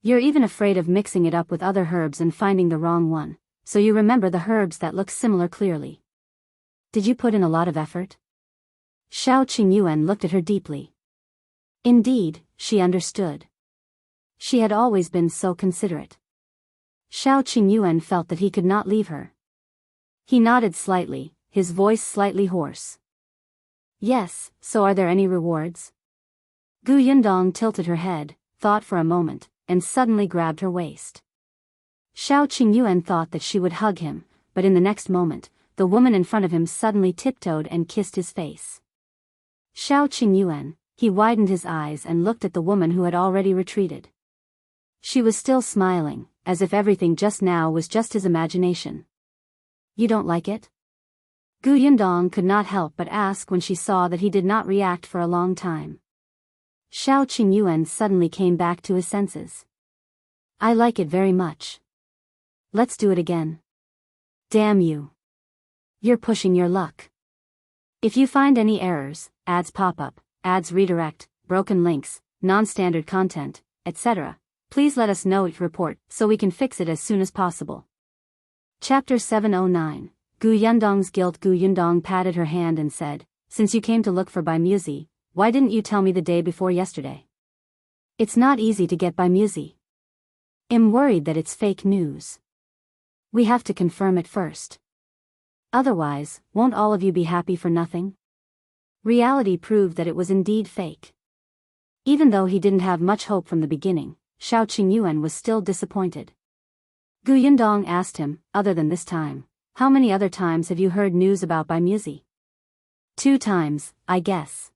You're even afraid of mixing it up with other herbs and finding the wrong one, so you remember the herbs that look similar clearly. Did you put in a lot of effort? Shao Qingyuan looked at her deeply. Indeed, she understood. She had always been so considerate. Shao Qingyuan felt that he could not leave her. He nodded slightly, his voice slightly hoarse. Yes, so are there any rewards? Gu Yundong tilted her head, thought for a moment, and suddenly grabbed her waist. Shao Qingyuan thought that she would hug him, but in the next moment, the woman in front of him suddenly tiptoed and kissed his face. Shao Qingyuan, he widened his eyes and looked at the woman who had already retreated. She was still smiling, as if everything just now was just his imagination. You don't like it? Gu Yundong could not help but ask when she saw that he did not react for a long time. Shao Qingyuan suddenly came back to his senses. I like it very much. Let's do it again. Damn you. You're pushing your luck. If you find any errors, ads pop up, ads redirect, broken links, non-standard content, etc., please let us know it report so we can fix it as soon as possible. Chapter 709, Gu Yundong's Guilt. Gu Yundong patted her hand and said, since you came to look for Bai Muse, why didn't you tell me the day before yesterday? It's not easy to get Bai Muse. I'm worried that it's fake news. We have to confirm it first. Otherwise, won't all of you be happy for nothing? Reality proved that it was indeed fake. Even though he didn't have much hope from the beginning, Shao Qingyuan was still disappointed. Gu Yundong asked him, other than this time, how many other times have you heard news about Bai Muse? 2 times, I guess.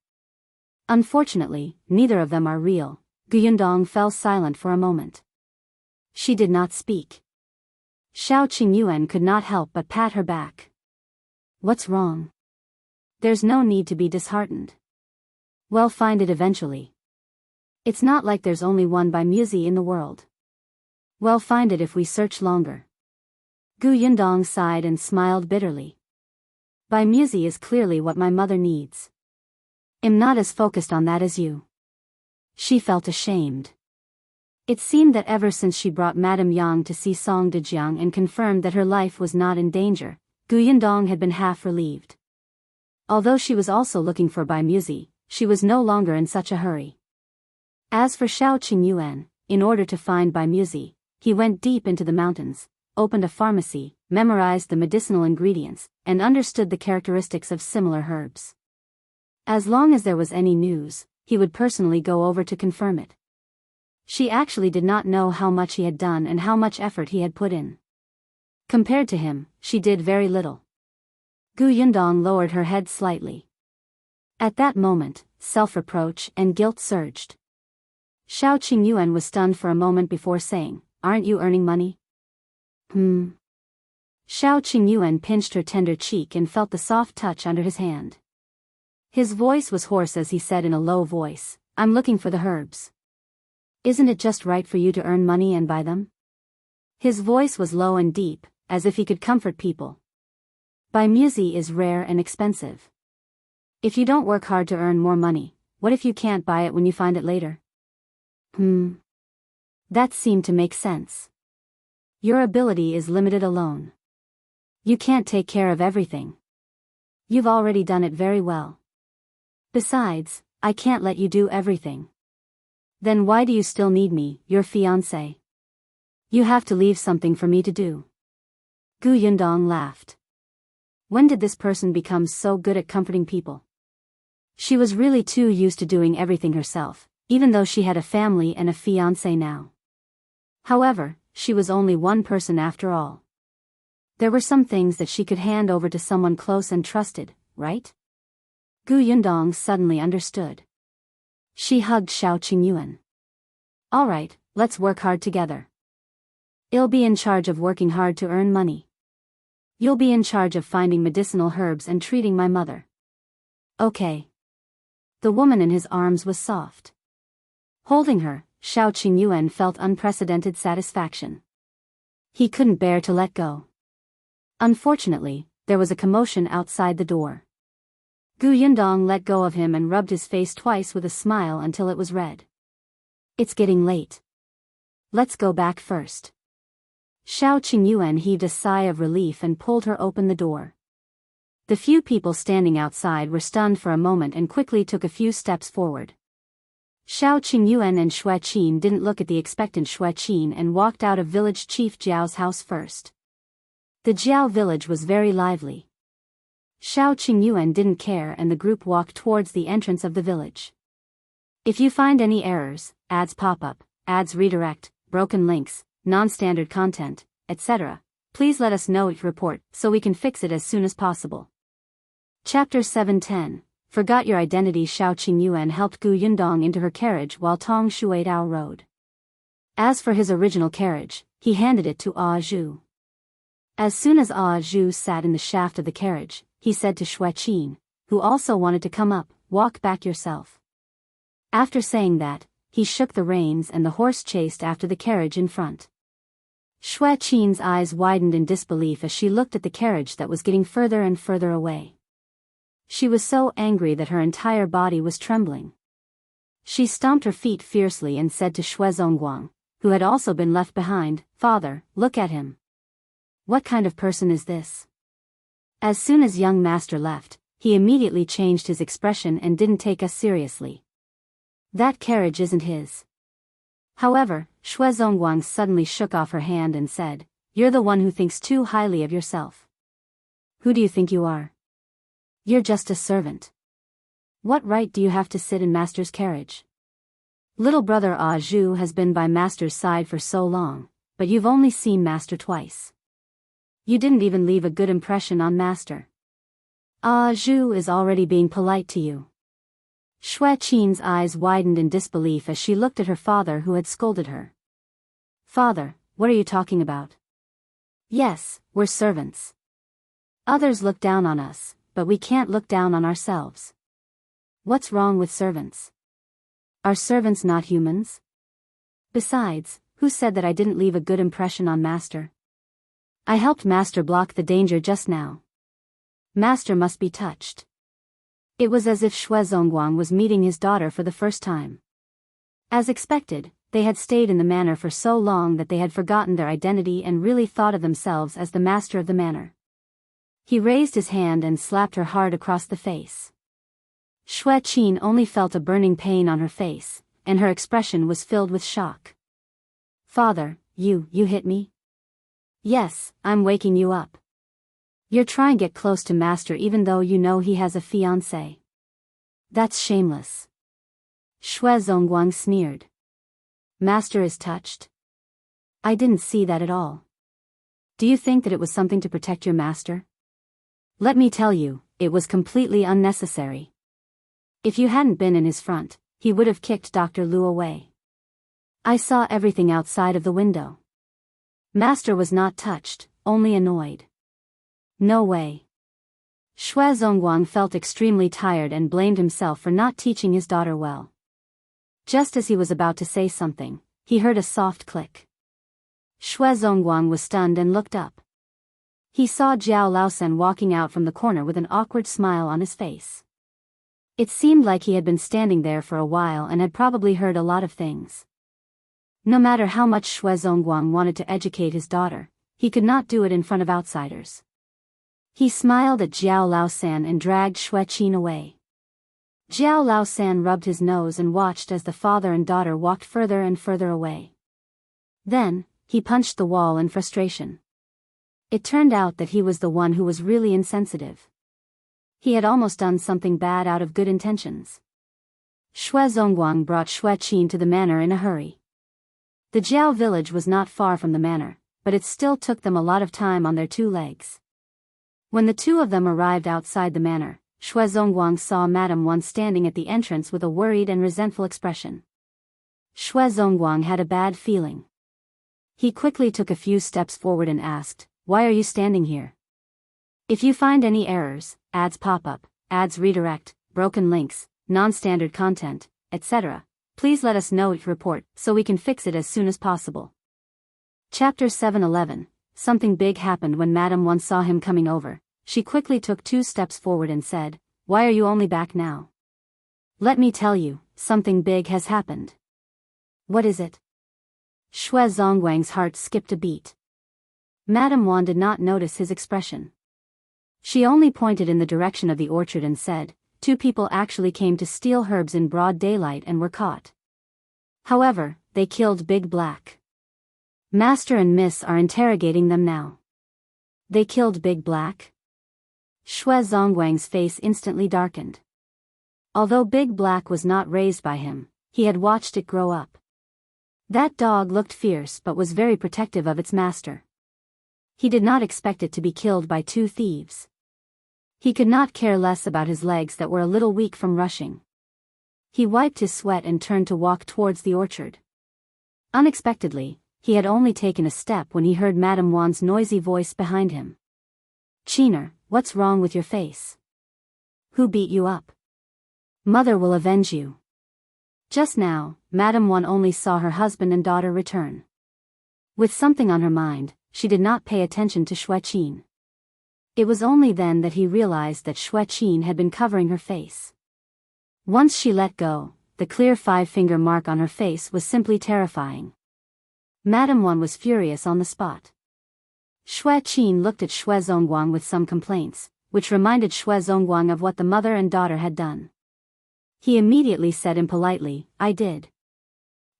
Unfortunately, neither of them are real. Gu Yundong fell silent for a moment. She did not speak. Shao Qingyuan could not help but pat her back. What's wrong? There's no need to be disheartened. We'll find it eventually. It's not like there's only one Bai Muse in the world. We'll find it if we search longer. Gu Yundong sighed and smiled bitterly. Bai Muse is clearly what my mother needs. I'm not as focused on that as you. She felt ashamed. It seemed that ever since she brought Madame Yang to see Song Dejiang and confirmed that her life was not in danger, Gu Yundong had been half relieved. Although she was also looking for Bai Muse, she was no longer in such a hurry. As for Shao Qingyuan, in order to find Bai Muse, he went deep into the mountains, opened a pharmacy, memorized the medicinal ingredients, and understood the characteristics of similar herbs. As long as there was any news, he would personally go over to confirm it. She actually did not know how much he had done and how much effort he had put in. Compared to him, she did very little. Gu Yundong lowered her head slightly. At that moment, self-reproach and guilt surged. Shao Qingyuan was stunned for a moment before saying, aren't you earning money? Shao Qingyuan pinched her tender cheek and felt the soft touch under his hand. His voice was hoarse as he said in a low voice, I'm looking for the herbs. Isn't it just right for you to earn money and buy them? His voice was low and deep, as if he could comfort people. Bai Muse is rare and expensive. If you don't work hard to earn more money, what if you can't buy it when you find it later? That seemed to make sense. Your ability is limited alone. You can't take care of everything. You've already done it very well. Besides, I can't let you do everything. Then why do you still need me, your fiancé? You have to leave something for me to do. Gu Yundong laughed. When did this person become so good at comforting people? She was really too used to doing everything herself, even though she had a family and a fiancé now. However, she was only one person after all. There were some things that she could hand over to someone close and trusted, right? Gu Yundong suddenly understood. She hugged Shao Qingyuan. All right, let's work hard together. I'll be in charge of working hard to earn money. You'll be in charge of finding medicinal herbs and treating my mother. Okay. The woman in his arms was soft. Holding her, Shao Qingyuan felt unprecedented satisfaction. He couldn't bear to let go. Unfortunately, there was a commotion outside the door. Gu Yundong let go of him and rubbed his face twice with a smile until it was red. It's getting late. Let's go back first. Shao Qingyuan heaved a sigh of relief and pulled her open the door. The few people standing outside were stunned for a moment and quickly took a few steps forward. Shao Qingyuan and Xue Qin didn't look at the expectant Xue Qin and walked out of village chief Jiao's house first. The Jiao village was very lively. Shao Qingyuan didn't care and the group walked towards the entrance of the village. If you find any errors, ads pop up, ads redirect, broken links, non-standard content, etc., please let us know it report so we can fix it as soon as possible. Chapter 710. Forgot your identity. Shao Qingyuan helped Gu Yundong into her carriage while Tong Shuidao rode. As for his original carriage, he handed it to Ah Zhu. As soon as Ah Zhu sat in the shaft of the carriage, he said to Xue Qin, who also wanted to come up, walk back yourself. After saying that, he shook the reins and the horse chased after the carriage in front. Xue Qin's eyes widened in disbelief as she looked at the carriage that was getting further and further away. She was so angry that her entire body was trembling. She stomped her feet fiercely and said to Zongguang, who had also been left behind, "Father, look at him. What kind of person is this?" As soon as young master left, he immediately changed his expression and didn't take us seriously. That carriage isn't his. However, Zongguang suddenly shook off her hand and said, "You're the one who thinks too highly of yourself. Who do you think you are? You're just a servant. What right do you have to sit in master's carriage? Little brother Ah Zhu has been by master's side for so long, but you've only seen master twice. You didn't even leave a good impression on master. Ah Zhu is already being polite to you." Xue Qin's eyes widened in disbelief as she looked at her father who had scolded her. "Father, what are you talking about? Yes, we're servants. Others look down on us, but we can't look down on ourselves. What's wrong with servants? Are servants not humans? Besides, who said that I didn't leave a good impression on master? I helped master block the danger just now. Master must be touched." It was as if Zongguang was meeting his daughter for the first time. As expected, they had stayed in the manor for so long that they had forgotten their identity and really thought of themselves as the master of the manor. He raised his hand and slapped her hard across the face. Xue Qin only felt a burning pain on her face, and her expression was filled with shock. "Father, you hit me?" "Yes, I'm waking you up. You're trying to get close to master even though you know he has a fiancée. That's shameless." Zongguang sneered. "Master is touched? I didn't see that at all. Do you think that it was something to protect your master? Let me tell you, it was completely unnecessary. If you hadn't been in his front, he would have kicked Dr. Lu away. I saw everything outside of the window. Master was not touched, only annoyed." "No way." Zongguang felt extremely tired and blamed himself for not teaching his daughter well. Just as he was about to say something, he heard a soft click. Zongguang was stunned and looked up. He saw Jiao Laosen walking out from the corner with an awkward smile on his face. It seemed like he had been standing there for a while and had probably heard a lot of things. No matter how much Zongguang wanted to educate his daughter, he could not do it in front of outsiders. He smiled at Jiao Laosan and dragged Xue Qin away. Jiao Laosan rubbed his nose and watched as the father and daughter walked further and further away. Then, he punched the wall in frustration. It turned out that he was the one who was really insensitive. He had almost done something bad out of good intentions. Zongguang brought Xue Qin to the manor in a hurry. The Jiao village was not far from the manor, but it still took them a lot of time on their two legs. When the two of them arrived outside the manor, Zongguang saw Madame Wan standing at the entrance with a worried and resentful expression. Zongguang had a bad feeling. He quickly took a few steps forward and asked, "Why are you standing here? If you find any errors, ads pop up, ads redirect, broken links, non-standard content, etc., please let us know it report so we can fix it as soon as possible." Chapter 711. Something big happened when Madame Wan saw him coming over. She quickly took 2 steps forward and said, why are you only back now? Let me tell you, something big has happened. What is it? Shui Zongguang's heart skipped a beat. Madame Wan did not notice his expression. She only pointed in the direction of the orchard and said, 2 people actually came to steal herbs in broad daylight and were caught. However, they killed Big Black. Master and Miss are interrogating them now. They killed Big Black? Shui Zongguang's face instantly darkened. Although Big Black was not raised by him, he had watched it grow up. That dog looked fierce but was very protective of its master. He did not expect it to be killed by 2 thieves. He could not care less about his legs that were a little weak from rushing. He wiped his sweat and turned to walk towards the orchard. Unexpectedly, he had only taken a step when he heard Madame Wan's noisy voice behind him. Qiner, what's wrong with your face? Who beat you up? Mother will avenge you. Just now, Madame Wan only saw her husband and daughter return. With something on her mind, she did not pay attention to Shui Qin. It was only then that he realized that Shui Qin had been covering her face. Once she let go, the clear 5-finger mark on her face was simply terrifying. Madame Wan was furious on the spot. Shui Qin looked at Shui Zongguang with some complaints, which reminded Shui Zongguang of what the mother and daughter had done. He immediately said impolitely, I did.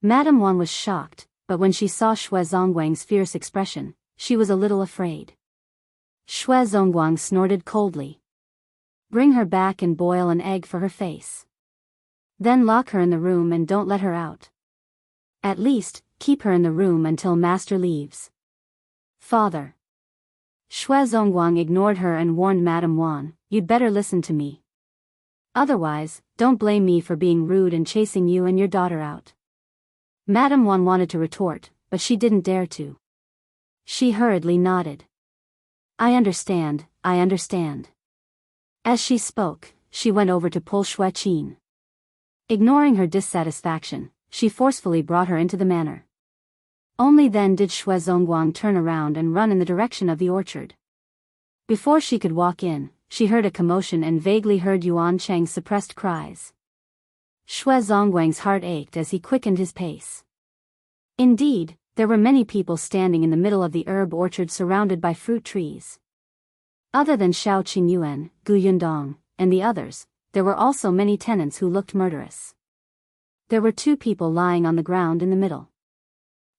Madame Wan was shocked, but when she saw Shui Zongguang's fierce expression, she was a little afraid. Shui Zongguang snorted coldly. Bring her back and boil an egg for her face. Then lock her in the room and don't let her out. At least, keep her in the room until master leaves. Father. Shui Zongguang ignored her and warned Madame Wan, you'd better listen to me. Otherwise, don't blame me for being rude and chasing you and your daughter out. Madame Wan wanted to retort, but she didn't dare to. She hurriedly nodded. I understand, I understand. As she spoke, she went over to pull Shui Qin. Ignoring her dissatisfaction, she forcefully brought her into the manor. Only then did Shui Zongguang turn around and run in the direction of the orchard. Before she could walk in, she heard a commotion and vaguely heard Yuan Cheng's suppressed cries. Shui Zongguang's heart ached as he quickened his pace. Indeed, there were many people standing in the middle of the herb orchard surrounded by fruit trees. Other than Shao Qingyuan, Yundong, and the others, there were also many tenants who looked murderous. There were 2 people lying on the ground in the middle.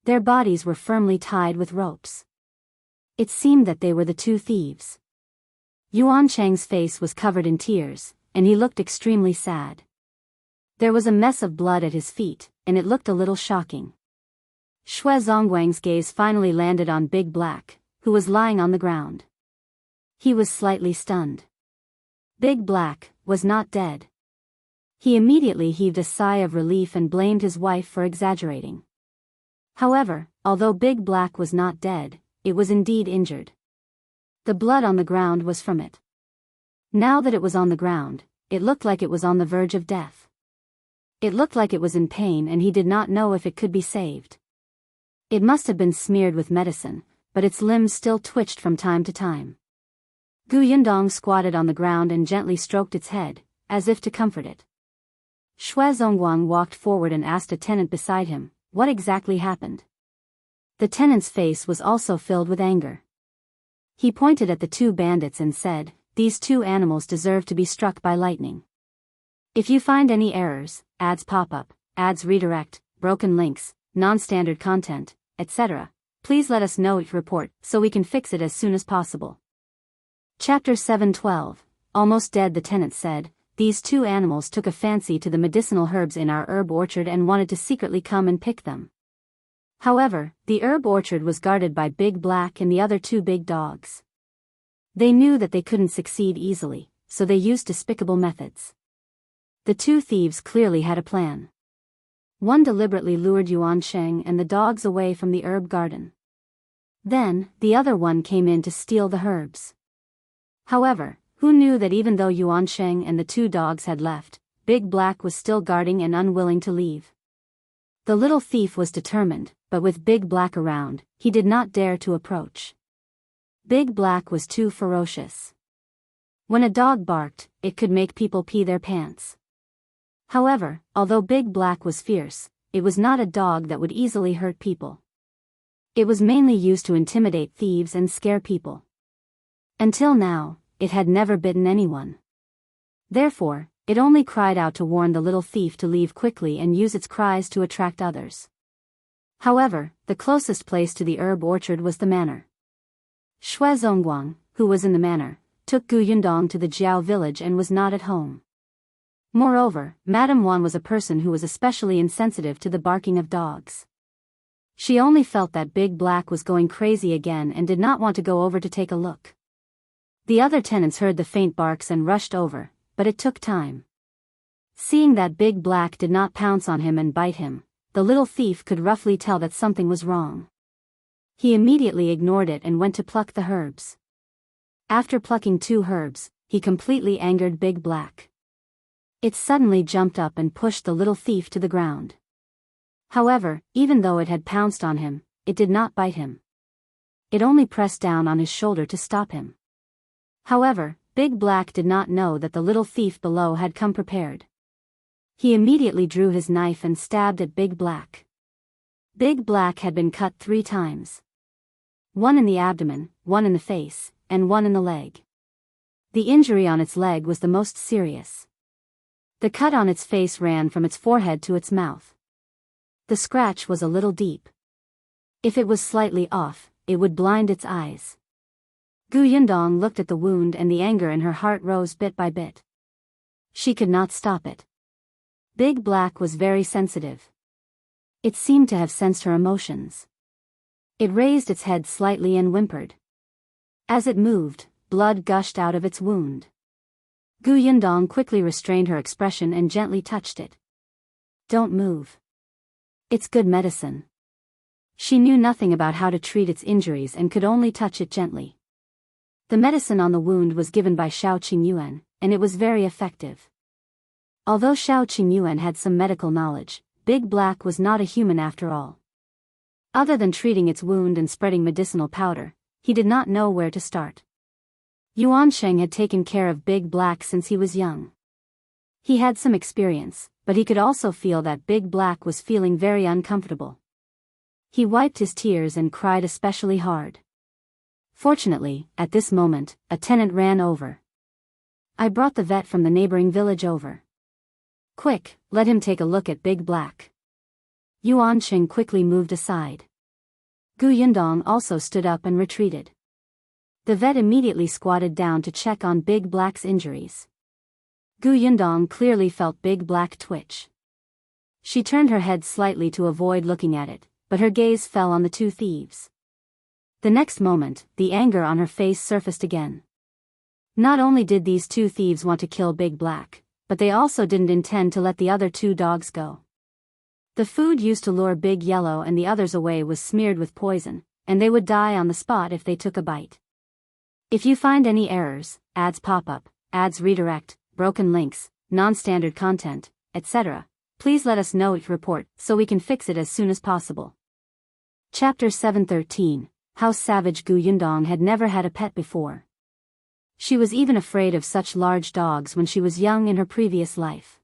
Their bodies were firmly tied with ropes. It seemed that they were the 2 thieves. Yuan Cheng's face was covered in tears, and he looked extremely sad. There was a mess of blood at his feet, and it looked a little shocking. Shui Zongguang's gaze finally landed on Big Black, who was lying on the ground. He was slightly stunned. Big Black was not dead. He immediately heaved a sigh of relief and blamed his wife for exaggerating. However, although Big Black was not dead, it was indeed injured. The blood on the ground was from it. Now that it was on the ground, it looked like it was on the verge of death. It looked like it was in pain and he did not know if it could be saved. It must have been smeared with medicine, but its limbs still twitched from time to time. Yundong squatted on the ground and gently stroked its head, as if to comfort it. Shui Zongguang walked forward and asked a tenant beside him, what exactly happened? The tenant's face was also filled with anger. He pointed at the 2 bandits and said, these 2 animals deserve to be struck by lightning. If you find any errors, ads pop up, ads redirect, broken links, non-standard content, etc., please let us know each report so we can fix it as soon as possible. Chapter 7:12. Almost dead. The tenant said, these 2 animals took a fancy to the medicinal herbs in our herb orchard and wanted to secretly come and pick them. However, the herb orchard was guarded by Big Black and the other 2 big dogs. They knew that they couldn't succeed easily, so they used despicable methods. The 2 thieves clearly had a plan. One deliberately lured Yuan Cheng and the dogs away from the herb garden. Then, the other one came in to steal the herbs. However, who knew that even though Yuan Cheng and the 2 dogs had left, Big Black was still guarding and unwilling to leave. The little thief was determined, but with Big Black around, he did not dare to approach. Big Black was too ferocious. When a dog barked, it could make people pee their pants. However, although Big Black was fierce, it was not a dog that would easily hurt people. It was mainly used to intimidate thieves and scare people. Until now, it had never bitten anyone. Therefore, it only cried out to warn the little thief to leave quickly and use its cries to attract others. However, the closest place to the herb orchard was the manor. Zongguang, who was in the manor, took Yundong to the Jiao village and was not at home. Moreover, Madame Wan was a person who was especially insensitive to the barking of dogs. She only felt that Big Black was going crazy again and did not want to go over to take a look. The other tenants heard the faint barks and rushed over, but it took time. Seeing that Big Black did not pounce on him and bite him, the little thief could roughly tell that something was wrong. He immediately ignored it and went to pluck the herbs. After plucking 2 herbs, he completely angered Big Black. It suddenly jumped up and pushed the little thief to the ground. However, even though it had pounced on him, it did not bite him. It only pressed down on his shoulder to stop him. However, Big Black did not know that the little thief below had come prepared. He immediately drew his knife and stabbed at Big Black. Big Black had been cut 3 times. 1 in the abdomen, 1 in the face, and 1 in the leg. The injury on its leg was the most serious. The cut on its face ran from its forehead to its mouth. The scratch was a little deep. If it was slightly off, it would blind its eyes. Yundong looked at the wound and the anger in her heart rose bit by bit. She could not stop it. Big Black was very sensitive. It seemed to have sensed her emotions. It raised its head slightly and whimpered. As it moved, blood gushed out of its wound. Yundong quickly restrained her expression and gently touched it. "Don't move. It's good medicine." She knew nothing about how to treat its injuries and could only touch it gently. The medicine on the wound was given by Shao Qingyuan, and it was very effective. Although Shao Qingyuan had some medical knowledge, Big Black was not a human after all. Other than treating its wound and spreading medicinal powder, he did not know where to start. Yuansheng had taken care of Big Black since he was young. He had some experience, but he could also feel that Big Black was feeling very uncomfortable. He wiped his tears and cried especially hard. Fortunately, at this moment, a tenant ran over. "I brought the vet from the neighboring village over. Quick, let him take a look at Big Black." Yuansheng quickly moved aside. Yundong also stood up and retreated. The vet immediately squatted down to check on Big Black's injuries. Yundong clearly felt Big Black twitch. She turned her head slightly to avoid looking at it, but her gaze fell on the 2 thieves. The next moment, the anger on her face surfaced again. Not only did these 2 thieves want to kill Big Black, but they also didn't intend to let the other 2 dogs go. The food used to lure Big Yellow and the others away was smeared with poison, and they would die on the spot if they took a bite. If you find any errors, ads pop up, ads redirect, broken links, non-standard content, etc., please let us know your report so we can fix it as soon as possible. Chapter 713, How Savage Yundong had never had a pet before. She was even afraid of such large dogs when she was young in her previous life.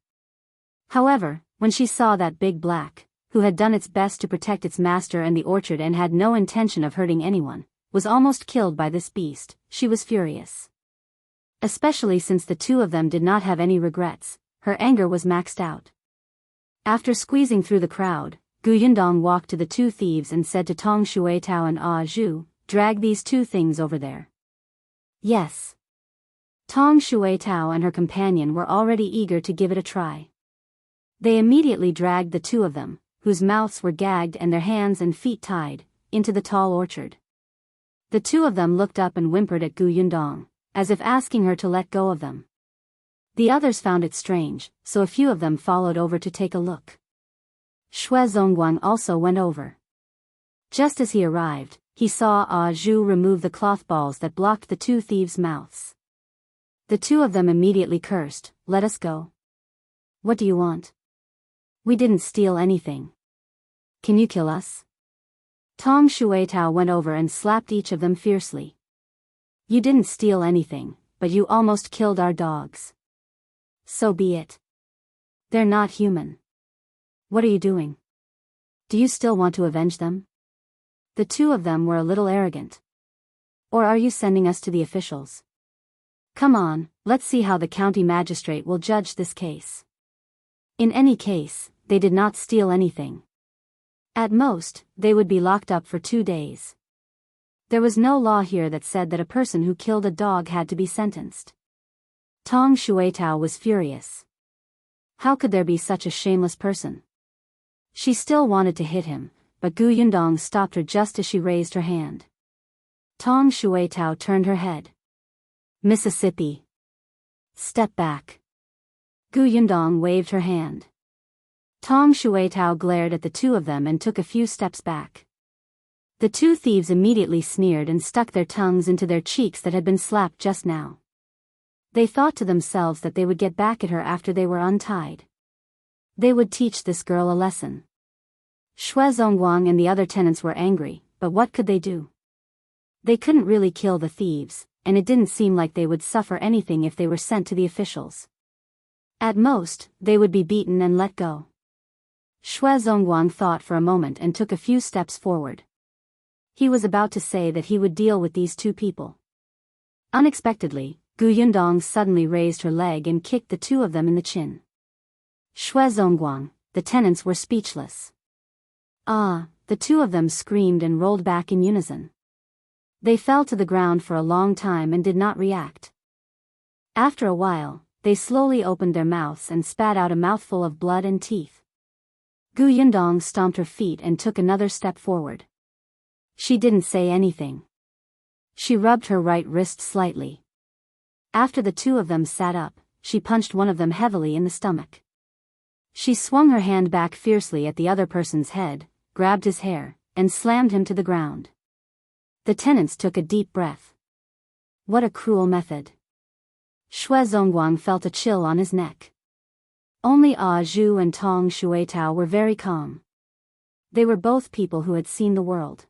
However, when she saw that Big Black, who had done its best to protect its master and the orchard and had no intention of hurting anyone, was almost killed by this beast, she was furious. Especially since the 2 of them did not have any regrets, her anger was maxed out. After squeezing through the crowd, Yundong walked to the 2 thieves and said to Tong Shuitao and Zhu, "Drag these 2 things over there." Yes. Tong Shuitao and her companion were already eager to give it a try. They immediately dragged the 2 of them, whose mouths were gagged and their hands and feet tied, into the tall orchard. The 2 of them looked up and whimpered at Yundong, as if asking her to let go of them. The others found it strange, so a few of them followed over to take a look. Zongguang also went over. Just as he arrived, he saw Zhu remove the cloth balls that blocked the 2 thieves' mouths. The 2 of them immediately cursed, "Let us go. What do you want? We didn't steal anything. Can you kill us?" Tong Shuitao went over and slapped each of them fiercely. "You didn't steal anything, but you almost killed our dogs. So be it. They're not human. What are you doing? Do you still want to avenge them? The two of them were a little arrogant. Or are you sending us to the officials? Come on, let's see how the county magistrate will judge this case. In any case, they did not steal anything. At most, they would be locked up for 2 days. There was no law here that said that a person who killed a dog had to be sentenced. Tong Shuitao was furious. How could there be such a shameless person? She still wanted to hit him, but Gu Yundong stopped her just as she raised her hand. Tong Shuitao turned her head. Mississippi. Step back. Gu Yundong waved her hand. Tong Shuitao glared at the two of them and took a few steps back. The two thieves immediately sneered and stuck their tongues into their cheeks that had been slapped just now. They thought to themselves that they would get back at her after they were untied. They would teach this girl a lesson. Zongguang and the other tenants were angry, but what could they do? They couldn't really kill the thieves, and it didn't seem like they would suffer anything if they were sent to the officials. At most, they would be beaten and let go. Zongguang thought for a moment and took a few steps forward. He was about to say that he would deal with these two people. Unexpectedly, Gu Yundong suddenly raised her leg and kicked the two of them in the chin. Zongguang, the tenants were speechless. The two of them screamed and rolled back in unison. They fell to the ground for a long time and did not react. After a while, they slowly opened their mouths and spat out a mouthful of blood and teeth. Gu Yundong stomped her feet and took another step forward. She didn't say anything. She rubbed her right wrist slightly. After the two of them sat up, she punched one of them heavily in the stomach. She swung her hand back fiercely at the other person's head, grabbed his hair, and slammed him to the ground. The tenants took a deep breath. What a cruel method. Zongguang felt a chill on his neck. Only Zhu and Tong Shuitao were very calm. They were both people who had seen the world.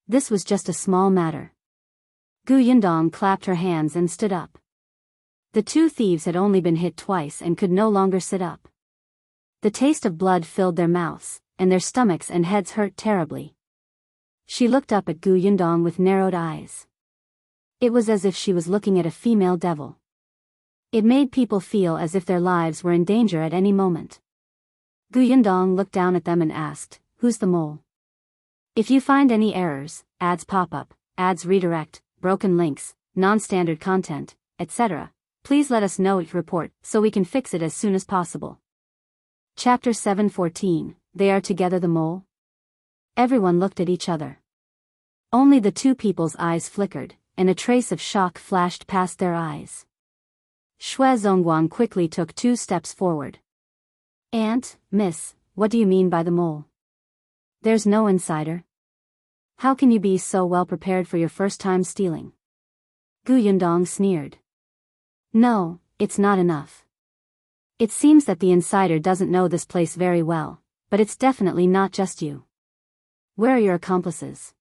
This was just a small matter. Gu Yundong clapped her hands and stood up. The two thieves had only been hit twice and could no longer sit up. The taste of blood filled their mouths, and their stomachs and heads hurt terribly. She looked up at Gu Yundong with narrowed eyes. It was as if she was looking at a female devil. It made people feel as if their lives were in danger at any moment. Gu Yundong looked down at them and asked, "Who's the mole? If you find any errors, ads pop up, ads redirect, broken links, non-standard content, etc., please let us know each report so we can fix it as soon as possible." Chapter 7:14, They Are Together the Mole? Everyone looked at each other. Only the two people's eyes flickered, and a trace of shock flashed past their eyes. Zongguang quickly took 2 steps forward. "Aunt, miss, what do you mean by the mole? There's no insider. How can you be so well prepared for your first time stealing?" Gu Yundong sneered. "No, it's not enough. It seems that the insider doesn't know this place very well, but it's definitely not just you. Where are your accomplices?"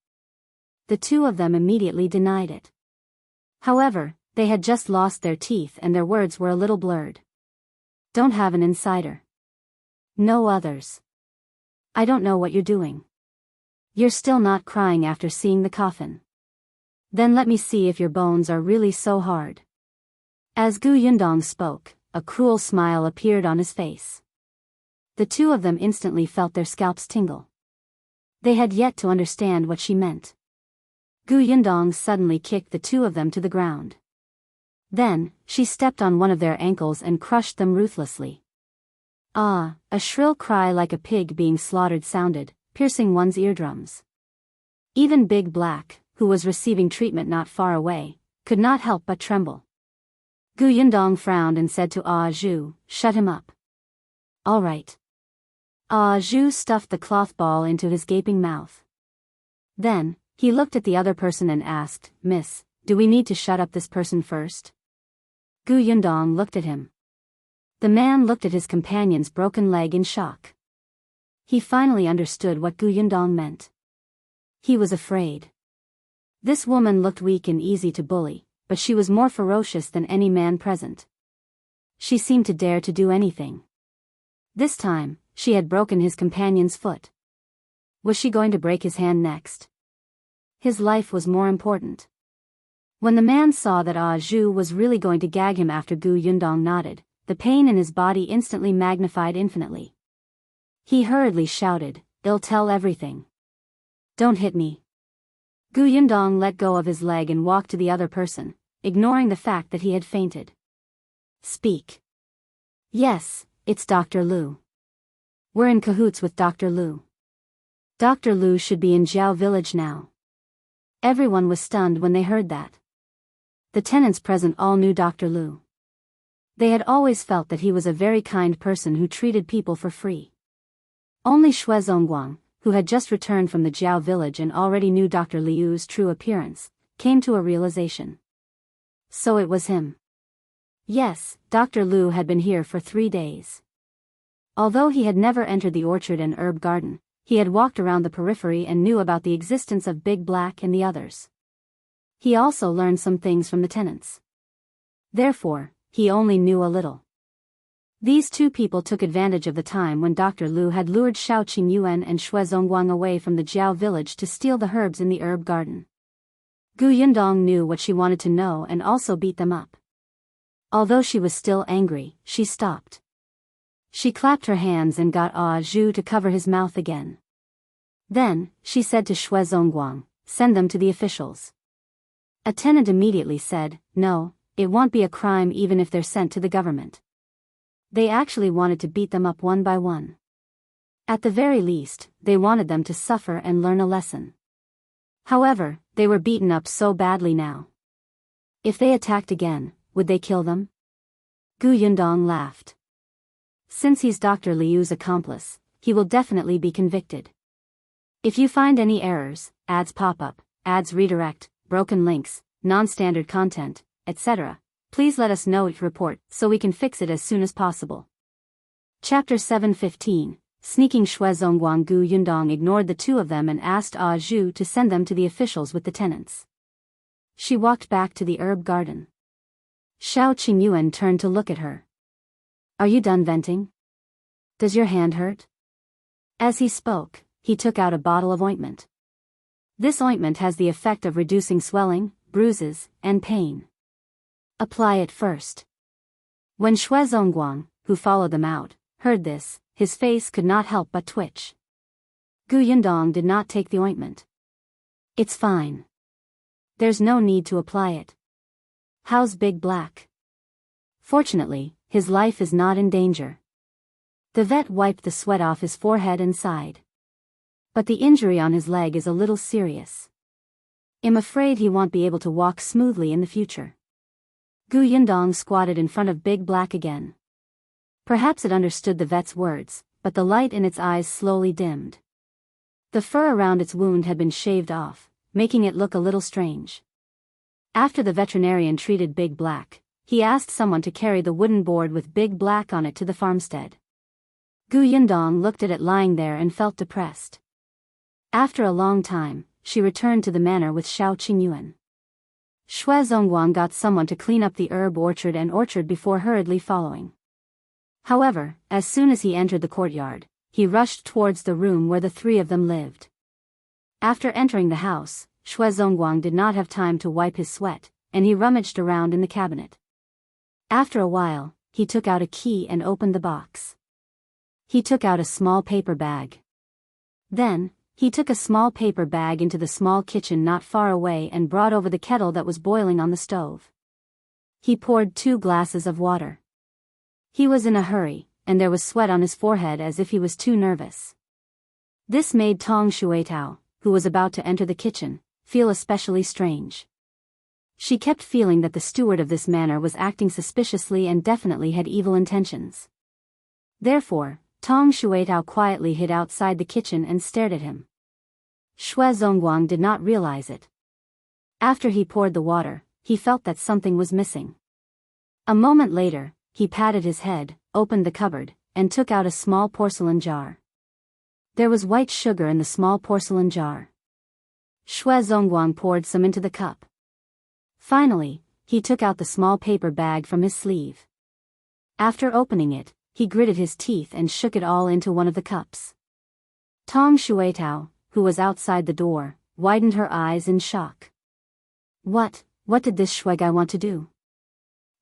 The two of them immediately denied it. However, they had just lost their teeth and their words were a little blurred. "Don't have an insider. No others. I don't know what you're doing. You're still not crying after seeing the coffin. Then let me see if your bones are really so hard." As Gu Yundong spoke, a cruel smile appeared on his face. The two of them instantly felt their scalps tingle. They had yet to understand what she meant. Gu Yundong suddenly kicked the two of them to the ground. Then, she stepped on one of their ankles and crushed them ruthlessly. A shrill cry like a pig being slaughtered sounded, piercing one's eardrums. Even Big Black, who was receiving treatment not far away, could not help but tremble. Gu Yundong frowned and said to Zhu, "Shut him up." "All right." Zhu stuffed the cloth ball into his gaping mouth. Then, he looked at the other person and asked, "Miss, do we need to shut up this person first?" Gu Yundong looked at him. The man looked at his companion's broken leg in shock. He finally understood what Gu Yundong meant. He was afraid. This woman looked weak and easy to bully, but she was more ferocious than any man present. She seemed to dare to do anything. This time, she had broken his companion's foot. Was she going to break his hand next? His life was more important. When the man saw that Zhu was really going to gag him after Gu Yundong nodded, the pain in his body instantly magnified infinitely. He hurriedly shouted, "They'll tell everything. Don't hit me." Gu Yundong let go of his leg and walked to the other person, ignoring the fact that he had fainted. "Speak." "Yes, it's Dr. Lu. We're in cahoots with Dr. Lu. Dr. Lu should be in Zhao village now." Everyone was stunned when they heard that. The tenants present all knew Dr. Lu. They had always felt that he was a very kind person who treated people for free. Only Zongguang, who had just returned from the Zhao village and already knew Dr. Liu's true appearance, came to a realization. So it was him. Yes, Dr. Lu had been here for 3 days. Although he had never entered the orchard and herb garden, he had walked around the periphery and knew about the existence of Big Black and the others. He also learned some things from the tenants. Therefore, he only knew a little. These two people took advantage of the time when Dr. Lu had lured Shao Qingyuan and Zongguang away from the Zhao village to steal the herbs in the herb garden. Gu Yundong knew what she wanted to know and also beat them up. Although she was still angry, she stopped. She clapped her hands and got Zhu to cover his mouth again. Then, she said to Zongguang, "Send them to the officials." A tenant immediately said, "No, it won't be a crime even if they're sent to the government." They actually wanted to beat them up one by one. At the very least, they wanted them to suffer and learn a lesson. However, they were beaten up so badly now. If they attacked again, would they kill them? Gu Yundong laughed. Since he's Dr. Liu's accomplice, he will definitely be convicted. If you find any errors, ads pop up, ads redirect, broken links, non-standard content, etc., please let us know each report so we can fix it as soon as possible. Chapter 7:15. Sneaking Zongguang. Gu Yundong ignored the two of them and asked Zhu to send them to the officials with the tenants. She walked back to the herb garden. Shao Qingyuan turned to look at her. "Are you done venting? Does your hand hurt?" As he spoke, he took out a bottle of ointment. This ointment has the effect of reducing swelling, bruises, and pain. Apply it first. When Zongguang, who followed them out, heard this, his face could not help but twitch. Gu Yundong did not take the ointment. "It's fine. There's no need to apply it. How's Big Black?" Fortunately, his life is not in danger. The vet wiped the sweat off his forehead and sighed. But the injury on his leg is a little serious. I'm afraid he won't be able to walk smoothly in the future. Gu Yundong squatted in front of Big Black again. Perhaps it understood the vet's words, but the light in its eyes slowly dimmed. The fur around its wound had been shaved off, making it look a little strange. After the veterinarian treated Big Black, he asked someone to carry the wooden board with Big Black on it to the farmstead. Gu Yundong looked at it lying there and felt depressed. After a long time, she returned to the manor with Shao Qingyuan. Zongguang got someone to clean up the herb orchard and orchard before hurriedly following. However, as soon as he entered the courtyard, he rushed towards the room where the three of them lived. After entering the house, Zongguang did not have time to wipe his sweat, and he rummaged around in the cabinet. After a while, he took out a key and opened the box. He took out a small paper bag. Then, he took a small paper bag into the small kitchen not far away and brought over the kettle that was boiling on the stove. He poured 2 glasses of water. He was in a hurry, and there was sweat on his forehead as if he was too nervous. This made Tong Shuitao, who was about to enter the kitchen, feel especially strange. She kept feeling that the steward of this manor was acting suspiciously and definitely had evil intentions. Therefore, Tong Shuitao quietly hid outside the kitchen and stared at him. Zongguang did not realize it. After he poured the water, he felt that something was missing. A moment later, he patted his head, opened the cupboard, and took out a small porcelain jar. There was white sugar in the small porcelain jar. Zongguang poured some into the cup. Finally, he took out the small paper bag from his sleeve. After opening it, he gritted his teeth and shook it all into one of the cups. Tong Shuitao, who was outside the door, widened her eyes in shock. What did this shui guy want to do?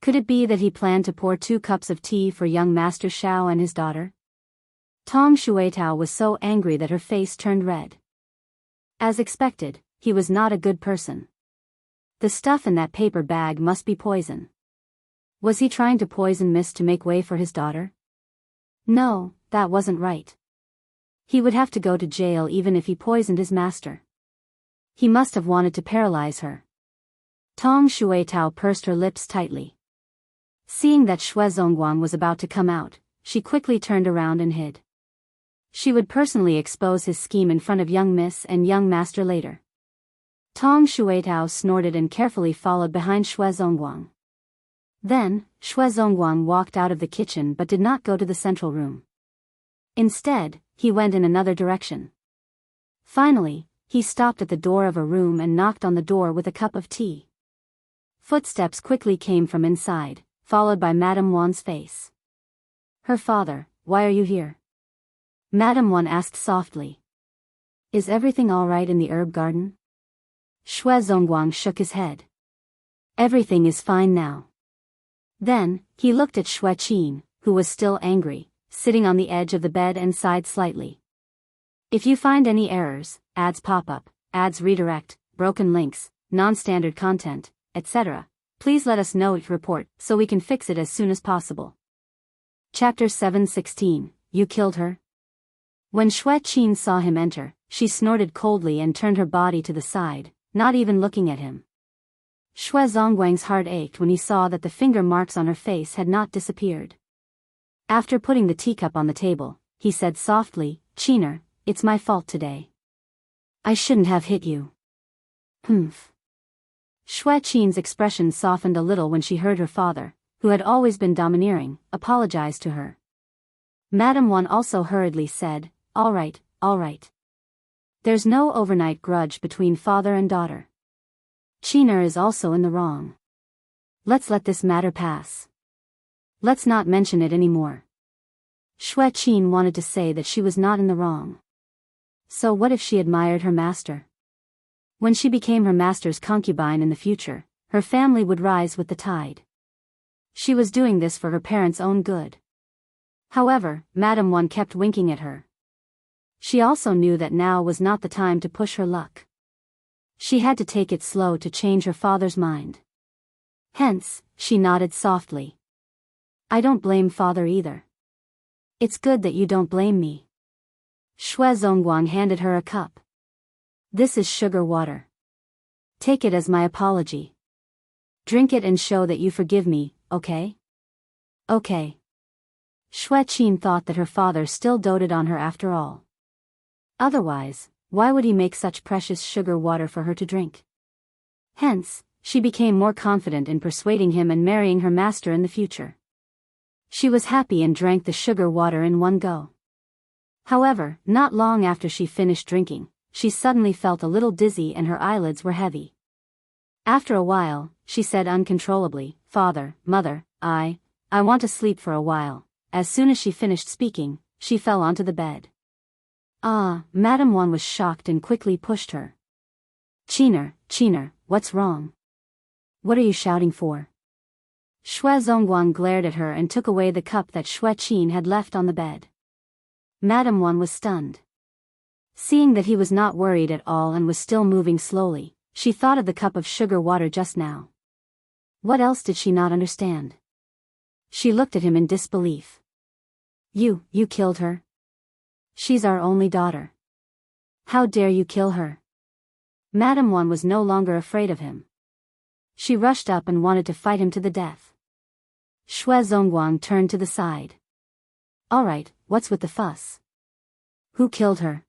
Could it be that he planned to pour 2 cups of tea for young Master Shao and his daughter? Tong Shuitao was so angry that her face turned red. As expected, he was not a good person. The stuff in that paper bag must be poison. Was he trying to poison Miss to make way for his daughter? No, that wasn't right. He would have to go to jail even if he poisoned his master. He must have wanted to paralyze her. Tong Shuitao pursed her lips tightly. Seeing that Zongguang was about to come out, she quickly turned around and hid. She would personally expose his scheme in front of young Miss and young Master later. Tong Shuitao snorted and carefully followed behind Zongguang. Then, Zongguang walked out of the kitchen but did not go to the central room. Instead, he went in another direction. Finally, he stopped at the door of a room and knocked on the door with a cup of tea. Footsteps quickly came from inside, followed by Madame Wan's face. "Her father, why are you here?" Madame Wan asked softly. "Is everything all right in the herb garden?" Zongguang shook his head. "Everything is fine now." Then, he looked at Qin, who was still angry, sitting on the edge of the bed and sighed slightly. "If you find any errors, ads pop up, ads redirect, broken links, non-standard content, etc., please let us know your report so we can fix it as soon as possible." Chapter 7:16, You Killed Her? When Qin saw him enter, she snorted coldly and turned her body to the side, not even looking at him. Zongguang's heart ached when he saw that the finger marks on her face had not disappeared. After putting the teacup on the table, he said softly, "Qiner, it's my fault today. I shouldn't have hit you." Humph. Qin's expression softened a little when she heard her father, who had always been domineering, apologize to her. Madame Wan also hurriedly said, all right. There's no overnight grudge between father and daughter. Qiner is also in the wrong. Let's let this matter pass. Let's not mention it anymore." Qin wanted to say that she was not in the wrong. So what if she admired her master? When she became her master's concubine in the future, her family would rise with the tide. She was doing this for her parents' own good. However, Madame Wan kept winking at her. She also knew that now was not the time to push her luck. She had to take it slow to change her father's mind. Hence, she nodded softly. "I don't blame father either. It's good that you don't blame me." Zongguang handed her a cup. "This is sugar water. Take it as my apology. Drink it and show that you forgive me, okay?" "Okay." Qin thought that her father still doted on her after all. Otherwise, why would he make such precious sugar water for her to drink? Hence, she became more confident in persuading him and marrying her master in the future. She was happy and drank the sugar water in one go. However, not long after she finished drinking, she suddenly felt a little dizzy and her eyelids were heavy. After a while, she said uncontrollably, "Father, mother, I want to sleep for a while." As soon as she finished speaking, she fell onto the bed. Madame Wan was shocked and quickly pushed her. Qiner, what's wrong? What are you shouting for?" Zongguang glared at her and took away the cup that Qin had left on the bed. Madame Wan was stunned. Seeing that he was not worried at all and was still moving slowly, she thought of the cup of sugar water just now. What else did she not understand? She looked at him in disbelief. You killed her? She's our only daughter. How dare you kill her?" Madame Wan was no longer afraid of him. She rushed up and wanted to fight him to the death. Zongguang turned to the side. "All right, what's with the fuss? Who killed her?"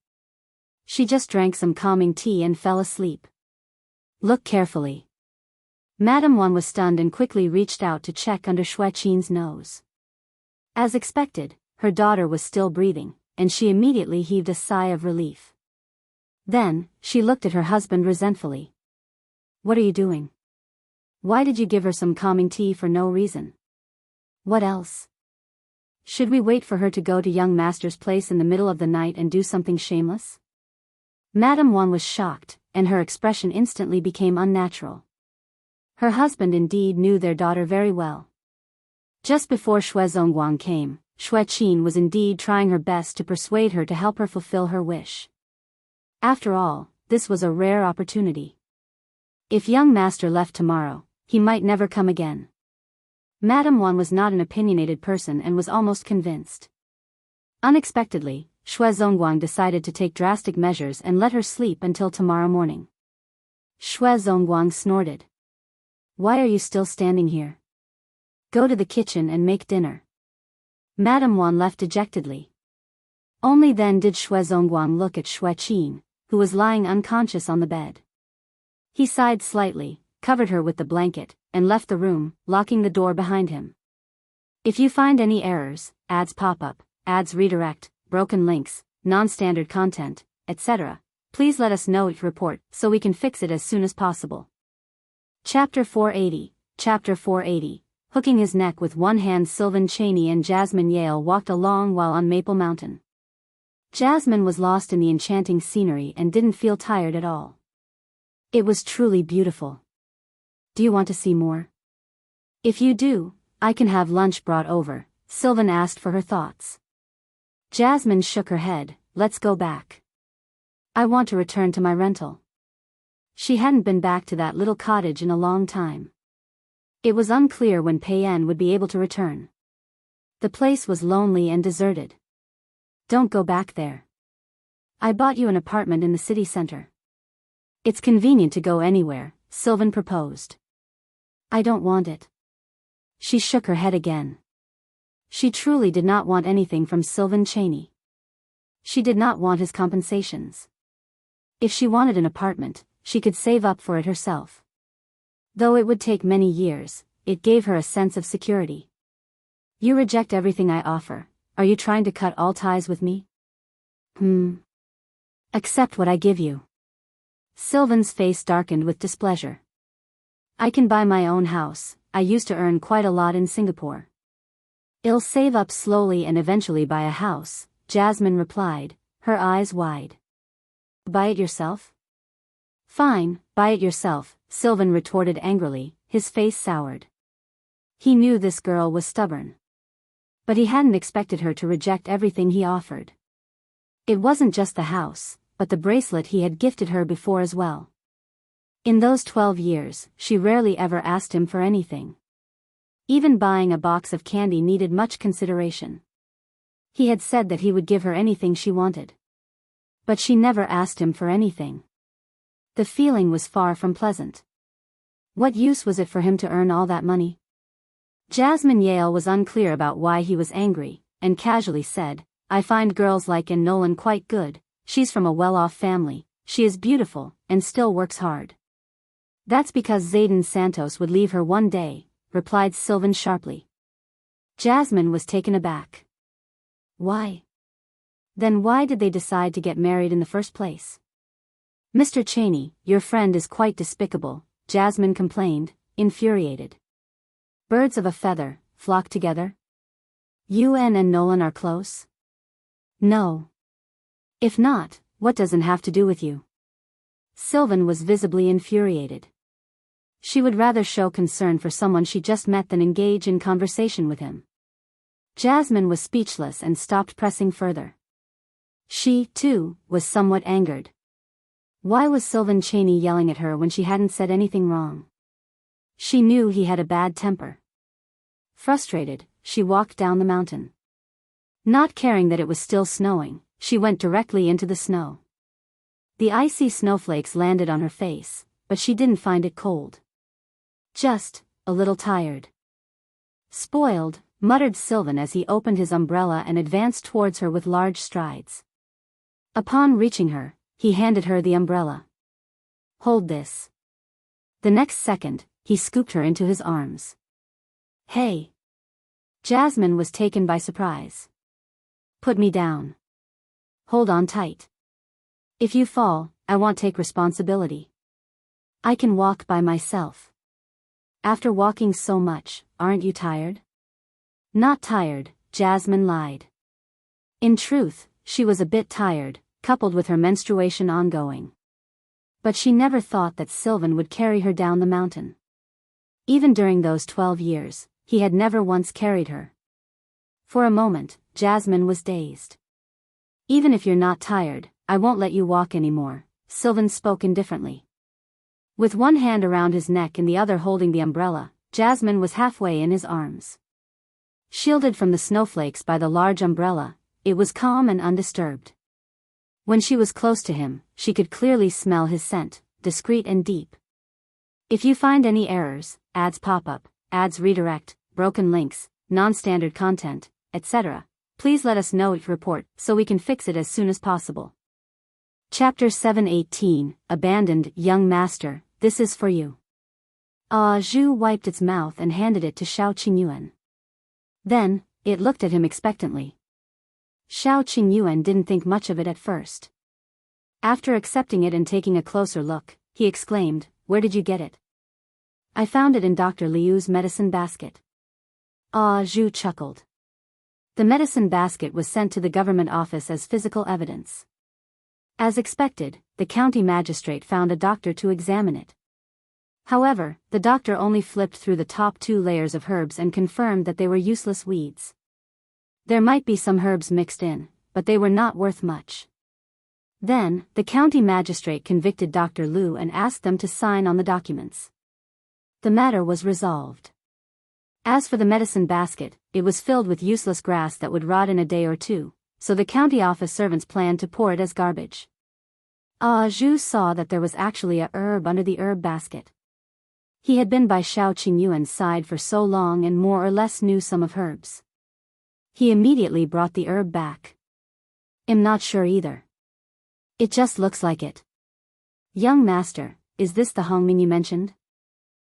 "She just drank some calming tea and fell asleep." "Look carefully." Madame Wan was stunned and quickly reached out to check under Qin's nose. As expected, her daughter was still breathing, and she immediately heaved a sigh of relief. Then, she looked at her husband resentfully. "What are you doing? Why did you give her some calming tea for no reason? What else? Should we wait for her to go to young master's place in the middle of the night and do something shameless? Madame Wang was shocked, and her expression instantly became unnatural. Her husband indeed knew their daughter very well. Just before Zongguang came, Qin was indeed trying her best to persuade her to help her fulfill her wish. After all, this was a rare opportunity. If young master left tomorrow, he might never come again. Madame Wang was not an opinionated person and was almost convinced. Unexpectedly, Zongguang decided to take drastic measures and let her sleep until tomorrow morning. Zongguang snorted. Why are you still standing here? Go to the kitchen and make dinner. Madame Wang left dejectedly. Only then did Zongguang look at Qin, who was lying unconscious on the bed. He sighed slightly, covered her with the blanket, and left the room, locking the door behind him. If you find any errors, ads pop up, ads redirect, broken links, non-standard content, etc., please let us know each report so we can fix it as soon as possible. Chapter 480. Hooking his neck with one hand, Sylvan Chaney and Jasmine Yale walked along while on Maple Mountain. Jasmine was lost in the enchanting scenery and didn't feel tired at all. It was truly beautiful. Do you want to see more? If you do, I can have lunch brought over, Sylvan asked for her thoughts. Jasmine shook her head. Let's go back. I want to return to my rental. She hadn't been back to that little cottage in a long time. It was unclear when Payen would be able to return. The place was lonely and deserted. Don't go back there. I bought you an apartment in the city center. It's convenient to go anywhere, Sylvan proposed. I don't want it. She shook her head again. She truly did not want anything from Sylvan Chaney. She did not want his compensations. If she wanted an apartment, she could save up for it herself. Though it would take many years, it gave her a sense of security. You reject everything I offer. Are you trying to cut all ties with me? Accept what I give you. Sylvan's face darkened with displeasure. I can buy my own house. I used to earn quite a lot in Singapore. I'll save up slowly and eventually buy a house, Jasmine replied, her eyes wide. Buy it yourself? Fine, buy it yourself, Sylvan retorted angrily, his face soured. He knew this girl was stubborn. But he hadn't expected her to reject everything he offered. It wasn't just the house, but the bracelet he had gifted her before as well. In those 12 years, she rarely ever asked him for anything. Even buying a box of candy needed much consideration. He had said that he would give her anything she wanted. But she never asked him for anything. The feeling was far from pleasant. What use was it for him to earn all that money? Jasmine Yale was unclear about why he was angry, and casually said, I find girls like Anne Nolan quite good. She's from a well-off family, she is beautiful, and still works hard. That's because Zayden Santos would leave her one day, replied Sylvan sharply. Jasmine was taken aback. Why? Then why did they decide to get married in the first place? Mr. Chaney, your friend is quite despicable, Jasmine complained, infuriated. Birds of a feather, flock together? You and Nolan are close? No. If not, what doesn't have to do with you? Sylvan was visibly infuriated. She would rather show concern for someone she just met than engage in conversation with him. Jasmine was speechless and stopped pressing further. She, too, was somewhat angered. Why was Sylvan Chaney yelling at her when she hadn't said anything wrong? She knew he had a bad temper. Frustrated, she walked down the mountain. Not caring that it was still snowing, she went directly into the snow. The icy snowflakes landed on her face, but she didn't find it cold. Just a little tired. Spoiled, muttered Sylvan as he opened his umbrella and advanced towards her with large strides. Upon reaching her, he handed her the umbrella. Hold this. The next second, he scooped her into his arms. Hey! Jasmine was taken by surprise. Put me down. Hold on tight. If you fall, I won't take responsibility. I can walk by myself. After walking so much, aren't you tired? Not tired, Jasmine lied. In truth, she was a bit tired, coupled with her menstruation ongoing. But she never thought that Sylvan would carry her down the mountain. Even during those 12 years, he had never once carried her. For a moment, Jasmine was dazed. Even if you're not tired, I won't let you walk anymore, Sylvan spoke indifferently. With one hand around his neck and the other holding the umbrella, Jasmine was halfway in his arms. Shielded from the snowflakes by the large umbrella, it was calm and undisturbed. When she was close to him, she could clearly smell his scent, discreet and deep. If you find any errors, ads pop up, ads redirect, broken links, non-standard content, etc., please let us know it report so we can fix it as soon as possible. Chapter 718, Abandoned Young Master, this is for you. Zhu wiped its mouth and handed it to Shao Qingyuan. Then, it looked at him expectantly. Shao Qingyuan didn't think much of it at first. After accepting it and taking a closer look, he exclaimed, "Where did you get it?" "I found it in Dr. Liu's medicine basket." Zhu chuckled. The medicine basket was sent to the government office as physical evidence. As expected, the county magistrate found a doctor to examine it. However, the doctor only flipped through the top 2 layers of herbs and confirmed that they were useless weeds. There might be some herbs mixed in, but they were not worth much. Then, the county magistrate convicted Dr. Liu and asked them to sign on the documents. The matter was resolved. As for the medicine basket, it was filled with useless grass that would rot in a day or two, so the county office servants planned to pour it as garbage. Zhu saw that there was actually a herb under the herb basket. He had been by Shao Qingyuan's side for so long and more or less knew some of herbs. He immediately brought the herb back. "I'm not sure either. It just looks like it." "Young master, is this the Hongming you mentioned?"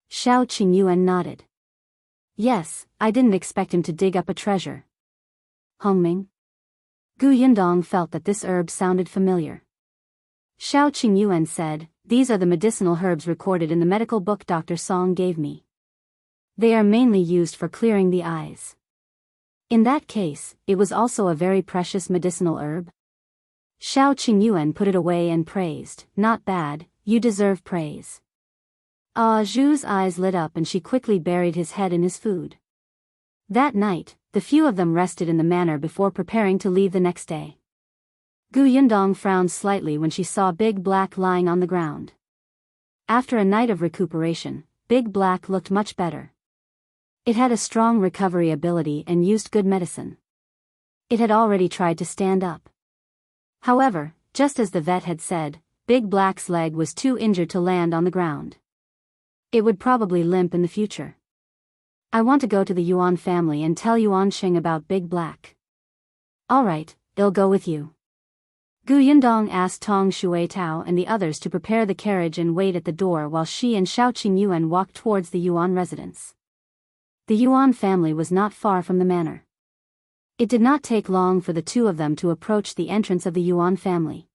Shao Qingyuan nodded. "Yes, I didn't expect him to dig up a treasure." "Hongming?" Yundong felt that this herb sounded familiar. Shao Qingyuan said, "These are the medicinal herbs recorded in the medical book Dr. Song gave me. They are mainly used for clearing the eyes." "In that case, it was also a very precious medicinal herb?" Shao Qingyuan put it away and praised, "Not bad, you deserve praise." Zhu's eyes lit up and she quickly buried his head in his food. That night, the few of them rested in the manor before preparing to leave the next day. Yundong frowned slightly when she saw Big Black lying on the ground. After a night of recuperation, Big Black looked much better. It had a strong recovery ability and used good medicine. It had already tried to stand up. However, just as the vet had said, Big Black's leg was too injured to land on the ground. It would probably limp in the future. "I want to go to the Yuan family and tell Yuan Sheng about Big Black." "Alright, I'll go with you." Yundong asked Tong Shuai-Tao and the others to prepare the carriage and wait at the door while she and Shao Qingyuan walked towards the Yuan residence. The Yuan family was not far from the manor. It did not take long for the two of them to approach the entrance of the Yuan family.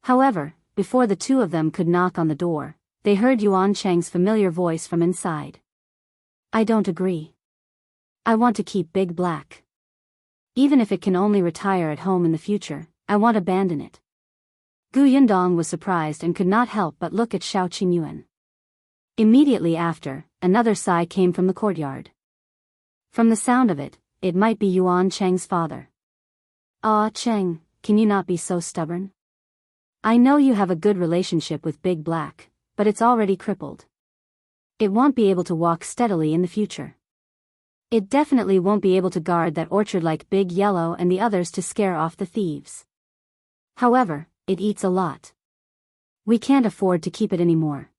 However, before the two of them could knock on the door, they heard Yuan Cheng's familiar voice from inside. "I don't agree. I want to keep Big Black. Even if it can only retire at home in the future, I want to abandon it." Yundong was surprised and could not help but look at Shao Qingyuan. Immediately after, another sigh came from the courtyard. From the sound of it, it might be Yuan Cheng's father. Cheng, can you not be so stubborn? I know you have a good relationship with Big Black, but it's already crippled. It won't be able to walk steadily in the future. It definitely won't be able to guard that orchard like Big Yellow and the others to scare off the thieves. However, it eats a lot. We can't afford to keep it anymore.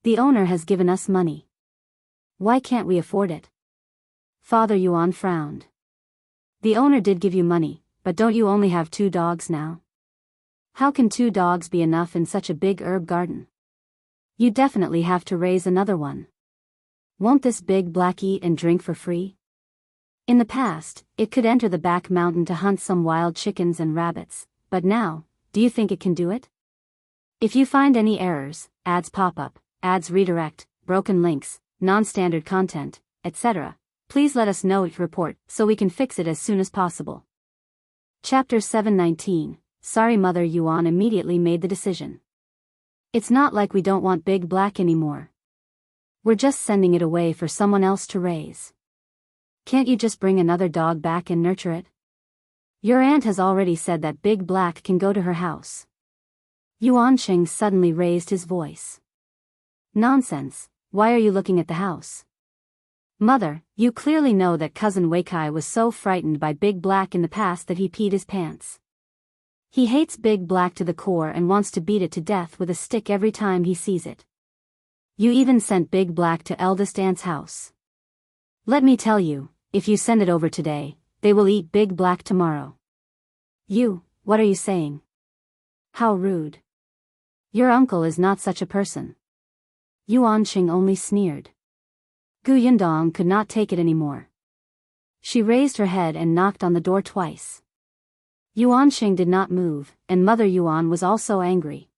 The owner has given us money. Why can't we afford it? Father Yuan frowned. The owner did give you money, but don't you only have 2 dogs now? How can 2 dogs be enough in such a big herb garden? You definitely have to raise another one. Won't this Big Black eat and drink for free? In the past, it could enter the back mountain to hunt some wild chickens and rabbits, but now, do you think it can do it? If you find any errors, ads pop up, ads redirect, broken links, non-standard content, etc. Please let us know your report so we can fix it as soon as possible. Chapter 719. Sorry Mother. Yuan immediately made the decision. It's not like we don't want Big Black anymore. We're just sending it away for someone else to raise. Can't you just bring another dog back and nurture it? Your aunt has already said that Big Black can go to her house. Yuan Qing suddenly raised his voice. Nonsense, why are you looking at the house? Mother, you clearly know that cousin Weikai was so frightened by Big Black in the past that he peed his pants. He hates Big Black to the core and wants to beat it to death with a stick every time he sees it. You even sent Big Black to eldest aunt's house. Let me tell you, if you send it over today, they will eat Big Black tomorrow. What are you saying? How rude. Your uncle is not such a person. Yuan Qing only sneered. Yundong could not take it anymore. She raised her head and knocked on the door twice. Yuan Qing did not move, and Mother Yuan was also angry.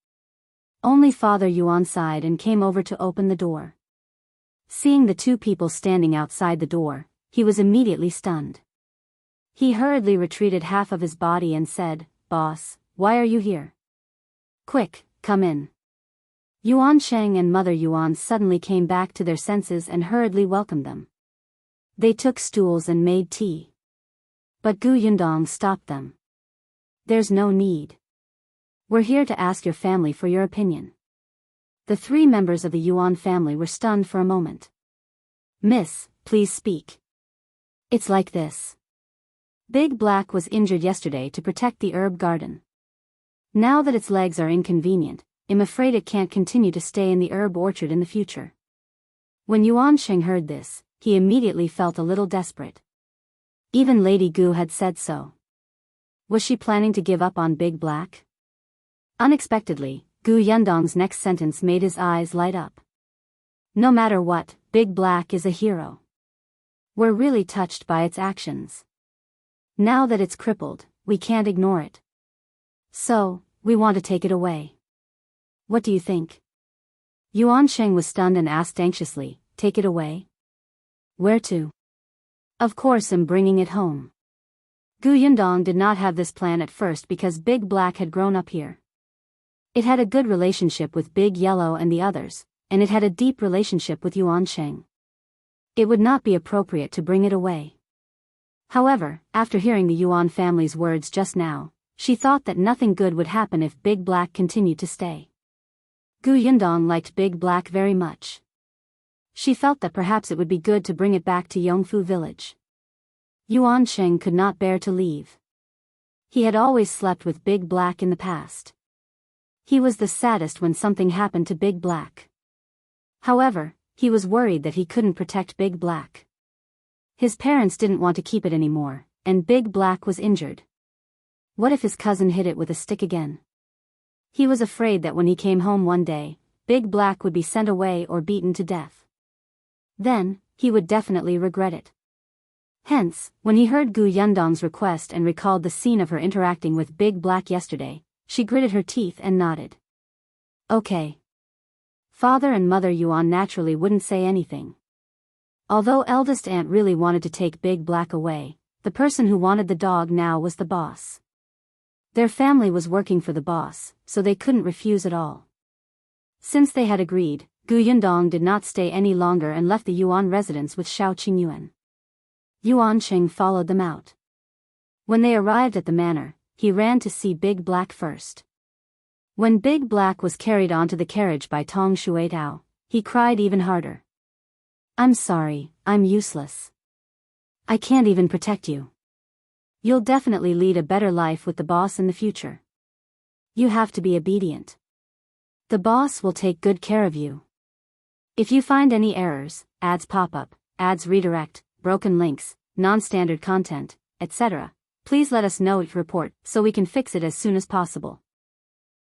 Only Father Yuan sighed and came over to open the door. Seeing the two people standing outside the door, he was immediately stunned. He hurriedly retreated half of his body and said, "Boss, why are you here? Quick, come in." Yuan Sheng and Mother Yuan suddenly came back to their senses and hurriedly welcomed them. They took stools and made tea. But Yundong stopped them. "There's no need. We're here to ask your family for your opinion." The three members of the Yuan family were stunned for a moment. "Miss, please speak." "It's like this. Big Black was injured yesterday to protect the herb garden. Now that its legs are inconvenient, I'm afraid it can't continue to stay in the herb orchard in the future." When Yuan Sheng heard this, he immediately felt a little desperate. Even Lady Gu had said so. Was she planning to give up on Big Black? Unexpectedly, Yundong's next sentence made his eyes light up. "No matter what, Big Black is a hero. We're really touched by its actions. Now that it's crippled, we can't ignore it. So, we want to take it away. What do you think?" Yuan Sheng was stunned and asked anxiously, "Take it away? Where to?" "Of course I'm bringing it home." Yundong did not have this plan at first because Big Black had grown up here. It had a good relationship with Big Yellow and the others, and it had a deep relationship with Yuan Sheng. It would not be appropriate to bring it away. However, after hearing the Yuan family's words just now, she thought that nothing good would happen if Big Black continued to stay. Yundong liked Big Black very much. She felt that perhaps it would be good to bring it back to Yongfu village. Yuan Sheng could not bear to leave. He had always slept with Big Black in the past. He was the saddest when something happened to Big Black. However, he was worried that he couldn't protect Big Black. His parents didn't want to keep it anymore, and Big Black was injured. What if his cousin hit it with a stick again? He was afraid that when he came home one day, Big Black would be sent away or beaten to death. Then, he would definitely regret it. Hence, when he heard Yundong's request and recalled the scene of her interacting with Big Black yesterday, she gritted her teeth and nodded. Okay. Father and Mother Yuan naturally wouldn't say anything. Although eldest aunt really wanted to take Big Black away, the person who wanted the dog now was the boss. Their family was working for the boss, so they couldn't refuse at all. Since they had agreed, Yundong did not stay any longer and left the Yuan residence with Shao Qingyuan. Yuan Qing followed them out. When they arrived at the manor, he ran to see Big Black first. When Big Black was carried onto the carriage by Tong Shuitao, he cried even harder. "I'm sorry, I'm useless. I can't even protect you. You'll definitely lead a better life with the boss in the future. You have to be obedient. The boss will take good care of you. If you find any errors, ads pop up, ads redirect, broken links, non-standard content, etc., please let us know your report so we can fix it as soon as possible."